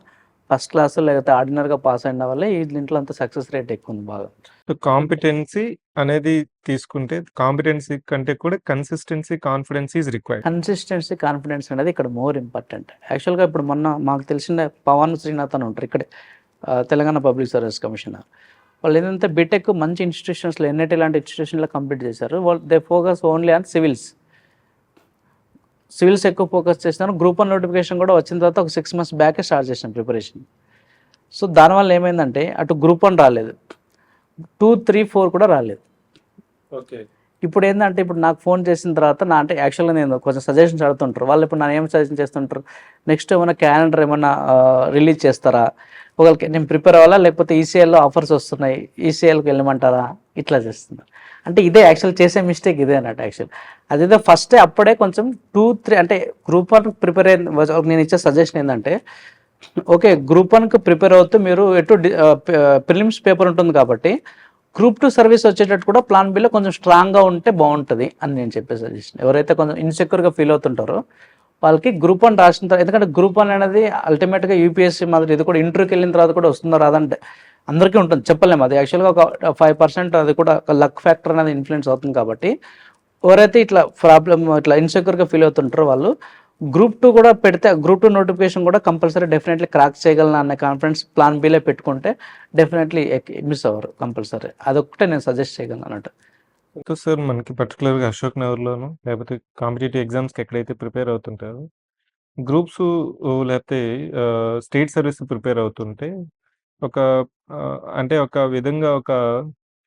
ఫస్ట్ క్లాస్ లేకపోతే ఆర్డినరీగా పాస్ అయిన వాళ్ళే ఈ దీంట్లో అంతా సక్సెస్ రేట్ ఎక్కువ ఉంది బాగా. సో కాంపిటెన్సీ అనేది తీసుకుంటే కాంపిటెన్సీ కంటే కూడా consistency, confidence is required. Consistency, confidence అనేది ఇక్కడ మోర్ ఇంపార్టెంట్. యాక్చువల్గా ఇప్పుడు మాకు తెలిసిన పవన్ శ్రీనాథ్ అని ఉంటారు ఇక్కడే, తెలంగాణ పబ్లిక్ సర్వీస్ కమిషనర్. వాళ్ళు ఏంటంటే బీటెక్ మంచి ఇన్స్టిట్యూషన్స్లో ఎన్ఐటీ లాంటి ఇన్స్టిట్యూషన్లో కంప్లీట్ చేశారు. They focus only on civils ఎక్కువ ఫోకస్ చేసినారు. గ్రూప్ 1 నోటిఫికేషన్ కూడా వచ్చిన తర్వాత ఒక 6 months బ్యాకే స్టార్ట్ చేసాను ప్రిపరేషన్. సో దానివల్ల ఏమైందంటే అటు గ్రూప్ 1 రాలేదు, 2, 3, 4 కూడా రాలేదు. ఓకే. ఇప్పుడు ఏంటంటే ఇప్పుడు నాకు ఫోన్ చేసిన తర్వాత అంటే యాక్చువల్గా నేను కొంచెం సజెషన్స్ అడుగుతుంటారు వాళ్ళు. ఇప్పుడు నన్ను ఏం సజెషన్ చేస్తుంటారు, నెక్స్ట్ ఏమైనా క్యాలెండర్ ఏమైనా రిలీజ్ చేస్తారా, ఒకరికి నేను ప్రిపేర్ అవ్వాలా, లేకపోతే ఈసీఎల్లో ఆఫర్స్ వస్తున్నాయి ఈసీఎల్కి వెళ్ళమంటారా, ఇట్లా చేస్తున్నారు. అంటే ఇదే యాక్చువల్ చేసే మిస్టేక్ ఇదే అన్నట్టు. యాక్చువల్ అదేదో ఫస్టే అప్పుడే కొంచెం 2, 3 అంటే గ్రూప్ 1 ప్రిపేర్ అయిన నేను ఇచ్చే సజెషన్ ఏంటంటే, ఓకే గ్రూప్ 1కి ప్రిపేర్ అవుతూ మీరు ప్రిలిమ్స్ పేపర్ ఉంటుంది కాబట్టి గ్రూప్ 2 సర్వీస్ వచ్చేటట్టు కూడా ప్లాన్ బిలో కొంచెం స్ట్రాంగ్గా ఉంటే బాగుంటుంది అని నేను చెప్పే సజెషన్. ఎవరైతే కొంచెం ఇన్సెక్యూర్గా ఫీల్ అవుతుంటారో వాళ్ళకి గ్రూప్ 1 రాసిన తర్వాత, ఎందుకంటే గ్రూప్ 1 అనేది అల్టిమేట్గా యూపీఎస్సీ మాదిరి ఇది కూడా ఇంటర్వ్యూకి వెళ్ళిన తర్వాత కూడా వస్తుందో రాదంటే అందరికీ ఉంటుంది, చెప్పలేము. అది యాక్చువల్గా ఒక 5% అది కూడా ఒక లక్ ఫ్యాక్టర్ అనేది ఇన్ఫ్లుయెన్స్ అవుతుంది కాబట్టి ఎవరైతే ఇట్లా ఇట్లా ఇన్సెక్యూర్గా ఫీల్ అవుతుంటారో వాళ్ళు గ్రూప్ 2 కూడా పెడితే గ్రూప్ 2 నోటిఫికేషన్ కూడా కంపల్సరీ డెఫినెట్లీ క్రాక్ చేయగలను అనే కాన్ఫిడెన్స్ ప్లాన్ బిలో పెట్టుకుంటే డెఫినెట్లీ మిస్ అవ్వరు కంపల్సరీ. అదొకటే నేను సజెస్ట్ చేయగలను అన్నట్టు. సో సార్ మనకి పర్టికులర్గా అశోక్ నగర్లోను లేకపోతే కాంపిటేటివ్ ఎగ్జామ్స్కి ఎక్కడైతే ప్రిపేర్ అవుతుంటారో గ్రూప్స్ లేకపోతే స్టేట్ సర్వీస్ ప్రిపేర్ అవుతుంటే ఒక అంటే ఒక విధంగా ఒక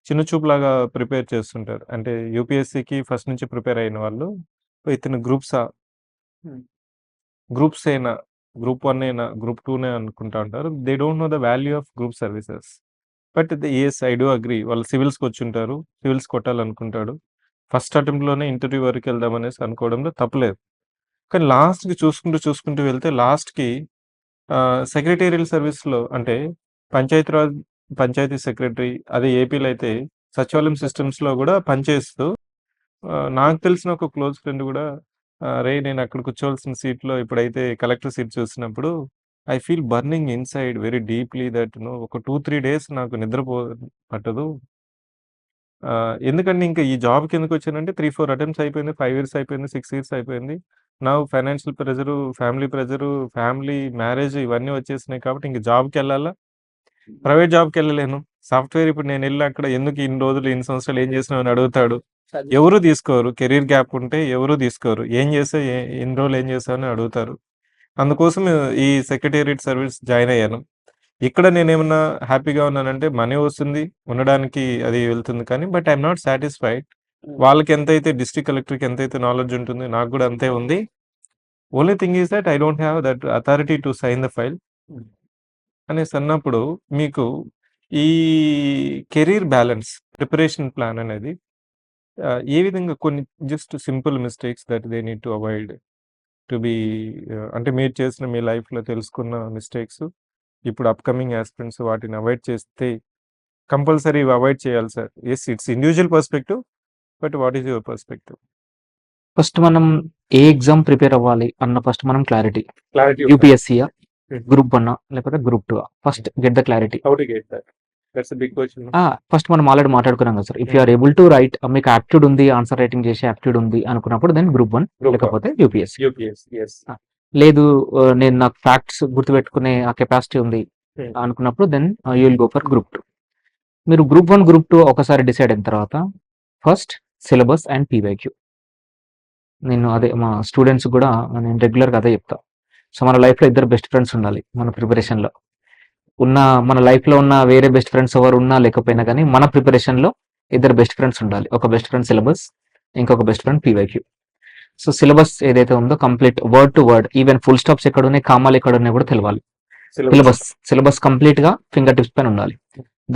చిన్న చూపులాగా ప్రిపేర్ చేస్తుంటారు. అంటే యూపీఎస్సీకి ఫస్ట్ నుంచి ప్రిపేర్ అయిన వాళ్ళు ఇతను గ్రూప్స్ అయినా గ్రూప్ 1 అయినా గ్రూప్ 2నే అనుకుంటా ఉంటారు. They don't know the value of group services. But yes I do agree, వాళ్ళు సివిల్స్కి వచ్చి ఉంటారు, సివిల్స్ కొట్టాలనుకుంటాడు, ఫస్ట్ అటెంప్ట్లోనే ఇంటర్వ్యూ వరకు వెళ్దాం అనేసి అనుకోవడంలో తప్పలేదు. కానీ లాస్ట్కి చూసుకుంటూ వెళ్తే లాస్ట్కి సెక్రటేరియల్ సర్వీస్లో అంటే పంచాయతీరాజ్ పంచాయతీ సెక్రటరీ, అదే ఏపీలో అయితే సచివాలయం సిస్టమ్స్లో కూడా పనిచేస్తూ నాకు తెలిసిన ఒక క్లోజ్ ఫ్రెండ్ కూడా రే నేను అక్కడ కూర్చోవలసిన సీట్లో ఇప్పుడైతే కలెక్టర్ సీట్ చూసినప్పుడు I feel burning inside very deeply that ఒక 2-3 days నాకు నిద్రపట్టదు. ఎందుకంటే ఇంకా ఈ జాబ్‌కి ఎందుకొచ్చానంటే 3, 4 అటెంప్ట్స్ అయిపోయింది. 5 ఇయర్స్ అయిపోయింది. 6 ఇయర్స్ అయిపోయింది. Now financial pressure, family marriage ఇవన్నీ వచ్చేసినాయి కాబట్టి ఇంక జాబ్‌కెళ్ళాలా? ప్రైవేట్ జాబ్‌కెళ్ళలేను. సాఫ్ట్‌వేర్ ఇప్పుడు నేనెళ్ళి అక్కడ ఎందుకు ఇన్ని రోజులు, ఇన్ని సంవత్సరాలు ఏం చేసినావు అని అడుగుతాడు. ఎవరు తీసుకోరు. కెరీర్ గ్యాప్ ఉంటే ఎవరు తీసుకోరు. ఏం చేసావు? ఇన్ని రోజులు ఏం చేసావు అని అడుగుతారు. అందుకోసం ఈ సెక్రటేరియట్ సర్వీస్ జాయిన్ అయ్యాను. ఇక్కడ నేనేమన్నా హ్యాపీగా ఉన్నానంటే మనీ వస్తుంది. ఉండడానికి అది వెళ్తుంది కానీ బట్ ఐయామ్ నాట్ సాటిస్ఫైడ్. వాళ్ళకి ఎంతైతే డిస్ట్రిక్ట్ కలెక్టర్‌కి ఎంతైతే నాలెడ్జ్ ఉంటుంది నాకు కూడా అంతే ఉంది. Only thing is that I don't have that authority to sign the file అనేసి అన్నప్పుడు మీకు ఈ కెరీర్ బ్యాలెన్స్ ప్రిపరేషన్ ప్లాన్ అనేది ఏ విధంగా కొన్ని just simple mistakes that they need to avoid to be అంటే మీరు చేసిన మీ లైఫ్‌లో తెలుసుకున్న మిస్టేక్స్ ఇప్పుడు అప్‌కమింగ్ యాస్పిరెంట్స్ వాటిని అవాయిడ్ చేస్తే కంపల్సరీ ఇవి అవాయిడ్ చేయాలి sir. Yes it's individual perspective. But what is your perspective? First మనం ఏ ఎగ్జామ్ ప్రిపేర్ అవ్వాలి అన్న ఫస్ట్ మనం క్లారిటీ. క్లారిటీ యూపీఎస్సీయా, గ్రూప్ 1 లేకపోతే group 2 first get the clarity. How to get that? That's a big question. First మనం already మాట్లాడుకున్నాం కదా sir. If you are able to write, మీకు యాప్ట్యూడ్ ఉంది, ఆన్సర్ రైటింగ్ చేసే యాప్ట్యూడ్ ఉంది అనుకున్నప్పుడు దెన్ గ్రూప్ 1 Group one. లేకపోతే యూపీఎస్సీ. UPS yes. లేదు నేను నాకు ఫ్యాక్ట్స్ గుర్తుపెట్టుకునే ఆ కెపాసిటీ ఉంది అనుకున్నప్పుడు then you will go for group 2. మీరు గ్రూప్ 1, గ్రూప్ 2 ఒకసారి డిసైడ్ అయిన తర్వాత ఫస్ట్ సిలబస్ అండ్ పీవైక్యూ. నేను అదే మా స్టూడెంట్స్ కూడా నేను రెగ్యులర్గా అదే చెప్తా. సో మన లైఫ్లో ఇద్దరు బెస్ట్ ఫ్రెండ్స్ ఉండాలి మన ప్రిపరేషన్లో. మన లైఫ్లో ఉన్న వేరే బెస్ట్ ఫ్రెండ్స్ ఎవరు ఉన్నా లేకపోయినా కానీ మన ప్రిపరేషన్లో ఇద్దరు బెస్ట్ ఫ్రెండ్స్ ఉండాలి. ఒక బెస్ట్ ఫ్రెండ్ సిలబస్, ఇంకొక best friend PYQ. So syllabus ఏదైతే ఉందో complete word to word, even full stops ఎక్కడ ఉన్నాయి, కామాలు ఎక్కడ ఉన్నాయి కూడా తెలవాలి. సిలబస్ కంప్లీట్ గా ఫింగర్ టిప్స్ పైన ఉండాలి.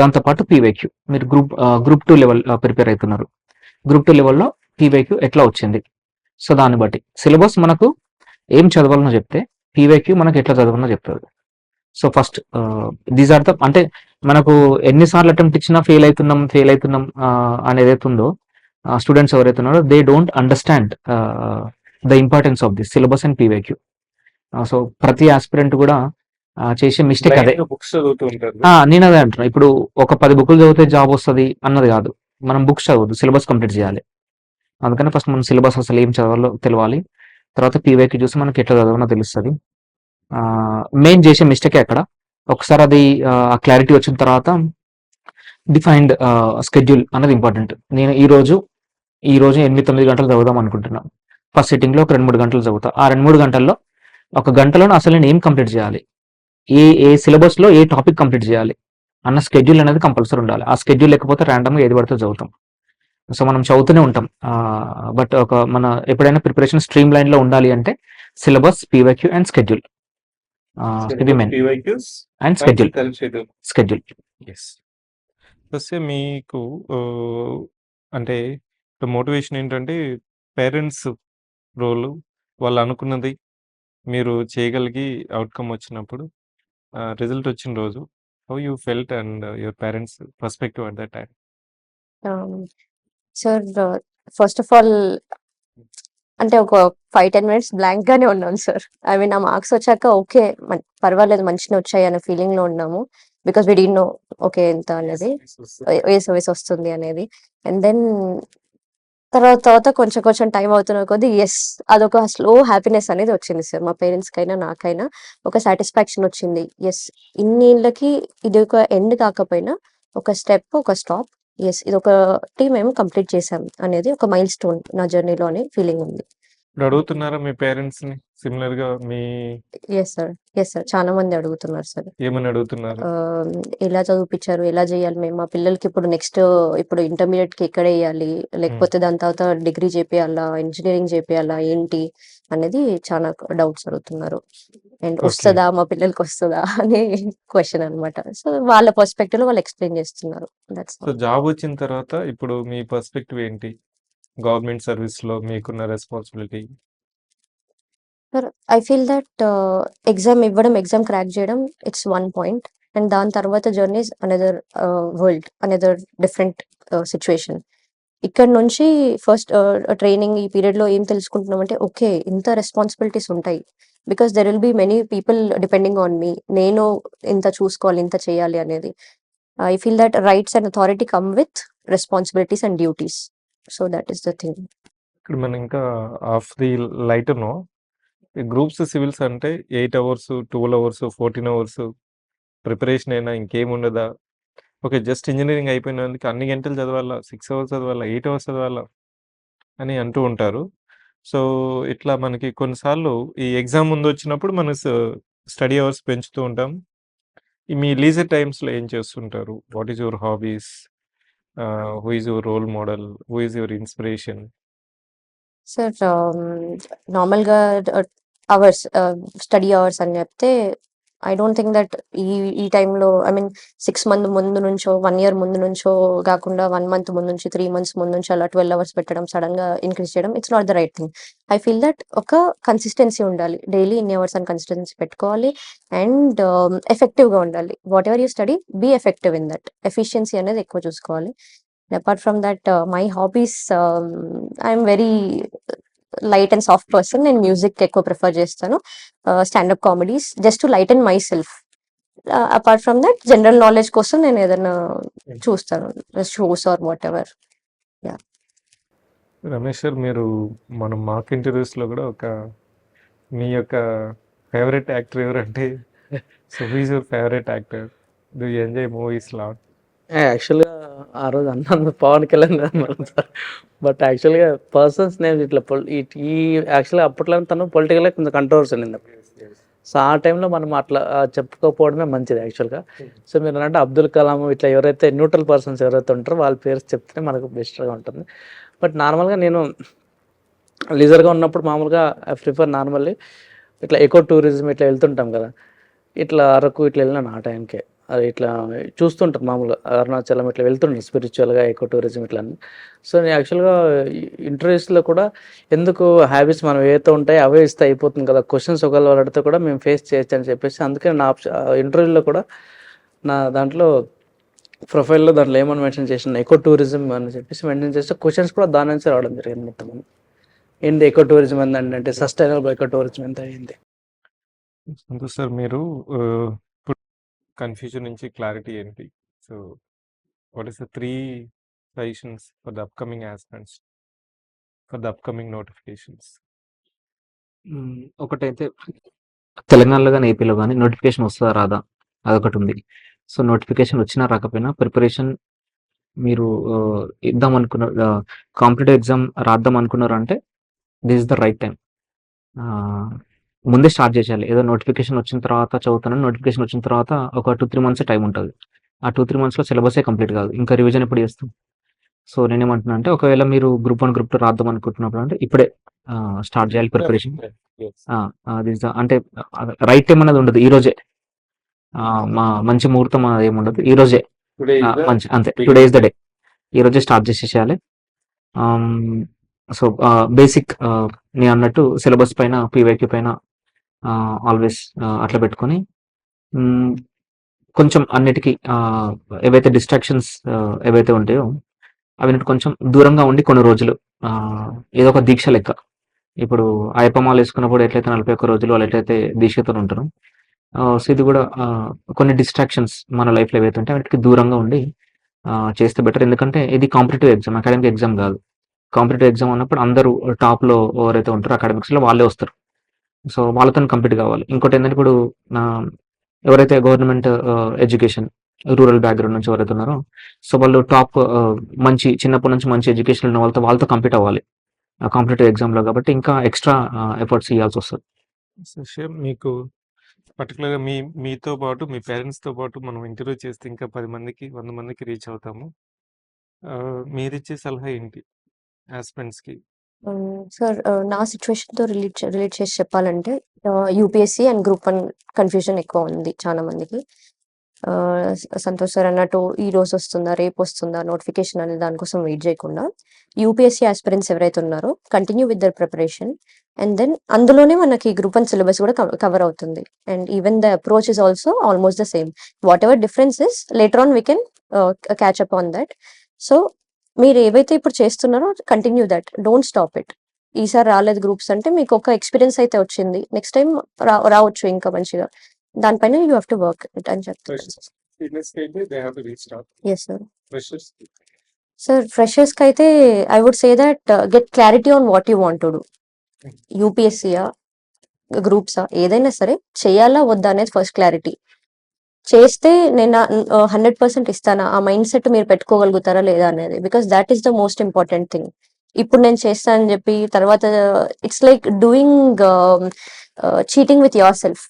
దాంతోపాటు పీవైక్యూ. మీరు గ్రూప్ 2 లెవెల్ ప్రిపేర్ అవుతున్నారు. గ్రూప్ 2 లెవెల్లో పీవైక్యూ ఎట్లా వచ్చింది, సో దాన్ని బట్టి సిలబస్ మనకు ఏం చదవాలనో చెప్తే పీవైక్యూ మనకు ఎట్లా చదవాలనో చెప్తుంది. So first these are the, అంటే మనకు ఎన్నిసార్లు అటెంప్ట్ ఇచ్చినా ఫెయిల్ అవుతున్నాం అనేది అయితే ఉందో స్టూడెంట్స్ ఎవరైతే ఉన్నారో they don't understand the importance of this syllabus and PYQ. So ప్రతి ఆస్పిరెంట్ కూడా చేసే మిస్టేక్ అదే. బుక్స్ చదువుతూ ఉంటారు. నేను అదే అంటున్నా. ఇప్పుడు ఒక 10 బుక్లు చదివితే జాబ్ వస్తుంది అన్నది కాదు. మనం బుక్స్ చదవద్దు, సిలబస్ కంప్లీట్ చేయాలి. అందుకని ఫస్ట్ మనం సిలబస్ అసలు ఏం చదవాలో తెలవాలి. తర్వాత పీవైక్యూ చూసి మనకి ఎట్లా చదవాలో తెలుస్తుంది. మెయిన్ చేసే మిస్టేకే అక్కడ. ఒకసారి అది ఆ క్లారిటీ వచ్చిన తర్వాత డిఫైన్డ్ స్కెడ్యూల్ అనేది ఇంపార్టెంట్. నేను ఈ రోజు 8-9 గంటలు చదువుదాం అనుకుంటున్నాను. ఫస్ట్ సిట్టింగ్లో ఒక 2-3 గంటలు చదువుతా. ఆ 2-3 గంటల్లో ఒక గంటలోనే అసలు నేను ఏం కంప్లీట్ చేయాలి, ఏ సిలబస్లో ఏ టాపిక్ కంప్లీట్ చేయాలి అన్న స్కెడ్యూల్ అనేది కంపల్సరీ ఉండాలి. ఆ స్కెడ్యూల్ లేకపోతే ర్యాండమ్గా ఏది పడితే చదువుతాం. సో మనం చదువుతూనే ఉంటాం. బట్ మన ఎప్పుడైనా ప్రిపరేషన్ స్ట్రీమ్ లైన్లో ఉండాలి అంటే syllabus, PYQ and schedule. And schedule. వస్తే మీకు అంటే మోటివేషన్ ఏంటంటే పేరెంట్స్ రోల్, వాళ్ళు అనుకున్నది మీరు చేయగలిగి అవుట్కమ్ వచ్చినప్పుడు రిజల్ట్ వచ్చిన రోజు how you felt and your parents perspective at that time? Sir first of all అంటే ఒక 5-10 మినిట్స్ బ్లాంక్ గానే ఉన్నాను సార్. ఐ మీన్ ఆ మార్క్స్ వచ్చాక ఓకే పర్వాలేదు మంచిగా వచ్చాయి అనే ఫీలింగ్ లో ఉన్నాము. Because we did no okay ఎంత అనేది ఏ సర్వీస్ వస్తుంది అనేది. అండ్ దెన్ తర్వాత కొంచెం టైం అవుతున్న కొద్దీ అదొక స్లో హ్యాపీనెస్ అనేది వచ్చింది సార్. మా పేరెంట్స్ కైనా నాకైనా ఒక సాటిస్ఫాక్షన్ వచ్చింది. ఇన్నిళ్ళకి ఇది ఒక ఎండ్ కాకపోయినా ఒక స్టెప్, ఒక స్టాప్. ఇది ఒకటి మేము కంప్లీట్ చేసాం అనేది ఒక మైల్ స్టోన్ నా జర్నీలో అనే ఫీలింగ్ ఉంది. ఇప్పుడు అడుగుతున్నారా మీ పేరెంట్స్ ని సిమిలర్ గా మీ? ఎస్ సార్ చాలా మంది అడుగుతున్నారు సార్. ఏమని అడుగుతున్నారు? ఎలా చదివిపించారు, ఎలా చేయాలి మేము మా పిల్లలకి, ఇప్పుడు నెక్స్ట్ ఇప్పుడు ఇంటర్మీడియట్ కి ఎక్కడ వేయాలి, లేకపోతే దాని తర్వాత డిగ్రీ చేపియాలా, ఇంజనీరింగ్ చేపియాలా ఏంటి అనేది చాలా డౌట్స్ అడుగుతున్నారు. అండ్ వస్తుందా మా పిల్లలకి వస్తుందా అనే క్వశ్చన్ అనమాట. సో వాళ్ళ పర్స్పెక్టివ్ లో వాళ్ళు ఎక్స్ప్లెయిన్ చేస్తున్నారు. సో జాబ్ వచ్చిన తర్వాత ఇప్పుడు మీ పర్స్పెక్టివ్ ఏంటి? గవర్నమెంట్ సర్వీస్ లో మీకున్న responsibility? Sir I feel that exam crack చేయడం ఇట్స్ వన్ పాయింట్. అండ్ దాని తర్వాత journey another world, another different situation. ఇక్కడ నుంచి ఫస్ట్ ట్రైనింగ్ ఈ పీరియడ్ లో ఏం తెలుసుకుంటున్నాం అంటే ఓకే ఇంత రెస్పాన్సిబిలిటీస్ ఉంటాయి. Because there will be many people depending on me. నేను ఇంత చూసుకోవాలి, ఇంత చేయాలి అనేది. I feel that rights and authority come with responsibilities and duties. So that is the thing. ఇక్కడ మనం ఇంకా ఆఫ్ ది లైటర్‌ను గ్రూప్స్, సివిల్స్ అంటే 8 అవర్స్, 12 అవర్స్, 14 అవర్స్ ప్రిపరేషన్ అయినా ఇంకేముండదా? ఓకే. జస్ట్ ఇంజినీరింగ్ అయిపోయినందుకు అన్ని గంటలు చదవాలా? 6 అవర్స్ చదవాలా? 8 అవర్స్ చదవాలా? అని అంటూ ఉంటారు. సో, ఇట్లా మనకి కొన్నిసార్లు ఈ ఎగ్జామ్ ముందొచ్చినప్పుడు మన స్టడీ అవర్స్ పెంచుతూ ఉంటాం. ఈ మీ లీజర్ టైమ్స్‌లో ఏం చేస్తుంటారు? What is your hobbies? Who is your role model? Who is your inspiration? Sir నార్మల్‌గా అవర్స్ స్టడీ అవర్స్ అని చెప్తే ఐ డోంట్ థింక్ దట్ ఈ టైంలో ఐ మీన్ 6 మంత్ ముందు నుంచో 1 ఇయర్ ముందు నుంచో కాకుండా 1 మంత్ ముందు నుంచి 3 మంత్స్ ముందు నుంచి అలా 12 అవర్స్ పెట్టడం సడన్‌గా ఇంక్రీజ్ చేయడం it's not the right thing. I feel that ఒక కన్సిస్టెన్సీ ఉండాలి. డైలీ ఇన్ని అవర్స్ అని కన్సిస్టెన్సీ పెట్టుకోవాలి అండ్ ఎఫెక్టివ్‌గా ఉండాలి. Whatever you study be effective in that. Efficiency అనేది ఎక్కువ చూసుకోవాలి. Apart from that my hobbies I'm very light and soft person. నేను మ్యూజిక్ ఎక్కువ ప్రిఫర్ చేస్తాను. Standup comedies just to light and myself. Apart from that general knowledge కోసం నేను ఏదైనా చూస్తాను, shows are whatever. Ramesh sir, మీరు మనం mock ఇంటర్వ్యూస్‌లో కూడా మీ యొక్క ఫేవరెట్ యాక్టర్ ఎవరంటే so who is your favourite actor? Do you enjoy movies lot? Actually ఆ రోజు అన్నాను పవన్ కళ్యాణ్ అన్నాను సార్. బట్ యాక్చువల్గా పర్సన్స్ నేమ్ ఇట్లా ఈ యాక్చువల్గా అప్పట్లో తను పొలిటికల్గా కొంచెం కంట్రవర్సీ ఉంది. సో ఆ టైంలో మనం అట్లా చెప్పుకోకపోవడమే మంచిది యాక్చువల్గా. సో మీరు అంటే అబ్దుల్ కలాం ఇట్లా ఎవరైతే న్యూట్రల్ పర్సన్స్ ఎవరైతే ఉంటారో వాళ్ళ పేరు చెప్తేనే మనకు బెస్ట్గా ఉంటుంది. బట్ నార్మల్గా నేను లీజర్గా ఉన్నప్పుడు మామూలుగా ఐ ప్రిఫర్ నార్మల్లీ ఇట్లా ఎకో టూరిజం ఇట్లా వెళ్తుంటాం కదా, ఇట్లా అరకు ఇట్లా వెళ్ళినాను ఆ టైంకే. అది ఇట్లా చూస్తుంటారు మామూలుగా అరుణాచలం ఇట్లా వెళ్తుంటాను స్పిరిచువల్గా ఎకో టూరిజం ఇట్లా అని. సో నేను యాక్చువల్గా ఇంటర్వ్యూస్లో కూడా ఎందుకు హ్యాబిట్స్ మనం ఏవైతే ఉంటాయో అవే ఇస్తే అయిపోతుంది కదా, క్వశ్చన్స్ ఒకవేళ అడిగితే కూడా మేము ఫేస్ చేయొచ్చు అని చెప్పేసి అందుకే నా ఇంటర్వ్యూలో కూడా నా దాంట్లో ప్రొఫైల్లో దాంట్లో ఏమని మెన్షన్ చేసిన ఎకో టూరిజం అని చెప్పేసి మెన్షన్ చేస్తే క్వశ్చన్స్ కూడా దాని నుంచి రావడం జరిగింది మొత్తం. ఏంటి ఎకో టూరిజం ఏంటంటే సస్టైనబుల్ ఎకో టూరిజం ఎంత అయింది. సంతోష్ సార్, మీరు ఇప్పుడు కన్ఫ్యూజన్ నుంచి క్లారిటీ ఏంటి? So what is the 3 suggestions for the upcoming aspirants for the upcoming notifications? ఒకటైతే తెలంగాణలో కానీ ఏపీలో కానీ నోటిఫికేషన్ వస్తుందా రాదా అదొకటి ఉంది. సో నోటిఫికేషన్ వచ్చినా రాకపోయినా ప్రిపరేషన్ మీరు ఇద్దాం అనుకున్న కాంపిటేటివ్ ఎగ్జామ్ రాద్దాం అనుకున్నారు అంటే this is the right time. ముందే స్టార్ట్ చేసేయాలి. ఏదో నోటిఫికేషన్ వచ్చిన తర్వాత చదువుతాను, నోటిఫికేషన్ వచ్చిన తర్వాత ఒక 2-3 మంత్స్ టైం ఉంటుంది. ఆ 2-3 మంత్స్లో సిలబసే కంప్లీట్ కాదు, ఇంకా రివిజన్ ఎప్పుడు చేస్తాం? సో నేనేమంటున్నా అంటే ఒకవేళ మీరు గ్రూప్ 1 గ్రూప్ 2 రాద్దాం అనుకుంటున్నప్పుడు అంటే ఇప్పుడే స్టార్ట్ చేయాలి ప్రిపరేషన్. అంటే రైట్ టైం అనేది ఉండదు, ఈ రోజే మా మంచి ముహూర్తం అనేది ఏమి ఉండదు, ఈ రోజే మంచి అంతే, టుడే ఇస్ ద డే, ఈ రోజే స్టార్ట్ చేసేసేయాలి. సో బేసిక్ నేను అన్నట్టు సిలబస్ పైన పీవైక్యూ పైన ఆల్వేస్ అట్లా పెట్టుకొని కొంచెం అన్నిటికీ ఏవైతే డిస్ట్రాక్షన్స్ ఏవైతే ఉంటాయో అవి కొంచెం దూరంగా ఉండి కొన్ని రోజులు ఏదో ఒక దీక్ష లెక్క. ఇప్పుడు అయ్యప్పమాలు వేసుకున్నప్పుడు ఎట్లయితే 41 రోజులు వాళ్ళు ఎట్లయితే దీక్షతో ఉంటారు, సో ఇది కూడా కొన్ని డిస్ట్రాక్షన్స్ మన లైఫ్లో ఏవైతే ఉంటే వాటికి దూరంగా ఉండి చేస్తే బెటర్. ఎందుకంటే ఇది కాంపిటేటివ్ ఎగ్జామ్, అకాడమిక్ ఎగ్జామ్ కాదు. కాంపిటేటివ్ ఎగ్జామ్ ఉన్నప్పుడు అందరూ టాప్లో ఎవరైతే ఉంటారో అకాడమిక్స్లో వాళ్ళే వస్తారు. సో వాళ్ళతో కంప్లీట్ కావాలి. ఇంకోటి ఏంటంటే ఇప్పుడు ఎవరైతే గవర్నమెంట్ ఎడ్యుకేషన్ రూరల్ బ్యాక్గ్రౌండ్ నుంచి ఎవరైతే ఉన్నారో సో వాళ్ళు టాప్ మంచి చిన్నప్పటి నుంచి మంచి ఎడ్యుకేషన్ ఉన్న వాళ్ళతో కంప్లీట్ అవ్వాలి కాంపిటేటివ్ ఎగ్జామ్లో. కాబట్టి ఇంకా ఎక్స్ట్రా ఎఫర్ట్స్ ఇవ్వాల్సి వస్తుంది. మీకు పర్టికులర్గా మీతో పాటు మీ పేరెంట్స్తో పాటు మనం ఇంటర్వ్యూ చేస్తే ఇంకా 10 మందికి 100 మందికి రీచ్ అవుతాము. మీరిచ్చే సలహా ఏంటి ఆస్పిరెంట్స్కి? సార్ నా సిచ్యువేషన్తో రిలేట్ చేసి చెప్పాలంటే యూపీఎస్సీ అండ్ గ్రూప్ 1 కన్ఫ్యూజన్ ఎక్కువ ఉంది చాలా మందికి. సంతోష్ సార్ అన్నట్టు ఈ రోజు వస్తుందా రేపు వస్తుందా నోటిఫికేషన్ అనే దానికోసం వెయిట్ చేయకుండా యూపీఎస్సీ ఆస్పిరెంట్స్ ఎవరైతే ఉన్నారో continue with their preparation and then అందులోనే మనకి గ్రూప్ 1 సిలబస్ కూడా కవర్ అవుతుంది. And even the approach is also almost the same. Whatever difference is later on we can catch up on that. So మీరు ఏవైతే ఇప్పుడు చేస్తున్నారో continue that, don't stop it. ఈసారి రాలేదు గ్రూప్స్ అంటే మీకు ఒక ఎక్స్పీరియన్స్ అయితే వచ్చింది, నెక్స్ట్ టైం రావచ్చు ఇంకా మంచిగా. దానిపైన you have to work it అని చెప్తాను. Yes sir. సార్ ఫ్రెషర్స్కి అయితే I would say that get clarity on what you want to do. యూపీఎస్సీయా, గ్రూప్సా, ఏదైనా సరే చేయాలా వద్దా అనేది ఫస్ట్ క్లారిటీ. చేస్తే నేను 100% ఇస్తానా, ఆ మైండ్ సెట్ మీరు పెట్టుకోగలుగుతారా లేదా అనేది, because that is the most important thing. ఇప్పుడు నేను చేస్తానని చెప్పి తర్వాత it's like doing cheating with your self.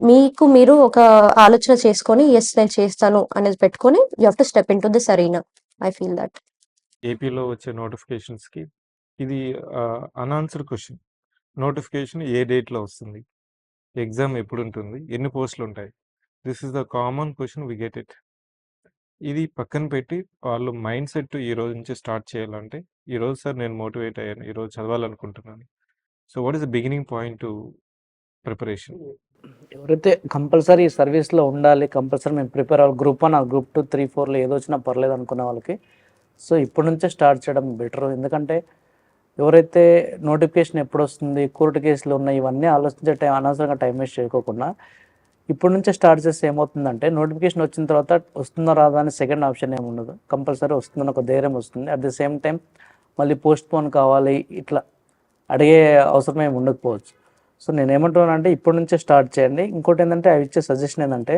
మీకు మీరు ఒక ఆలోచన చేసుకొని ఎస్ నేను చేస్తాను అనేది పెట్టుకొని you have to step in to this arena. I feel that. ఏపీలో వచ్చే నోటిఫికేషన్స్కి ఇది అన్ఆన్సర్డ్ క్వశ్చన్. నోటిఫికేషన్ ఏ డేట్లో వస్తుంది, ఎగ్జామ్ ఎప్పుడు ఉంటుంది, ఎన్ని పోస్టులు ఉంటాయి, this is the common question we get it. ఇది పక్కన పెట్టి వాళ్ళు మైండ్ సెట్ ఈ రోజు నుంచి స్టార్ట్ చేయాలంటే, ఈరోజు సార్ నేను మోటివేట్ అయ్యాను, ఈరోజు చదవాలనుకుంటున్నాను. So what is the beginning point to preparation? ఎవరైతే కంపల్సరీ సర్వీస్లో ఉండాలి, కంపల్సరీ మేము ప్రిపేర్ అవ్వాలి, గ్రూప్ 1 గ్రూప్ 2 3 4లో ఏదో వచ్చినా పర్లేదు అనుకున్న వాళ్ళకి సో ఇప్పటి నుంచే స్టార్ట్ చేయడం బెటర్. ఎందుకంటే ఎవరైతే నోటిఫికేషన్ ఎప్పుడు వస్తుంది, కోర్టు కేసులు ఉన్నాయి, ఇవన్నీ ఆలోచించే టైం, అనవసరంగా టైం వేస్ట్ చేయకోకుండా ఇప్పటి నుంచే స్టార్ట్ చేస్తే ఏమవుతుందంటే నోటిఫికేషన్ వచ్చిన తర్వాత వస్తుందో రాదా అని సెకండ్ ఆప్షన్ ఏమి ఉండదు, కంపల్సరీ వస్తుందని ఒక ధైర్యం వస్తుంది. అట్ ది సేమ్ టైం మళ్ళీ పోస్ట్ పోన్ కావాలి ఇట్లా అడిగే అవసరం ఏమి ఉండకపోవచ్చు. సో నేను ఏమంటున్నానంటే ఇప్పటి నుంచే స్టార్ట్ చేయండి. ఇంకోటి ఏంటంటే అవి ఇచ్చే సజెషన్ ఏంటంటే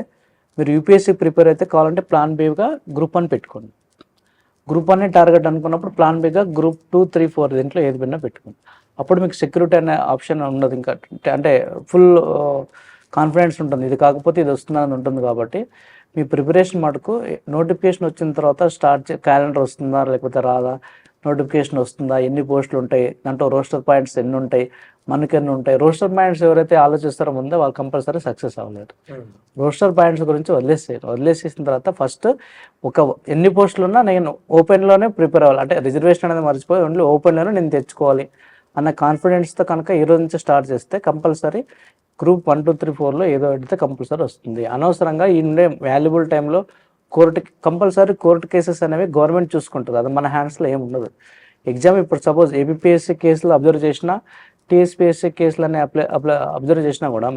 మీరు యూపీఎస్సీ ప్రిపేర్ అయితే కావాలంటే ప్లాన్ బీగా గ్రూప్ 1 పెట్టుకోండి. గ్రూప్ 1 టార్గెట్ అనుకున్నప్పుడు ప్లాన్ బీగా గ్రూప్ 2 3 4 దీంట్లో ఏది విన్నా పెట్టుకోండి. అప్పుడు మీకు సెక్యూరిటీ అనే ఆప్షన్ ఉండదు, ఇంకా అంటే ఫుల్ కాన్ఫిడెన్స్ ఉంటుంది, ఇది కాకపోతే ఇది వస్తుందని ఉంటుంది. కాబట్టి మీ ప్రిపరేషన్ మటుకు నోటిఫికేషన్ వచ్చిన తర్వాత స్టార్ట్ క్యాలెండర్ వస్తుందా లేకపోతే రాదా, నోటిఫికేషన్ వస్తుందా, ఎన్ని పోస్టులు ఉంటాయి, దాంట్లో రోస్టర్ పాయింట్స్ ఎన్ని ఉంటాయి, మనకి ఎన్ని ఉంటాయి. రోస్టర్ పాయింట్స్ ఎవరైతే ఆలోచిస్తారో ముందే వాళ్ళు కంపల్సరీ సక్సెస్ అవ్వలేరు. రోస్టర్ పాయింట్స్ గురించి వదిలేసేసిన తర్వాత ఫస్ట్ ఒక ఎన్ని పోస్టులు ఉన్నా నేను ఓపెన్లోనే ప్రిపేర్ అవ్వాలి, అంటే రిజర్వేషన్ అనేది మర్చిపోయి ఓన్లీ ఓపెన్లోనే నేను తెచ్చుకోవాలి అన్న కాన్ఫిడెన్స్తో కనుక ఈ రోజు నుంచి స్టార్ట్ చేస్తే కంపల్సరీ గ్రూప్ 1 2 3 4లో ఏదో అయితే కంపల్సరీ వస్తుంది. అనవసరంగా ఈ ఉండే వాల్యుబుల్ టైంలో కంపల్సరీ కోర్టు కేసెస్ అనేవి గవర్నమెంట్ చూసుకుంటుంది, అది మన హ్యాండ్స్లో ఏమి ఉండదు. ఎగ్జామ్ ఇప్పుడు సపోజ్ ఏబిపిఎస్సి కేసులు అబ్జర్వ్ చేసినా, టీఎస్పిఎస్సి కేసులన్నీ అబ్జర్వ్ చేసినా కూడా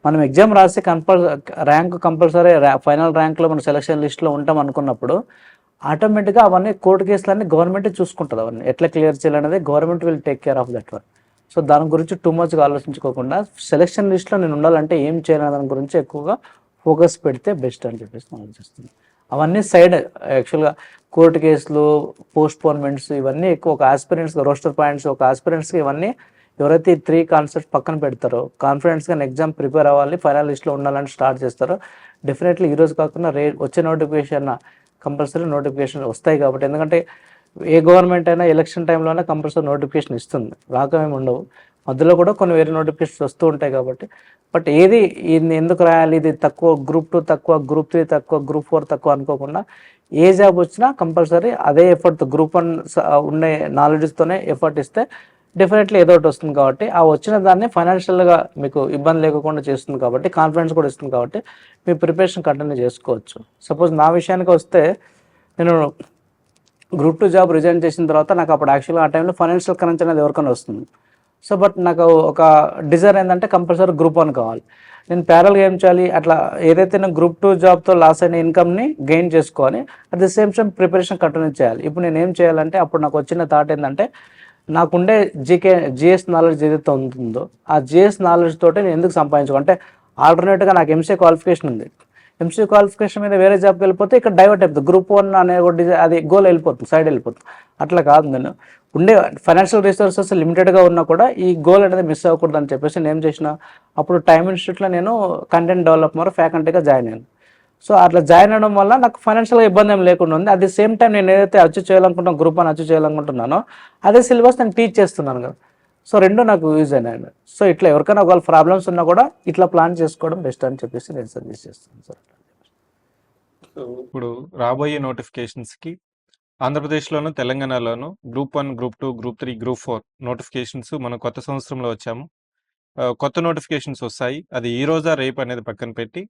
మనం ఎగ్జామ్ రాసి కంపల్సరీ ఫైనల్ ర్యాంక్లో మనం సెలక్షన్ లిస్ట్లో ఉంటాం అనుకున్నప్పుడు ఆటోమేటిక్గా అవన్నీ కోర్టు కేసులన్నీ గవర్నమెంటే చూసుకుంటుంది. అవన్నీ ఎట్లా క్లియర్ చేయాలనేది government will take care of that one. So దాని గురించి టూ మచ్గా ఆలోచించుకోకుండా సెలక్షన్ లిస్ట్లో నేను ఉండాలంటే ఏం చేయాలి దాని గురించి ఎక్కువగా ఫోకస్ పెడితే బెస్ట్ అని చెప్పేసి ఆలోచిస్తుంది. అవన్నీ సైడ్ యాక్చువల్గా కోర్టు కేసులు, పోస్ట్ పోన్మెంట్స్ ఇవన్నీ ఎక్కువ ఒక ఆస్పిరెంట్స్ రోస్టర్ పాయింట్స్ ఒక ఆస్పిరెంట్స్కి ఇవన్నీ ఎవరైతే ఈ 3 కాన్సెప్ట్స్ పక్కన పెడతారో కాన్ఫిడెన్స్గా ఎగ్జామ్ ప్రిపేర్ అవ్వాలి, ఫైనల్ లిస్ట్లో ఉండాలని స్టార్ట్ చేస్తారో డెఫినెట్లీ ఈరోజు కాకుండా వచ్చే నోటిఫికేషన్ కంపల్సరీ నోటిఫికేషన్ వస్తాయి. కాబట్టి ఎందుకంటే ఏ గవర్నమెంట్ అయినా ఎలక్షన్ టైంలోనే కంపల్సరీ నోటిఫికేషన్ ఇస్తుంది, రాకమేమి ఉండవు. మధ్యలో కూడా కొన్ని వేరే నోటిఫికేషన్స్ వస్తూ ఉంటాయి. కాబట్టి బట్ ఏది ఎందుకు రాయాలి, ఇది తక్కువ, గ్రూప్ 2 తక్కువ, గ్రూప్ 3 తక్కువ, గ్రూప్ 4 తక్కువ అనుకోకుండా ఏ జాబ్ వచ్చినా కంపల్సరీ అదే ఎఫర్ట్ గ్రూప్ 1 ఉండే నాలెడ్జ్తోనే ఎఫర్ట్ ఇస్తే డెఫినెట్లీ ఏదో ఒకటి వస్తుంది. కాబట్టి ఆ వచ్చిన దాన్ని ఫైనాన్షియల్గా మీకు ఇబ్బంది లేకుండా చేస్తుంది, కాబట్టి కాన్ఫిడెన్స్ కూడా ఇస్తుంది. కాబట్టి మీ ప్రిపరేషన్ కంటిన్యూ చేసుకోవచ్చు. సపోజ్ నా విషయానికి వస్తే నేను గ్రూప్ 2 జాబ్ రిజైన్ చేసిన తర్వాత నాకు అప్పుడు యాక్చువల్గా ఆ టైంలో ఫైనాన్షియల్ కరెన్స్ అనేది ఎవరికైనా వస్తుంది. సో బట్ నాకు ఒక డిజైర్ ఏంటంటే కంపల్సరీ గ్రూప్ 1 కావాలి. నేను ప్యారల్గా ఏం చేయాలి, అట్లా ఏదైతే నేను గ్రూప్ 2 జాబ్తో లాస్ అయిన ఇన్కమ్ని గెయిన్ చేసుకోవాలి, at the same time preparation continue చేయాలి. ఇప్పుడు నేను ఏం చేయాలంటే అప్పుడు నాకు వచ్చిన థాట్ ఏంటంటే నాకుండే జిఎస్ నాలెడ్జ్ ఏదైతే ఉంటుందో ఆ జిఎస్ నాలెడ్జ్ తోటి నేను ఎందుకు సంపాదించుకో అంటే ఆల్టర్నేట్గా నాకు ఎంసీఏ క్వాలిఫికేషన్ ఉంది, ఎంసీఏ క్వాలిఫికేషన్ మీద వేరే జాబ్కి వెళ్ళిపోతే ఇక్కడ డైవర్ట్ అయిపోతుంది, గ్రూప్ 1 అనే ఒకటి అది గోల్ వెళ్ళిపోతుంది, సైడ్ వెళ్ళిపోతుంది. అట్లా కాదు, నేను ఉండే ఫైనాన్షియల్ రిసోర్సెస్ లిమిటెడ్గా ఉన్నా కూడా ఈ గోల్ అనేది మిస్ అవ్వకూడదు అని చెప్పేసి నేను ఏం చేసిన, అప్పుడు టైమ్ ఇన్స్టిట్యూట్లో నేను కంటెంట్ డెవలప్మెంట్ ఫ్యాకల్టీగా జాయిన్ అయ్యాను. సో అట్లా జాయిన్ అవ్వడం వల్ల నాకు ఫైనాన్షియల్గా ఇబ్బంది ఏం లేకుండా ఉంది. అట్ ది సేమ్ టైం నేను ఏదైతే అచీవ్ చేయాలనుకుంటున్నాను, గ్రూప్ 1 అచీవ్ చేయాలనుకుంటున్నానో అదే సిలబస్ నేను టీచ్ చేస్తున్నాను కదా. సో రెండు నాకు యూజ్ అయినాయి. సో ఇట్లా ఎవరికైనా ఒకవేళ ప్రాబ్లమ్స్ ఉన్నా కూడా ఇట్లా ప్లాన్ చేసుకోవడం బెస్ట్ అని చెప్పేసి నేను సజెస్ట్ చేస్తున్నాను సార్. ఇప్పుడు రాబోయే నోటిఫికేషన్స్కి ఆంధ్రప్రదేశ్లోను తెలంగాణలోను group 1 group 2 group 3 group 4 notifications మనం కొత్త సంవత్సరంలో వచ్చాము. కొత్త నోటిఫికేషన్స్ వస్తాయి, అది ఈ రోజా రేపు అనేది పక్కన పెట్టి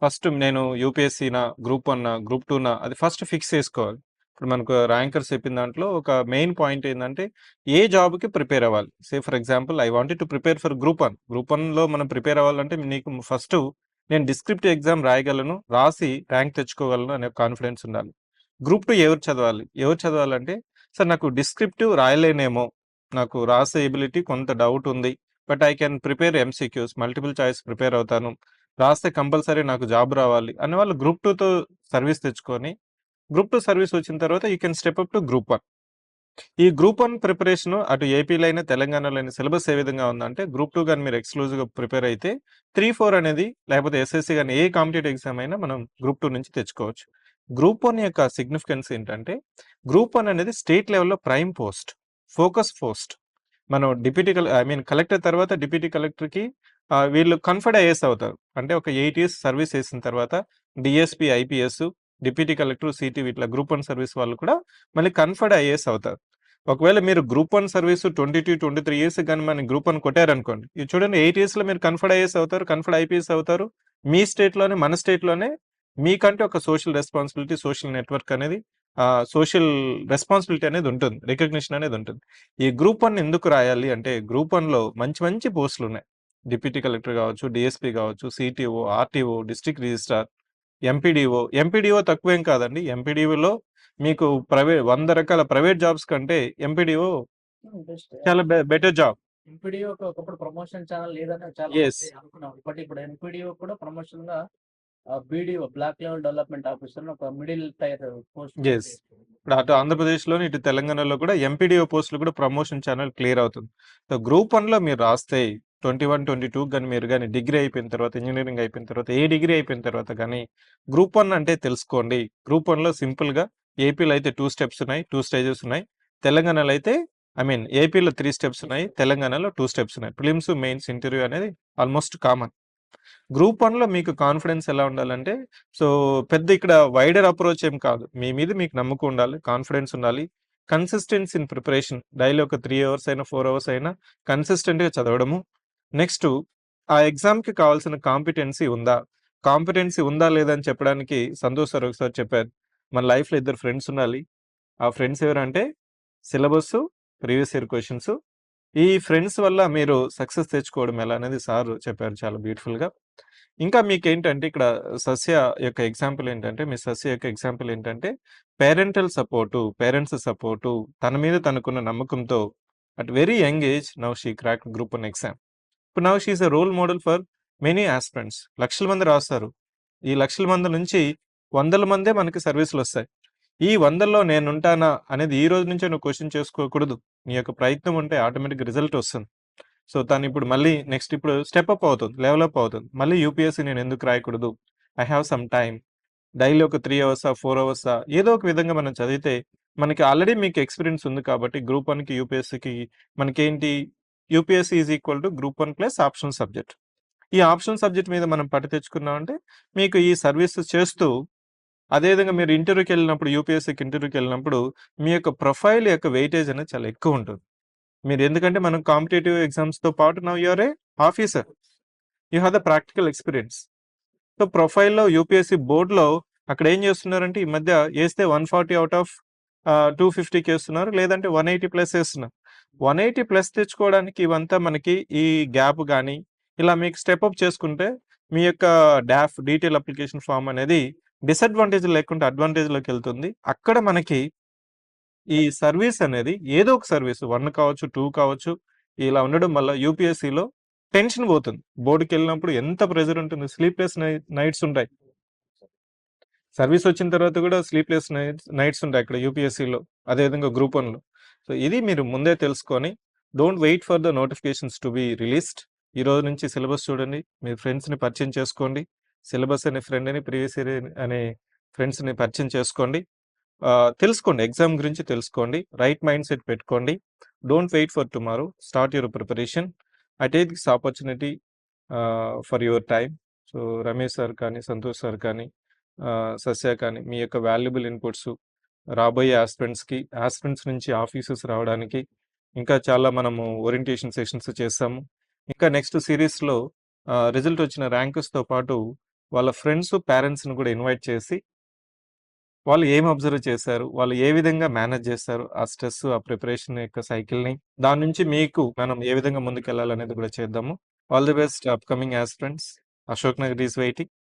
ఫస్ట్ నేను యూపీఎస్సీనా గ్రూప్ 1 గ్రూప్ 2 అది ఫస్ట్ ఫిక్స్ చేసుకోవాలి. ఇప్పుడు మనకు ర్యాంకర్స్ చెప్పిన దాంట్లో ఒక మెయిన్ పాయింట్ ఏంటంటే ఏ జాబ్కి ప్రిపేర్ అవ్వాలి. Say for example I wanted to prepare for group 1. Group 1లో మనం ప్రిపేర్ అవ్వాలంటే నీకు ఫస్ట్ నేను డిస్క్రిప్టివ్ ఎగ్జామ్ రాయగలను, రాసి ర్యాంక్ తెచ్చుకోగలను అనే కాన్ఫిడెన్స్ ఉండాలి. గ్రూప్ 2 ఎవరు చదవాలి? ఎవరు చదవాలంటే, సార్ నాకు డిస్క్రిప్టివ్ రాయలేనేమో, నాకు రాసే ఎబిలిటీ కొంత డౌట్ ఉంది. But I can prepare MCQs, multiple choice prepare అవుతాను. రాస్తే కంపల్సరీ నాకు జాబ్ రావాలి అనేవాళ్ళు గ్రూప్ 2తో సర్వీస్ తెచ్చుకొని, గ్రూప్ 2 సర్వీస్ వచ్చిన తర్వాత you can step up to group 1. ఈ గ్రూప్ 1 ప్రిపరేషన్ అటు ఏపీలో అయినా తెలంగాణలో అయినా సిలబస్ ఏ విధంగా ఉందంటే, గ్రూప్ 2 గాని మీరు ఎక్స్‌క్లూజివ్‌గా ప్రిపేర్ అయితే 3, 4 అనేది లేకపోతే ఎస్ఎస్‌సి గాని ఏ కాంపిటేటివ్ ఎగ్జామ్ అయినా మనం గ్రూప్ 2 నుంచి తెచ్చుకోవచ్చు. గ్రూప్ 1 యొక్క సిగ్నిఫికెన్స్ ఏంటంటే, గ్రూప్ 1 అనేది స్టేట్ లెవెల్‌లో ప్రైమ్ పోస్ట్, ఫోకస్ పోస్ట్. మనం కలెక్టర్ తర్వాత డిప్యూటీ కలెక్టర్‌కి వీళ్ళు కన్ఫర్డ్ ఐఏఎస్ అవుతారు. అంటే ఒక 8 ఇయర్స్ సర్వీస్ చేసిన తర్వాత DSP, IPS, deputy collector, city ఇట్లా గ్రూప్ 1 సర్వీస్ వాళ్ళు కూడా మళ్ళీ కన్ఫర్డ్ ఐఏఎస్ అవుతారు. ఒకవేళ మీరు గ్రూప్ 1 సర్వీస్ 22-23 ఇయర్స్ గాని మన గ్రూప్ 1 కొట్టారనుకోండి, ఇది చూడండి 8 ఇయర్స్‌లో మీరు కన్ఫర్డ్ ఐఏఎస్ అవుతారు, కన్ఫర్డ్ ఐపీఎస్ అవుతారు. మీ స్టేట్‌లోనే, మన స్టేట్‌లోనే మీకంటే ఒక సోషల్ రెస్పాన్సిబిలిటీ, సోషల్ నెట్వర్క్ అనేది సోషల్ రెస్పాన్సిబిలిటీ అనేది ఉంటుంది. రికగ్నిషన్ అనేది ఉంటుంది. ఈ గ్రూప్ 1 ఎందుకు రాయాలి అంటే, గ్రూప్ 1లో మంచి మంచి పోస్టులున్నాయి. డిప్యూటీ కలెక్టర్ కావచ్చు, డీఎస్పీ కావచ్చు, CTO, RTO, district registrar, MPDO తక్కువేం కాదండి. ఎంపీడీఓలో మీకు 100 రకాల ప్రైవేట్ జాబ్స్ కంటే ఎంపీడీఓ చాలా బెటర్ జాబ్. ఎంపీడీఓ ఒకప్పుడు ప్రమోషన్ ఛానల్ లేదని చాలా Yes. మంది అనుకున్నారు. బట్ ఇప్పుడు ఎంపీడీఓ కూడా ప్రమోషన్ గా BDO block level development officer ఒక మిడిల్ టైర్ పోస్ట్. Yes. ఇప్పుడు అటు ఆంధ్రప్రదేశ్‌లోని, ఇటు తెలంగాణలో కూడా ఎంపీడీఓ పోస్టులు కూడా ప్రమోషన్ ఛానల్ క్లియర్ అవుతుంది. సో, గ్రూప్ 1లో మీరు రాస్తే 21, 22 గాని మీరు గాని డిగ్రీ అయిపోయిన తర్వాత, ఇంజినీరింగ్ అయిపోయిన తర్వాత, ఏ డిగ్రీ అయిపోయిన తర్వాత గాని గ్రూప్ 1 అంటే తెలుసుకోండి. గ్రూప్ 1లో సింపుల్‌గా ఏపీలో అయితే 2 స్టెప్స్ ఉన్నాయి, 2 స్టేజెస్ ఉన్నాయి. తెలంగాణలో అయితే ఏపీలో 3 స్టెప్స్ ఉన్నాయి, తెలంగాణలో 2 స్టెప్స్ ఉన్నాయి. ప్రిలిమ్స్, మెయిన్స్, ఇంటర్వ్యూ అనేది ఆల్మోస్ట్ కామన్. గ్రూప్ 1లో మీకు కాన్ఫిడెన్స్ ఎలా ఉండాలంటే, సో పెద్ద ఇక్కడ వైడర్ అప్రోచ్ ఏం కాదు. మీ మీద మీకు నమ్మకం ఉండాలి, కాన్ఫిడెన్స్ ఉండాలి. కన్సిస్టెన్సీ ఇన్ ప్రిపరేషన్, డైలీ ఒక 3 అవర్స్ అయినా 4 అవర్స్ అయినా కన్సిస్టెంట్‌గా చదవడము. నెక్స్ట్ ఆ ఎగ్జామ్‌కి కావాల్సిన కాంపిటెన్సీ ఉందా లేదా అని చెప్పడానికి సంతోష్ సార్ ఒకసారి చెప్పారు. మన లైఫ్‌లో 2 ఫ్రెండ్స్ ఉండాలి. ఆ ఫ్రెండ్స్ ఎవరంటే సిలబస్సు, ప్రీవియస్ ఇయర్ క్వెషన్స్. ఈ ఫ్రెండ్స్ వల్ల మీరు సక్సెస్ తెచ్చుకోవడం ఎలా అనేది సార్ చెప్పారు చాలా బ్యూటిఫుల్‌గా. ఇంకా మీకేంటంటే ఇక్కడ సస్య యొక్క ఎగ్జాంపుల్ ఏంటంటే, మీ సస్య యొక్క ఎగ్జాంపుల్ ఏంటంటే, పేరెంట్స్ సపోర్టు, తన మీద తనకున్న నమ్మకంతో at very young age now she cracked group 1 exam. ఇప్పుడు now she is a role model for many aspirants. లక్షల మంది రాస్తారు. ఈ లక్షల మంది నుంచి వందల మందే మనకి సర్వీసులొస్తాయి. ఈ 100లో నేనుంటానా అనేది ఈ రోజు నుంచే నువ్వు క్వెషన్ చేసుకోకూడదు. నీ యొక్క ప్రయత్నం ఉంటే ఆటోమేటిక్‌గా రిజల్ట్ వస్తుంది. సో, తనిప్పుడు మళ్ళీ నెక్స్ట్ ఇప్పుడు స్టెప్ అప్ అవుతుంది, లెవెల్ అప్ అవుతుంది. మళ్ళీ యూపీఎస్సీ నేను ఎందుకు రాయకూడదు? I have some time. Daily ఒక 3 అవర్సా, 4 అవర్సా ఏదో ఒక విధంగా మనం చదివితే మనకి ఆల్రెడీ మీకు ఎక్స్‌పీరియన్స్ ఉంది కాబట్టి గ్రూప్ 1కి, యూపీఎస్సీకి మనకేంటి UPSC is equal to group 1 plus optional subject. ఈ ఆప్షనల్ సబ్జెక్ట్ మీద మనం పట్టు తెచ్చుకున్నామంటే మీకు ఈ సర్వీస్ చేస్తూ అదేవిధంగా మీరు ఇంటర్వ్యూకెళ్ళినప్పుడు, యూపీఎస్సీకి ఇంటర్వ్యూకెళ్ళినప్పుడు మీ యొక్క ప్రొఫైల్ యొక్క వెయిటేజ్ అనేది చాలా ఎక్కువుంటుంది. మీరు ఎందుకంటే మనం కాంపిటీటివ్ ఎగ్జామ్స్‌తో పాటు now you are a officer. You have the practical experience. So, ప్రొఫైల్‌లో యూపీఎస్సీ బోర్డ్‌లో అక్కడ ఏం చేస్తున్నారంటే ఈ మధ్య ఏస్తే 140 ఔట్ ఆఫ్ 250కి ఏస్తున్నారు. లేదంటే 180 ప్లస్ ఏస్తున్నారు. 180 ప్లస్ తెచ్చుకోవడానికి ఇవంతా మనకి ఈ గ్యాప్ గాని, ఇలా మీకు స్టెప్ అప్ చేసుకుంటే మీ యొక్క డీటెయిల్ అప్లికేషన్ ఫార్మ్ అనేది డిసడ్వాంటేజ్ లేకుండా అడ్వాంటేజ్‌లోకెళ్తుంది. అక్కడ మనకి ఈ సర్వీస్ అనేది ఏదో ఒక సర్వీస్ 1 కావచ్చు, 2 కావచ్చు, ఇలా ఉండడం వల్ల యూపీఎస్సీలో టెన్షన్ పోతుంది. బోర్డ్‌కెళ్ళినప్పుడు ఎంత ప్రెషర్ ఉంటుంది. స్లీప్‌లెస్ నైట్స్ ఉంటాయి. సర్వీస్ వచ్చిన తర్వాత కూడా స్లీప్‌లెస్ నైట్స్ ఉంటాయి అక్కడ యూపీఎస్సీలో. అదేవిధంగా గ్రూప్ 1లో. సో, ఇది మీరు ముందే తెలుసుకొని don't wait for the notifications to be released. ఈ రోజు నుంచి సిలబస్ చూడండి. మీ ఫ్రెండ్స్‌ని పరిచయం చేసుకోండి. సిలబస్ అనే ఫ్రెండ్‌ని, ప్రీవియస్ ఇయర్ అనే ఫ్రెండ్స్‌ని పరిచయం చేసుకోండి. తెలుసుకోండి. ఎగ్జామ్ గురించి తెలుసుకోండి. రైట్ మైండ్ సెట్ పెట్టుకోండి. Don't wait for tomorrow. Start your preparation. I take this opportunity for your time. So, Ramesh sir కానీ, సంతోష్ సార్ కానీ, సస్య కానీ మీ యొక్క వాల్యుబుల్ ఇన్పుట్స్ రాబోయే ఆస్పిరెంట్స్ నుంచి ఆఫీసర్స్ రావడానికి ఇంకా చాలా మనము ఓరియంటేషన్ సెషన్స్ చేస్తాము. ఇంకా నెక్స్ట్ సిరీస్‌లో రిజల్ట్ వచ్చిన ర్యాంకర్స్‌తో పాటు వాళ్ళ ఫ్రెండ్స్, పేరెంట్స్‌ని కూడా ఇన్వైట్ చేసి వాళ్ళు ఏం అబ్జర్వ్ చేశారు? వాళ్ళు ఏ విధంగా మేనేజ్ చేస్తారు? ఆ స్ట్రెస్, ఆ ప్రిపరేషన్ యొక్క సైకిల్‌ని. దాని నుంచి మీకు మనం ఏ విధంగా ముందుకెళ్ళాలనేది కూడా చేద్దాము. All the best upcoming aspirants. Ashok Nagar is waiting.